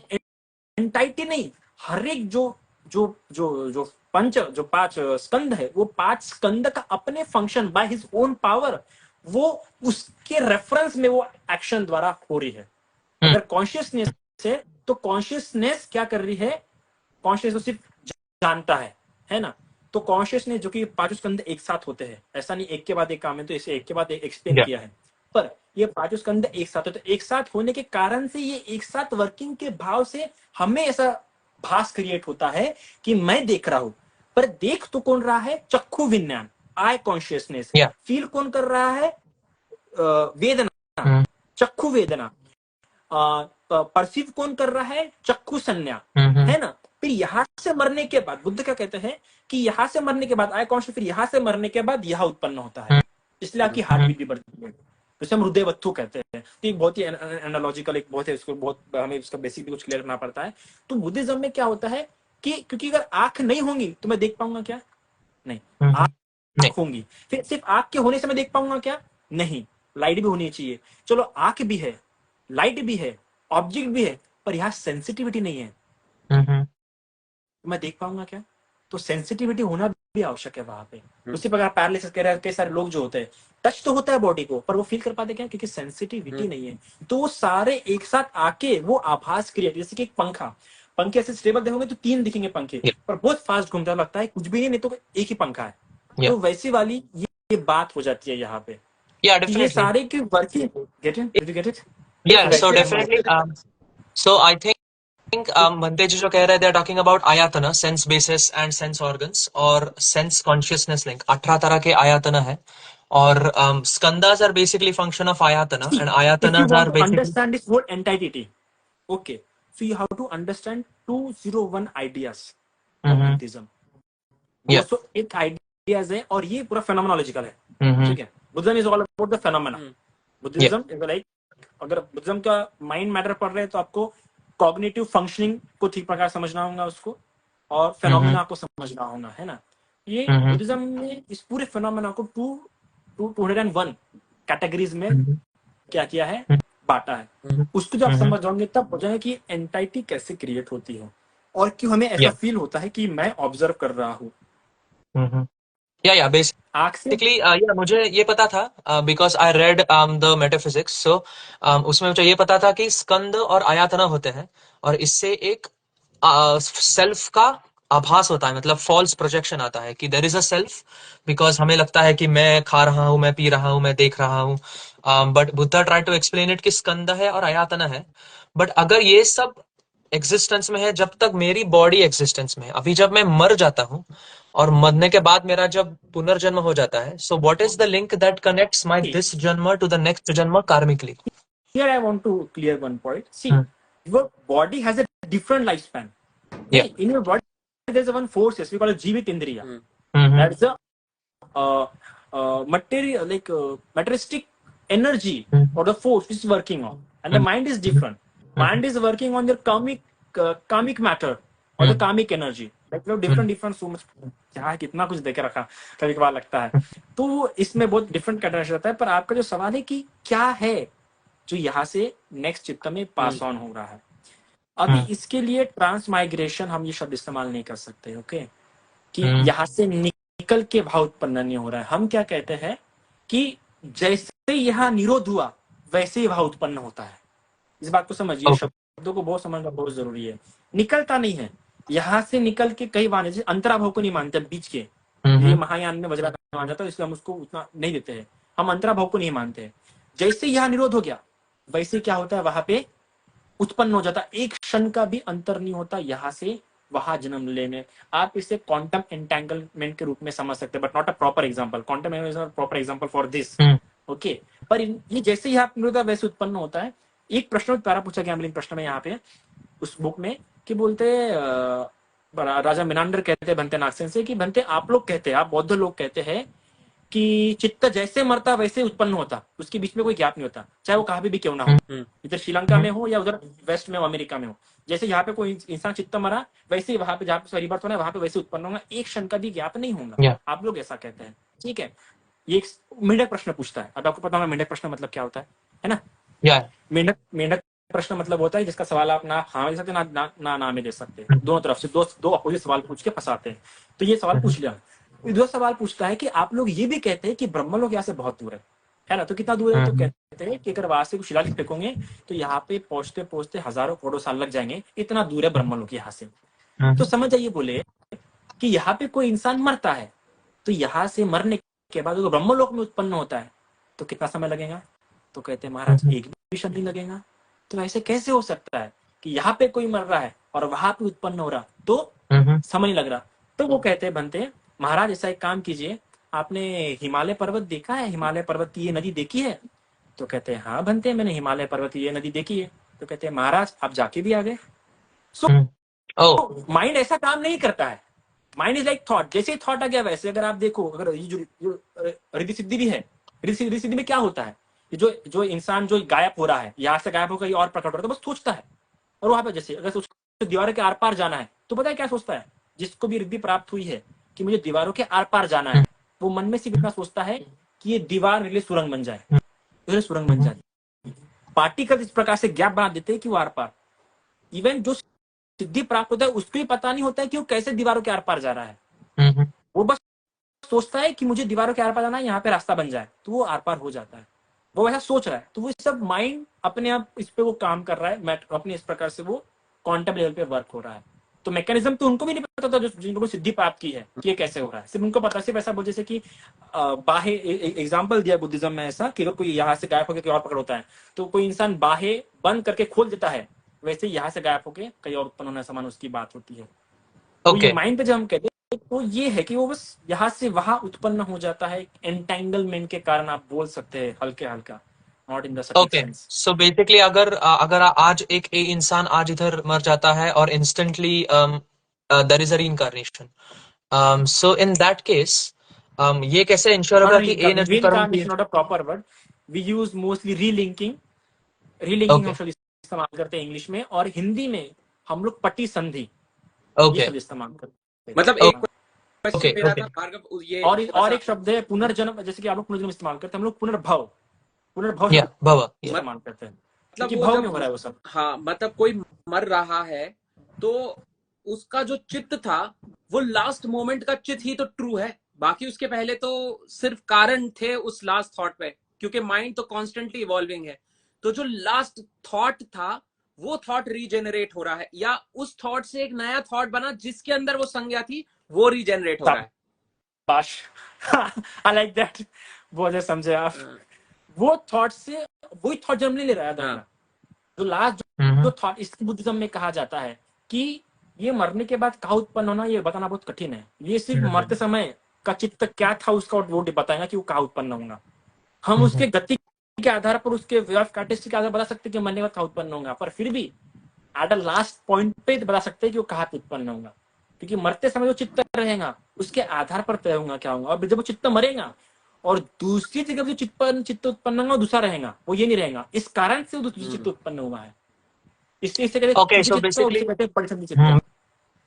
एंटाइटी नहीं, हर एक जो जो जो जो जो 5 स्कंद है, वो 5 स्कंद का अपने function by his own power, वो उसके रेफरेंस में वो एक्शन द्वारा हो रही है। अगर कॉन्शियसनेस है तो कॉन्शियसनेस क्या कर रही है, कॉन्शियसनेस सिर्फ जानता है ना। तो कॉन्शियसनेस जो कि 5 स्कंद एक साथ होते हैं, ऐसा नहीं एक के बाद एक काम है, तो इसे एक के बाद एक एक्सप्लेन किया है। पर ये 5 स्कंद एक साथ होते, एक साथ होने के कारण से, ये एक साथ वर्किंग के भाव से हमें ऐसा भास क्रिएट होता है कि मैं देख रहा हूं। पर देख तो कौन रहा है, चक्षु विज्ञान, आई कॉन्शियसनेस। फील कौन कर रहा है, वेदना, चक्षु वेदना। परसीव कौन कर रहा है, चक्षु संज्ञा, है ना। फिर यहां से मरने के बाद बुद्ध क्या कहते हैं कि यहां से मरने के बाद आई कॉन्शियस, फिर यहां से मरने के बाद यह उत्पन्न होता है, इसलिए आपकी हार्ट बीट भी बढ़ती है, जिसे हम हृदय वत्थु कहते हैं। तो एक बहुत ही एनालॉजिकल, एक बहुत है, इसको बहुत हमें इसका बेसिक भी कुछ क्लियर करना पड़ता है। तो बुद्धिज्म में क्या होता है कि क्योंकि अगर आंख नहीं होंगी तो मैं देख पाऊंगा क्या, नहीं, आंख होंगी, फिर सिर्फ आंख के होने से मैं देख पाऊंगा क्या, नहीं, लाइट भी होनी चाहिए। चलो आंख भी है, लाइट भी है, ऑब्जेक्ट भी है, पर यहां सेंसिटिविटी नहीं है, तो मैं देख पाऊंगा क्या। तो सेंसिटिविटी होना भी आवश्यक है वहां पे। उसी प्रकार पैरालिसिस कह रहे हैं, कई सारे लोग जो होते हैं, टच तो होता है बॉडी को, पर वो फील कर पाते क्या, क्योंकि सेंसिटिविटी नहीं है। तो वो सारे एक साथ आके वो आभास क्रिएट, जैसे कि एक पंखे ऐसे स्टेबल देखोगे तो 3 दिखेंगे पंखे, पर बहुत फास्ट घूमता लगता है कुछ भी नहीं तो एक ही पंखा है। तो वैसी वाली ये बात हो जाती है यहाँ पे। ये सारे की working, get it, did you get it? Yeah, so definitely. So I think think Bhante ji जो कह रहे हैं, they are talking about आयातना, sense basis and sense organs और sense consciousness link. 18 तरह के आयातना है और skandhas are basically function of ayatana See, and if you ayatanas want are to basically understand this whole entity, okay, so you have to understand 201 ideas of mm-hmm. Buddhism. yeah 201 ideas है और ये पूरा phenomenological है. mm-hmm. ठीक है. Buddhism is all about the phenomena. Buddhism is like, अगर Buddhism का mind matter पढ़ रहे हैं तो आपको कॉग्निटिव फंक्शनिंग को ठीक प्रकार समझना होगा उसको और फेनोमेना को समझना होगा, है ना. ये बुद्धिज्म ने इस पूरे फेनोमेना को 201 कैटेगरीज में क्या किया है, बांटा है. उसको जब आप समझ जाओगे तब हो जाएगा कि एंटाइटी कैसे क्रिएट होती है और क्यों हमें ऐसा फील होता है कि मैं ऑब्जर्व कर रहा हूँ. yeah basically yeah मुझे ये पता था because I read the metaphysics, so उसमें मुझे ये पता था कि स्कंद और आयातना होते हैं और इससे एक सेल्फ का आभास होता है, मतलब फॉल्स प्रोजेक्शन आता है कि there is a self, because हमें लगता है कि मैं खा रहा हूँ, मैं पी रहा हूँ, मैं देख रहा हूँ, but Buddha try to explain it कि स्कंद है और आयातना है. बट अगर ये सब एग्जिस्टेंस में है जब तक मेरी बॉडी एग्जिस्टेंस में है, अभी जब मैं मर जाता हूँ और मरने के बाद मेरा जब पुनर्जन्म हो जाता है, so what is the link that connects my this जन्म टू द नेक्स्ट जन्म कार्मिकली. Here I want to clear one point. See, your body has a different lifespan. Yeah. In your body, there's one force, we call it Jivit Indriya. That's a material, like materialistic energy or the force is working on, and the mind is different. Mind is working on your karmic matter or the karmic energy. Like different so much. क्या कितना कुछ देके रखा कभी कभार लगता है. तो इसमें बहुत डिफरेंट कैटेगरी रहता है. पर आपका जो सवाल है कि क्या है जो यहाँ से नेक्स्ट चित्त में पास ऑन हो रहा है, अभी इसके लिए ट्रांसमाइग्रेशन हम ये शब्द इस्तेमाल नहीं कर सकते. ओके, कि यहाँ से निकल के भाव उत्पन्न नहीं हो रहा है. हम क्या कहते हैं कि जैसे यहाँ निरोध हुआ वैसे ही भाव उत्पन्न होता है. इस बात को समझिए, शब्दों को बहुत समझना बहुत जरूरी है. निकलता नहीं है यहाँ से, निकल के कई बार अंतराभाव को नहीं मानते बीच के. ये महायान में वज्राधार मान जाता है, इसलिए हम उसको उतना नहीं देते हैं. हम अंतराभाव को नहीं मानते. जैसे यहाँ निरोध हो गया वैसे क्या होता है, वहां पे उत्पन्न हो जाता. एक क्षण का भी अंतर नहीं होता यहाँ से वहां जन्म लेने. आप इसे क्वांटम एंटेंगलमेंट के रूप में समझ सकते हैं, but not a proper example. Quantum is not proper example for this. Okay, पर ये जैसे ही आप निरोध वैसे उत्पन्न होता है. एक प्रश्न प्यारा पूछा गया प्रश्न में यहाँ पे उस बुक में कि बोलते राजा मिनांडर कहते हैं भंते नागसेन से कि भंते आप लोग कहते हैं, आप बौद्ध लोग कहते हैं कि चित्त जैसे मरता वैसे उत्पन्न होता, उसके बीच में कोई गैप नहीं होता, चाहे वो कहीं भी क्यों ना हो, इधर श्रीलंका में हो या उधर वेस्ट में हो, अमेरिका में हो. जैसे यहाँ पे कोई इंसान चित्त मरा वैसे ही वहां पे जहाँ पे रिबर्थ होना है वहां पे वैसे उत्पन्न होगा. एक क्षण का भी गैप नहीं होगा. आप लोग ऐसा कहते हैं. ठीक है, ये एक मेंढक प्रश्न पूछता है. अब आपको पता होगा मेंढक प्रश्न मतलब क्या होता है ना. मेंढक प्रश्न मतलब होता है जिसका सवाल आप ना हाँ दे सकते ना में दे सकते. दोनों तरफ से दो अपोजिट सवाल पूछ के फंसाते हैं. तो ये सवाल पूछ लिया. दो सवाल पूछता है कि आप लोग ये भी कहते हैं कि ब्रह्मलोक यहाँ से बहुत दूर है ना. तो कितना दूर है, तो कहते हैं कि अगर वहां से शिलालेख फेंकोगे तो यहाँ पे पहुंचते पहुंचते हजारों करोड़ों साल लग जाएंगे, इतना दूर है ब्रह्मलोक यहाँ से. तो समझ आइए, बोले कि यहाँ पे कोई इंसान मरता है तो यहाँ से मरने के बाद अगर ब्रह्मलोक में उत्पन्न होता है तो कितना समय लगेगा. तो कहते हैं महाराज एक भी क्षण नहीं लगेगा. तो ऐसे कैसे हो सकता है कि यहाँ पे कोई मर रहा है और वहां पे उत्पन्न हो रहा, तो समझ नहीं लग रहा. तो वो कहते हैं बनते महाराज ऐसा एक काम कीजिए, आपने हिमालय पर्वत देखा है, हिमालय पर्वत की ये नदी देखी है. तो कहते हैं हाँ बनते मैंने हिमालय पर्वत की ये नदी देखी है. तो कहते हैं महाराज आप जाके भी आ गए. सो माइंड ऐसा काम नहीं करता है. Mind is like thought. जैसे थॉट आ गया वैसे अगर आप देखो, अगर ये जो रिद्धि सिद्धि भी है, रिद्धि सिद्धि में क्या होता है, जो इंसान जो गायब हो रहा है यहाँ से गायब होकर और प्रकट हो रहा है तो बस सोचता है. और वहां पे जैसे अगर उसको दीवार के आर पार जाना है तो पता है क्या सोचता है. जिसको भी रिद्धि प्राप्त हुई है कि मुझे दीवारों के आर पार जाना है, वो मन में सिर्फ इतना सोचता है कि ये दीवार मेरे लिए सुरंग बन जाए, तो सुरंग बन जाए. पार्टिकल इस प्रकार से गैप बना देते हैं कि वो आर पार. इवन जो सिद्धि प्राप्त होता है उसको भी पता नहीं होता है कि वो कैसे दीवारों के आर पार जा रहा है. वो बस सोचता है कि मुझे दीवारों के आर पार जाना है, यहाँ पे रास्ता बन जाए, तो वो आर पार हो जाता है. वो वैसा सोच रहा है. तो वो सब माइंड अपने आप इस पे वो काम कर रहा है, अपने इस प्रकार से वो क्वांटम लेवल पे वर्क हो रहा है. तो मैकेनिज्म तो उनको भी नहीं पता था जो जिनको सिद्धि प्राप्त की है कि ये कैसे हो रहा है. सिर्फ उनको पता, सिर्फ ऐसा बोल जैसे कि बाहे एग्जांपल दिया बुद्धिज्म में ऐसा कि अगर कोई यहाँ से गायब होकर कोई और पकड़ होता है तो कोई इंसान बाहे बंद करके खोल देता है वैसे ही यहाँ से गायब होके कहीं और उत्पन्न होने समान उसकी बात होती है। तो ये ओके माइंड पे जब हम कहते हैं तो ये है कि वो बस यहाँ से वहां उत्पन्न हो जाता है, एंटेंगलमेंट के कारण आप बोल सकते हैं हल्के हल्का, नॉट इन द सटीक ओके। सेंस। सो बेसिकली अगर अगर आज एक इंसान आज इधर मर जाता है और instantly there is a reincarnation, so in that case ये कैसे इंश्योर नॉट होगा कि ए ने जो कर्म किए। Reincarnation, not a proper word, we use mostly relinking. Relinking हम ओके शब्द इस्तेमाल करते हैं इंग्लिश में, और हिंदी में हम लोग पटी संधि ये ओके शब्द इस्तेमाल करते हैं। मतलब एक हाँ। क्वेश्चन ओके मेरा ओके था भार्गव, ये थोड़ा और सा एक शब्द है पुनर्जन्म, जैसे कि आप लोग पुनर्जन्म इस्तेमाल करते हैं, हम लोग पुनर्भव, पुनर्भव या शब्द भवा या मत- इस्तेमाल करते हैं, मतलब क्योंकि वो भव में जब हो रहा है वो सब। हाँ मतलब कोई मर रहा है तो उसका जो चित्त था वो लास्ट मोमेंट का चित्त ही तो ट्रू है, बाकी उसके पहले तो सिर्फ कारण थे उस लास्ट थॉट पे, क्योंकि माइंड तो कॉन्स्टेंटली इवॉल्विंग है। तो जो लास्ट थॉट था वो थॉट रीजेनरेट हो रहा है, या उस थॉट से एक नया थॉट बना जिसके अंदर वो संज्ञा थी वो रीजेनरेट हो रहा है। शाबाश आई लाइक दैट, बहुत अच्छे समझे आप। हाँ, वो थॉट से वही थॉट जन्म नहीं ले रहा है हाँ, दोबारा। जो लास्ट जो थॉट, इस बुद्धिज्म में कहा जाता है कि ये मरने के बाद कहाँ उत्पन्न होना ये बताना बहुत कठिन है, ये सिर्फ मरते समय का चित्त क्या था उसका वो बताएगा कि वो कहाँ उत्पन्न होगा। हम उसके गति के आधार पर, उसके वे ऑफ कैरेक्टरिस्टिक के आधार पर बता सकते हैं कि मरने के बाद कहाँ उत्पन्न होगा, पर फिर भी एट अ लास्ट पॉइंट पे बता सकते हैं कि वो कहाँ पे उत्पन्न होगा, क्योंकि मरते समय जो चित्त रहेगा उसके आधार पर तय होगा क्या होगा। और जब वो चित्त मरेगा और दूसरी जगह जो चित्त उत्पन्न होगा दूसरा रहेगा, वो ये नहीं रहेगा, इस कारण से वो दूसरी चित्त उत्पन्न हुआ है। इससे कहते हैं ओके त्रिचि सो चित्त, और बेसिकली इसे कहते हैं परिसंधि चित्त।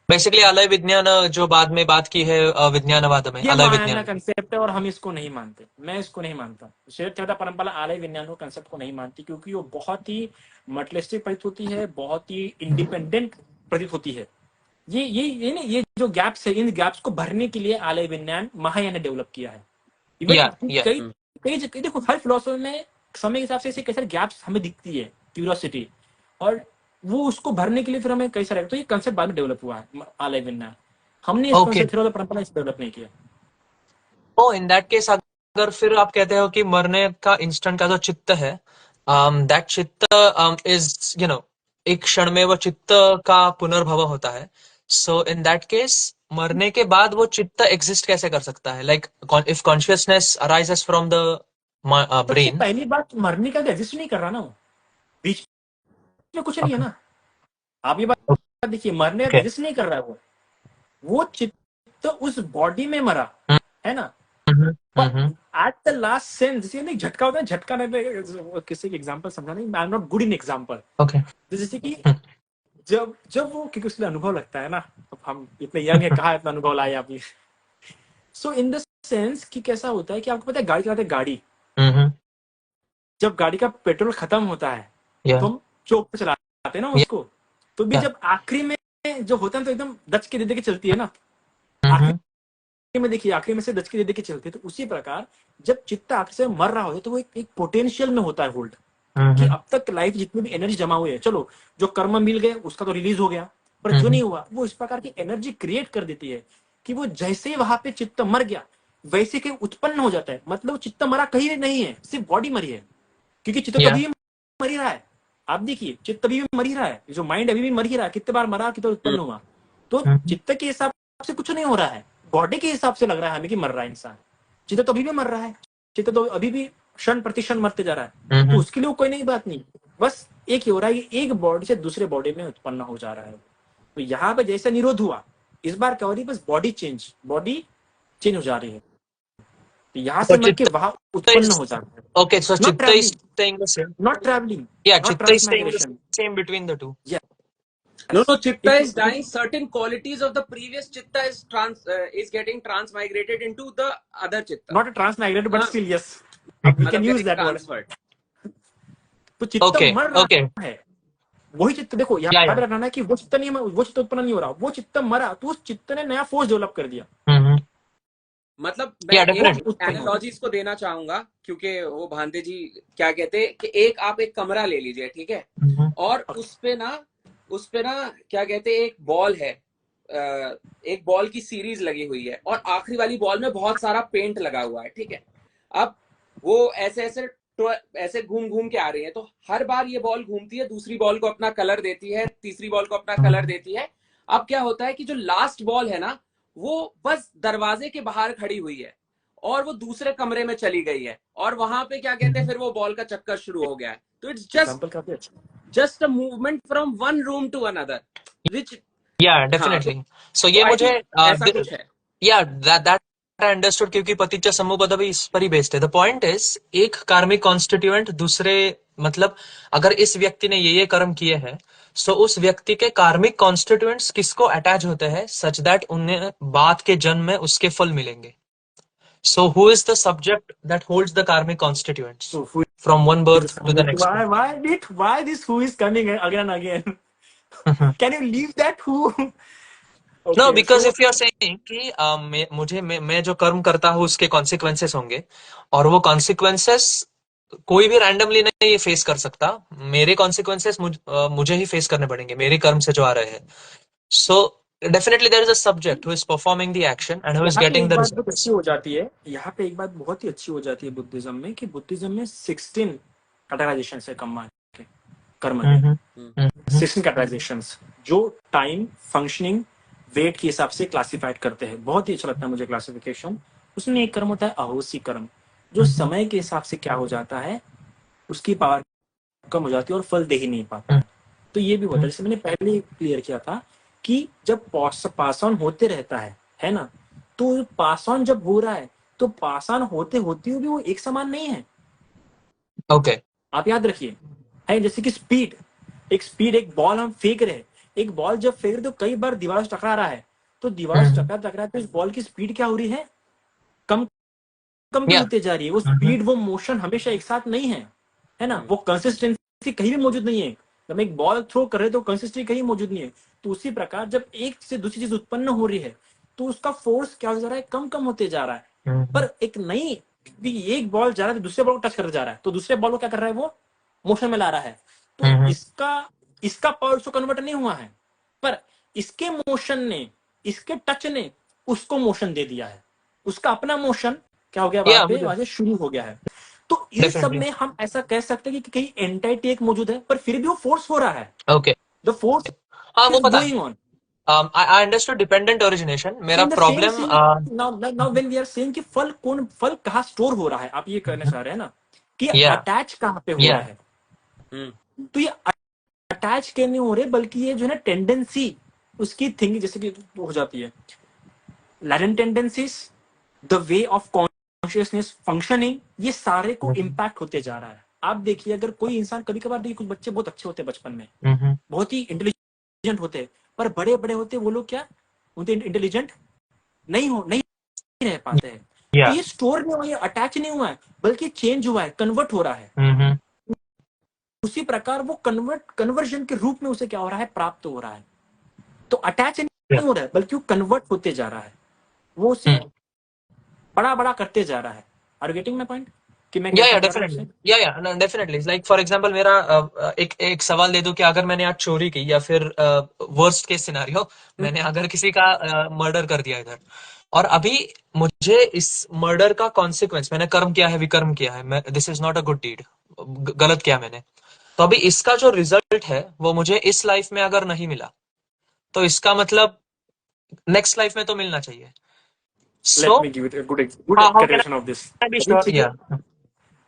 बेसिकली अलय विज्ञान जो बाद में बात की है विज्ञानवाद में ये अलय महायान का विज्ञान। कंसेप्ट है और हम इसको नहीं मानते, मैं इसको नहीं मानता। श्वेत चेतना परंपरा आलय विज्ञान को कंसेप्ट को नहीं मानती, क्योंकि वो बहुत ही मटलिस्टिक प्रतीत होती है, बहुत ही इंडिपेंडेंट प्रतीत होती है। ये जो गैप्स है, इन गैप्स को भरने के लिए आलय विज्ञान महायान ने डेवलप किया है। इवन या कई कई देखो हर फिलोसफी में समय के हिसाब से ऐसे कैसे गैप्स हमें दिखती है, क्यूरियोसिटी, और वो उसको भरने के लिए फिर हमें कई सारे, तो ये कंसेप्ट बाद में डेवलप हुआ है आलय विज्ञान। हमने इस ओके। कंसेप्ट परंपरा इसे डेवलप नहीं किया। ओ इन दैट केस अगर फिर आप कहते हो कि मरने का इंस्टेंट का जो चित्त है दैट चित्त इज एक क्षण में वो चित्त का पुनर्भव होता है। सो इन दैट केस मरने के बाद वो चित्त एग्जिस्ट कैसे कर सकता है, like if consciousness arises from the सबसे ब्रेन। पहली बात, मरने का एग्जिस्ट नहीं कर रहा ना वो, बीच में कुछ नहीं है ओके ना। आप ये बात देखिए, मरने का ओके एग्जिस्ट नहीं कर रहा है वो चित्त उस बॉडी में मरा है ना। पर एट द लास्ट सेंस, जैसे नहीं झटका होता है, झटका नहीं, किसी की एग्जांपल समझा नहीं, I am not good in example. Okay जैसे कि जब जब वो, क्योंकि उसके अनुभव लगता है ना, अब हम इतने यंग है, कहाँ इतना अनुभव लाए आप। सो इन द सेंस कि कैसा होता है कि आपको पता है गाड़ी चलाते, गाड़ी जब गाड़ी का पेट्रोल खत्म होता है या तो हम चौक पे चलाते हैं ना उसको, तो भी या जब आखिरी में जो होता है तो एकदम दच के दे के चलती है ना। आखिरी में देखिए, आखिरी में से दच के दे के चलती है। तो उसी प्रकार जब चित्त आखिर से मर रहा होता है तो वो एक पोटेंशियल में होता है होल्ड, कि अब तक लाइफ जितनी भी एनर्जी जमा हुई है, चलो जो कर्म मिल गए उसका तो रिलीज हो गया, पर जो नहीं हुआ वो इस प्रकार की एनर्जी क्रिएट कर देती है कि वो जैसे ही वहां पे चित्त मर गया वैसे के उत्पन्न हो जाता है। मतलब चित्त मरा कहीं नहीं है, सिर्फ बॉडी मरी है, क्योंकि चित्त या तभी भी मर ही रहा है। आप देखिए चित्त तभी भी मर ही रहा है, जो माइंड अभी भी मर ही रहा है, कितने बार मरा, कितने उत्पन्न हुआ। तो चित्त के हिसाब से कुछ नहीं हो रहा है, बॉडी के हिसाब से लग रहा है हमें कि मर रहा है इंसान। चित्त तो अभी भी मर रहा है, चित्त तो अभी भी क्षण प्रतिक्षण मरते जा रहा है, तो उसके लिए कोई नई बात नहीं, बस एक ही हो रहा है कि एक बॉडी से दूसरे बॉडी में उत्पन्न हो जा रहा है। तो यहाँ पे जैसे निरोध हुआ, इस बार क्या हो रही है, बस बॉडी चेंज हो जा रही है, तो यहाँ से So मर के chitta वहां उत्पन्न is हो जाता है। okay. So not chitta is travelling, staying the same. Not travelling, Yeah, not chitta is staying the transmigration. same between the two. No, chitta is it dying. Certain qualities of the previous chitta is getting transmigrated into the other chitta. Not transmigrated but हाँ, still yes, we can मतलब use getting that word. transferred. तो चित्त Okay, मर okay. रहा है, वही चित्त देखो Yeah, याद yeah. रखना है कि वो चित्त नहीं, वो चित्त उत्पन्न नहीं हो रहा, वो चित्त मरा तो उस चित्त ने नया फोर्स डेवलप कर दिया, मतलब मैं Yeah, एक वो definitely. उत्पन्न हो एनालॉजी इसको देना चाहूंगा, क्योंकि वो भांदे जी क्या कहते हैं कि आप एक कमरा ले लीजिए, ठीक है, और उस पे ना क्या कहते हैं, एक बॉल है, एक बॉल की सीरीज लगी हुई है और आखिरी वाली बॉल में बहुत सारा पेंट लगा हुआ है, ठीक है। अब वो ऐसे ऐसे तो ऐसे घूम घूम के आ रही है, तो हर बार ये बॉल घूमती है, दूसरी बॉल को अपना कलर देती है, तीसरी बॉल को अपना कलर देती है। अब क्या होता है कि जो लास्ट बॉल है ना, वो बस दरवाजे के बाहर खड़ी हुई है और वो दूसरे कमरे में चली गई है, और वहां पे क्या कहते हैं, फिर वो बॉल का चक्कर शुरू हो गया है। तो इट्स एग्जाम्पल काफी अच्छा। Just a movement from one room to another, which या हाँ, डेफिनेटली। सो तो ये आई मुझे थिंक ऐसा कुछ है। या दैट आई अंडरस्टूड, क्योंकि पतिच्चा समुपदा भी इस पर ही बेस्ड है। द पॉइंट इज, एक कार्मिक कॉन्स्टिट्यूएंट दूसरे, मतलब अगर इस व्यक्ति ने ये कर्म किए हैं, सो उस व्यक्ति के कार्मिक कॉन्स्टिट्यूएंट्स किसको अटैच होते हैं, सच दैट उन्हें बाद के जन्म में उसके फल मिलेंगे। So who is the subject that holds the karmic constituents So who from one is the birth to the subject? Next? Why this who is coming again and again? Can you leave that who? No, Okay, because so if you are saying कि मैं जो कर्म करता हूँ उसके consequences होंगे, और वो कॉन्सिक्वेंसेस कोई भी रैंडमली नहीं ये फेस कर सकता। मेरे कॉन्सिक्वेंसेस मुझे ही फेस करने पड़ेंगे, मेरे कर्म से जो आ रहे हैं। So definitely there is a subject who is performing the action and who is यहाँ पे गेटिंग एक द बात बहुत रिजल्ट्स। अच्छी हो जाती है, यहाँ पे एक बात बहुत ही अच्छी हो जाती है बुद्धिज्म में, कि बुद्धिज्म में 16 कैटेगराइजेशन है कर्म के। हम्म, 16 कैटेगराइजेशन जो टाइम, फंक्शनिंग, वेट के हिसाब से क्लासिफाइड करते हैं। बहुत ही अच्छा लगता है मुझे क्लासिफिकेशन। उसमें एक कर्म होता है अहोसी कर्म, जो समय के हिसाब से क्या हो जाता है, उसकी पावर कम हो जाती है और फल दे ही नहीं पाता है। तो ये भी होता है, जैसे मैंने पहले क्लियर किया था कि जब पास ऑन होते रहता है ना, तो पास ऑन जब हो रहा है, तो पास ऑन होते होते हुए भी वो एक समान नहीं है। ओके, आप याद रखिए, है जैसे कि स्पीड, एक बॉल हम फेंक रहे हैं, एक बॉल जब फेंक रहे तो कई बार दीवार से टकरा रहा है, तो दीवार से टकरा तो इस बॉल की स्पीड क्या हो रही है, कम कम की या होती जा रही है। वो स्पीड, वो मोशन हमेशा एक साथ नहीं है ना, वो कंसिस्टेंसी कहीं भी मौजूद नहीं है। जब एक बॉल थ्रो कर रहे तो कंसिस्टेंसी कहीं मौजूद नहीं है। तो उसी प्रकार जब एक से दूसरी चीज उत्पन्न हो रही है, तो उसका फोर्स क्या हो जा रहा है, कम होते जा रहा है। पर एक नई, एक बॉल जा रहा है तो दूसरे बॉल को टच कर जा रहा है, तो दूसरे बॉल को क्या कर रहा है, वो मोशन में ला रहा है। तो इसका पावर उसको कन्वर्ट नहीं हुआ है, पर इसके मोशन ने, इसके टच ने उसको मोशन दे दिया है। उसका अपना मोशन क्या हो गया, वहां पे शुरू हो गया है। तो इस सब में हम ऐसा कह सकते हैं कि कहीं एंटाइटी एक मौजूद है, पर फिर भी वो फोर्स हो रहा है। ओके, द फोर्स हाँ वो इज पता है। Going on. I understood dependent origination. मेरा in the same problem sense, now when we are saying कि फल कहाँ स्टोर हो रहा है, आप ये कहना चाह रहे हैं ना कि या अटैच कहाँ पे हो रहा है। तो ये अटैच के नहीं हो रहे, बल्कि ये जो है ना टेंडेंसी, उसकी थिंकिंग जैसे कि हो जाती है, latent tendencies, the way of consciousness functioning, ये सारे को इम्पैक्ट होते जा रहा है। आप देखिए, अगर कोई इंसान, कभी कभार देखिए कुछ बच्चे बहुत अच्छे होते हैं बचपन में, बहुत ही इंटेलिजेंट होते हैं, पर बड़े बड़े होते वो लोग क्या, उनके इंटेलिजेंट नहीं रह पाते हैं। तो ये स्टोर नहीं हुआ, ये अटैच नहीं हुआ है, बल्कि चेंज हुआ है, कन्वर्ट हो रहा है। उसी प्रकार वो कन्वर्जन के रूप में उसे क्या हो रहा है, प्राप्त हो रहा है। तो अटैच नहीं हो रहा है, बल्कि वो कन्वर्ट होते जा रहा है, वो उसे बड़ा करते जा रहा है। Are you getting my point, कि मैं क्या चाह रहा हूँ? या डेफिनेटली। लाइक फॉर एग्जांपल, मेरा एक सवाल दे दो कि अगर मैंने आज चोरी की, या फिर वर्स्ट केस सिनेरियो, मैंने अगर किसी का मर्डर कर दिया इधर, और अभी मुझे इस मर्डर का कॉन्सिक्वेंस, मैंने कर्म किया है, विकर्म किया है, this is not a good deed, गलत किया मैंने, तो अभी इसका जो रिजल्ट है वो मुझे इस लाइफ में अगर नहीं मिला, तो इसका मतलब नेक्स्ट लाइफ में तो मिलना चाहिए। Let so me give it a good how can categorisation of this. I be sure? या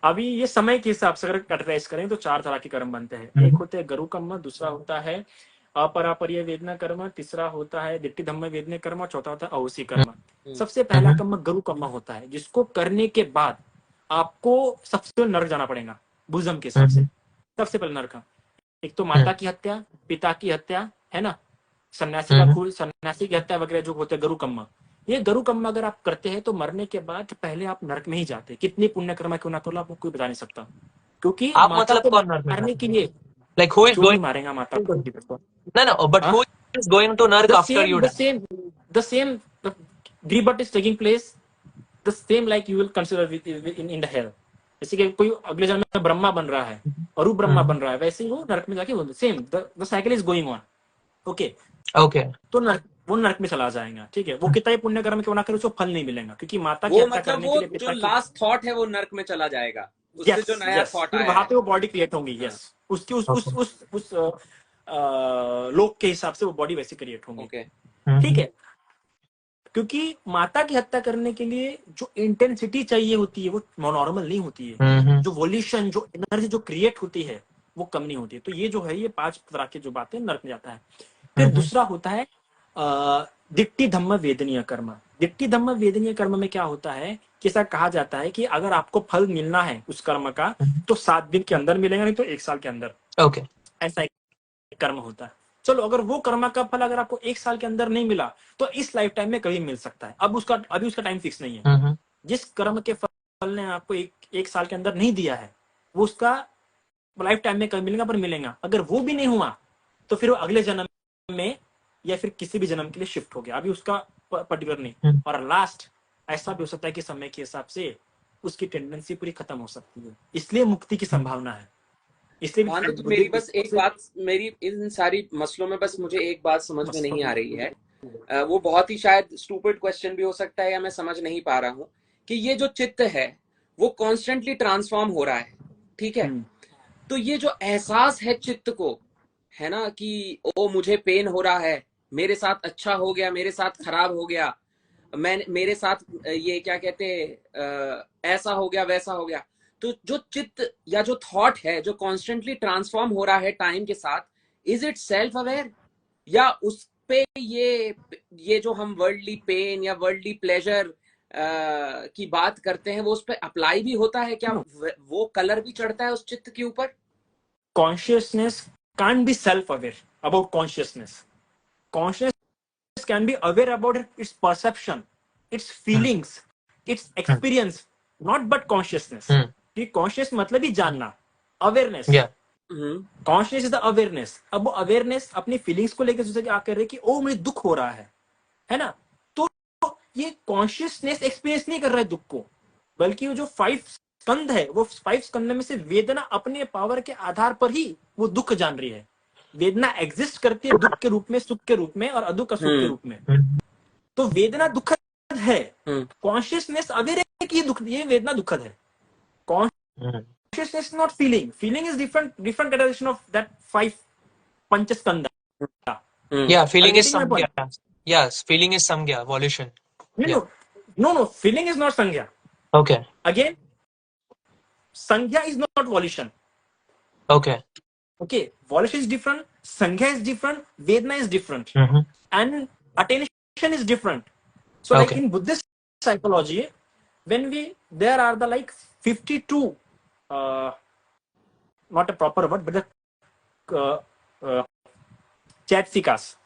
अभी ये समय के हिसाब से अगर कैटेगराइज करें तो 4 तरह के कर्म बनते हैं। एक होते हैं गुरु कर्म, दूसरा होता है अपरापर्य वेदना कर्म, तीसरा होता है दिट्टि धम्म वेदना कर्म, और चौथा होता है अहोसी कर्म। सबसे पहला कर्म गुरु कर्म होता है, जिसको करने के बाद आपको सबसे नरक जाना पड़ेगा बुद्धज्म के हिसाब से। सबसे पहले नरक, एक तो माता की हत्या, पिता की हत्या, है ना, सन्यासी का खून, सन्यासी की हत्या वगैरह जो होते हैं गुरु कर्म। ये गुरु कर्म अगर आप करते हैं तो मरने के बाद पहले आप नरक में ही जाते हैं। कितनी पुण्य कर्म क्यों ना करो, आपको कोई बता नहीं सकता, क्योंकि आप माता मतलब को कौन नर्क में मारने के जाते हैं? लिए लाइक हु इज क्यों नहीं गोइंग? मारेगा माता को? No, no, but who is going to Nark the after same you the die? same the same the rebirth is taking place, the same like you will consider in the hell। जैसे कि कोई अगले जन्म में ब्रह्मा बन रहा है, अरु ब्रह्मा बन रहा है, वैसे ही वो नरक में जाके same the cycle is going on. Okay, Okay. तो वो नरक में चला जाएगा। ठीक है, वो कितना ही पुण्य कर्म क्यों ना करे, उसको फल नहीं मिलेगा, क्योंकि माता की वो हत्या मतलब करने वो के लिए जो पिता की, लास्ट थॉट है वो नर्क में चला जाएगा। उससे जो यस नया यस, थॉट फिर आया वहां है। पे वो बॉडी क्रिएट होंगी। हाँ, यस, उसकी ओके। उस लोक के हिसाब से वो बॉडी वैसे क्रिएट होंगी। ओके। ठीक है, क्योंकि माता की हत्या करने के लिए जो इंटेंसिटी चाहिए होती है वो नॉर्मल नहीं होती है, जो वोल्यूशन, जो एनर्जी जो क्रिएट होती है वो कम नहीं होती है। तो ये जो है, ये 5 तरह की जो बातें नर्क में जाता है। फिर दूसरा होता है दिट्टी धम्म वेदनीय कर्म। दिट्टी धम्म वेदनीय कर्म में क्या होता है कि ऐसा कहा जाता है कि अगर आपको फल मिलना है उस कर्म का तो 7 दिन के अंदर मिलेगा, नहीं तो 1 साल के अंदर। ओके। ऐसा एक कर्म होता है। चलो, अगर वो कर्म का फल अगर आपको 1 साल के अंदर नहीं मिला तो इस लाइफ टाइम में कभी मिल सकता है। अभी उसका टाइम फिक्स नहीं है। जिस कर्म के फल ने आपको एक साल के अंदर नहीं दिया है वो उसका लाइफ टाइम में कभी मिलेगा, पर मिलेगा। अगर वो भी नहीं हुआ तो फिर वो अगले जन्म में या फिर किसी भी जन्म के लिए शिफ्ट हो गया, अभी उसका पर्टिकुलर नहीं। और लास्ट ऐसा भी हो सकता है कि समय के हिसाब से उसकी टेंडेंसी पूरी खत्म हो सकती है, इसलिए मुक्ति की संभावना है। इसलिए आनंद, मेरी बस एक बात, मेरी इन सारी मसलों में बस मुझे एक बात समझ में नहीं आ रही है। वो बहुत ही शायद स्टूपिड क्वेश्चन भी हो सकता है या मैं समझ नहीं पा रहा हूँ कि ये जो चित्त है वो कॉन्स्टेंटली ट्रांसफॉर्म हो रहा है, ठीक है? तो ये जो एहसास है चित्त को, है ना, कि ओ मुझे पेन हो रहा है, मेरे साथ अच्छा हो गया, मेरे साथ खराब हो गया, मेरे साथ ये क्या कहते हैं, ऐसा हो गया वैसा हो गया। तो जो चित्त या जो थॉट है जो कॉन्स्टेंटली ट्रांसफॉर्म हो रहा है टाइम के साथ, इज इट सेल्फ अवेयर, या उस पे ये जो हम वर्ल्डली पेन या वर्ल्डली प्लेजर की बात करते हैं वो उस पर अप्लाई भी होता है क्या? वो कलर भी चढ़ता है उस चित्त के ऊपर? Consciousness can't be self-aware about consciousness. Consciousness can be aware about its perception, its feelings, its experience, not but consciousness. कि conscious मतलब ही जानना, awareness. Conscious is the awareness. अब वो अवेयरनेस अपनी फीलिंग्स को लेकर जैसे कि आप कह रहे हैं कि ओ मुझे दुख हो रहा है ना, तो ये कॉन्शियसनेस एक्सपीरियंस नहीं कर रहा है दुख को, बल्कि वो जो 5 स्कंद है, वो 5 स्कंद में से वेदना अपने पावर के आधार पर ही वो दुख जान रही है। वेदना एग्जिस्ट करती है दुख के रूप में, सुख के रूप में, और अदुख का सुख के रूप में। तो वेदना दुखद है, कॉन्शियसनेस अवेयर है कि ये वेदना दुखद है। Consciousness is not feeling. Feeling is different categorization of that 5 panchaskanda. Yeah, feeling is Getting my point? samgya. Yes, feeling is samgya, volition. No. Feeling is not sangya. Okay. Again, sangya is not volition. Okay. Volition is different. Sangya is different. Vedana is different. And attention is different. So, like in Buddhist psychology, there are the like 52, not a proper word, but the चैत्सिकास,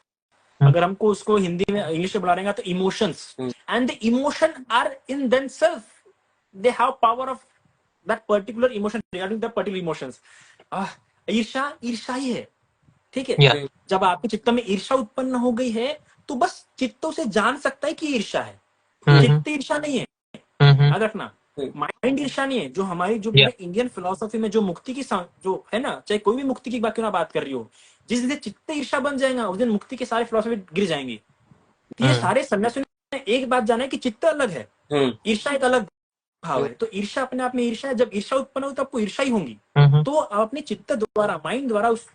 अगर हमको उसको हिंदी में English में बुला रहेंगे तो emotions, and the emotion are in themselves, they have power of that particular emotion regarding that particular emotions. ईर्षा ही है, ठीक है? जब आपके चित्त में ईर्षा उत्पन्न हो गई है तो बस चित्तों से जान सकता है कि ईर्षा है, चित्त ईर्षा नहीं है, याद रखना। माइंड ईर्षा नहीं है। जो हमारी जो इंडियन फिलोसफी में जो मुक्ति की जो है ना, चाहे कोई भी मुक्ति की क्यों ना बात कर रही हो, जिस दिन चित्त ईर्षा बन जाएगा उस दिन मुक्ति के सारे फिलोसफी गिर जाएंगी। ये सारे सन्यासियों ने एक बात जाना है कि चित्त अलग है, ईर्षा एक अलग भाव है। तो ईर्षा अपने आप में ईर्षा है, जब ईर्षा उत्पन्न हो तो आपको ईर्षा ही होंगी। तो अपने चित्त द्वारा, माइंड द्वारा उस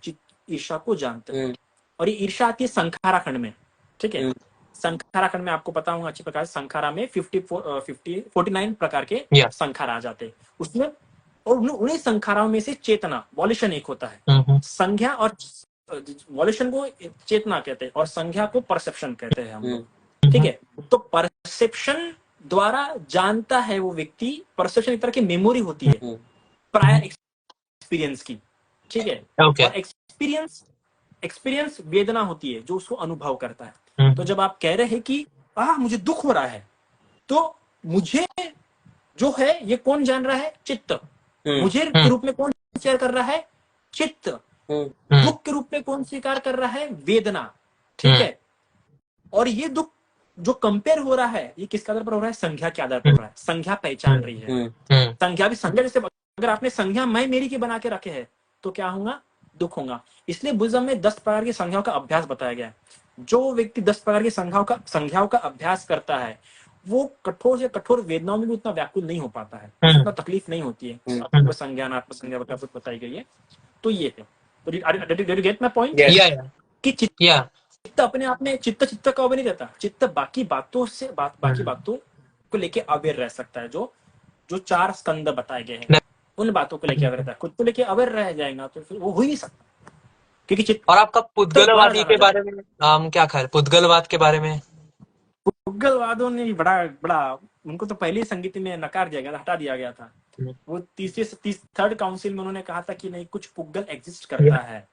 ईर्षा को जानते हैं। और ये ईर्षा आती है संखारा खंड में, ठीक है? संखारा खंड में आपको पता होगा अच्छी प्रकार, संखारा में 49 प्रकार के संखारा आ जाते हैं उसमें, और उन्हीं संखाराओं में से चेतना, वॉल्यूशन एक होता है। संज्ञा और वॉल्यूशन को चेतना कहते हैं और संज्ञा को परसेप्शन कहते हैं हम लोग, ठीक है? तो परसेप्शन द्वारा जानता है वो व्यक्ति। परसेप्शन एक तरह की मेमोरी होती है प्रायर एक्सपीरियंस की, ठीक है? और एक्सपीरियंस वेदना होती है जो उसको अनुभव करता है। तो जब आप कह रहे हैं कि मुझे दुख हो रहा है, तो मुझे जो है ये कौन जान रहा है? चित्त। मुझे के रूप में कौन शेयर कर रहा है? चित्त। दुख के रूप में कौन स्वीकार कर रहा है? वेदना, ठीक है? और ये दुख जो कंपेयर हो रहा है ये किसके आधार पर हो रहा है? संज्ञा के आधार पर हो रहा है। संज्ञा पहचान रही है। संज्ञा भी संज्ञा, जैसे अगर आपने संज्ञा मैं मेरी के बना के रखे है तो क्या होगा? दुख होगा। इसलिए बुद्धिज्म में 10 प्रकार की संज्ञाओं का अभ्यास बताया गया है। जो व्यक्ति 10 प्रकार की संज्ञाओं का अभ्यास करता है वो कठोर से कठोर वेदनाओं में भी उतना व्याकुल नहीं हो पाता है, हम्म उतना तकलीफ नहीं होती है। आपको संज्ञान आत्मसंज्ञा वगैरह बताई गई है। तो ये है। तो did you get my point Yes. या कि या चित्त अपने आप में चित्त का अवेयर नहीं रहता, चित्त बाकी बातों से बाकी बातों को लेके अवेयर रह सकता है। जो जो 4 स्कंद बताए गए हैं उन बातों को लेके अवेयर रहता है, खुद को लेके अवेयर रह जाएगा तो फिर वो हो ही नहीं सकता, क्योंकि चित्त और आपका द्वारा पुद्गलवादी जाना के जाता बारे में क्या ख्याल, पुद्गलवाद के बारे में? है। पुद्गलवादों ने भी बड़ा बड़ा उनको तो पहले ही संगीत में नकार दिया गया, हटा दिया गया था। वो थर्ड काउंसिल में उन्होंने कहा था कि नहीं, कुछ पुद्गल एग्जिस्ट करता है।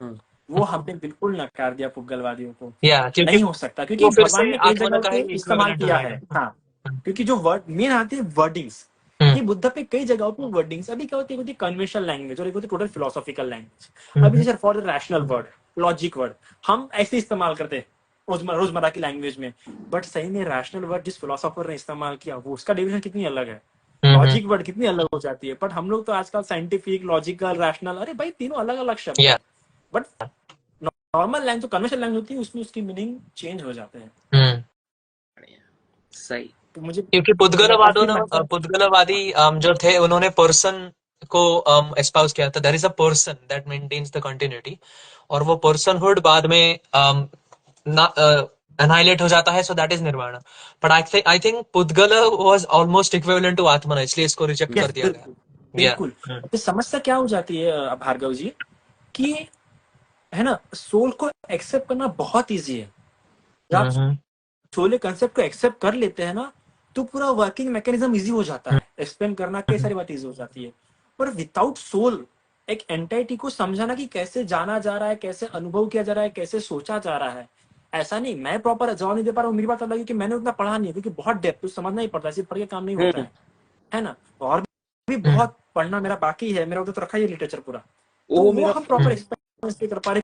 वो हमने बिल्कुल नकार दिया पुद्गलवादियों को। या क्योंकि नहीं हो सकता, क्योंकि वो फिर भगवान से ने एक आत्मा जगह का पे ही इस्तेमाल इक्विवेलेंट हो किया है। जाएगा। हाँ, क्योंकि जो वर्ड मेन आते हैं वर्डिंग्स, ये बुद्ध पे कई जगहों पे वर्डिंग्स, अभी क्या होती है कन्वेंशनल लैंग्वेज और एक होती है टोटल फिलोसॉफिकल लैंग्वेज। अभी जैसे for the rational word, logic word हम ऐसे इस्तेमाल करते हैं रोजमर्रा की लैंग्वेज में, बट सही में रैशनल वर्ड जिस फिलोसोफर ने इस्तेमाल किया वो उसका डेफिनेशन कितनी अलग है, लॉजिक वर्ड कितनी अलग हो जाती है। बट हम लोग तो आजकल साइंटिफिक, लॉजिकल, रैशनल, अरे भाई तीनों अलग अलग शब्द या है। बट नॉर्मल लैंग्वेज, जो कन्वेंशनल लैंग्वेज होती है उसमें उसकी मीनिंग चेंज हो जाते हैं। सही। तो मुझे क्योंकि पुद्गलवादी जो थे उन्होंने पर्सन को एस्पाउस किया था, there is a person that maintains the continuity, और वो पर्सनहुड बाद में एनाइलेट हो जाता है, so that is nirvana. But I think pudgala was almost equivalent to atmana, इसलिए इसको रिजेक्ट कर यस, दिया गया। बिल्कुल। तो समस्या क्या हो जाती है भार्गव जी, कि है ना, सोल को एक्सेप्ट करना बहुत इजी है। जब आप सोल कंसेप्ट को एक्सेप्ट कर लेते हैं ना, तो पूरा वर्किंग मैकेनिज्म इजी हो जाता है, एक्सप्लेन करना कई सारी बात इजी हो जाती है। पर विदाउट सोल एक एंटाइटी को समझाना कि कैसे जाना जा रहा है, कैसे अनुभव किया जा रहा है, कैसे सोचा जा रहा है, ऐसा नहीं। मैं प्रॉपर जवाब नहीं दे पा रहा हूँ, मेरी बात अलग है कि मैंने उतना पढ़ा नहीं है, क्योंकि बहुत डेप्थ तो समझना ही पड़ता है, सिर्फ पढ़ के काम नहीं होता है ना। और भी बहुत पढ़ना मेरा बाकी है, मेरा उधर तो रखा ही लिटरेचर पूरा, तो वो हम प्रॉपर एक्सप्लेन कर पा रहे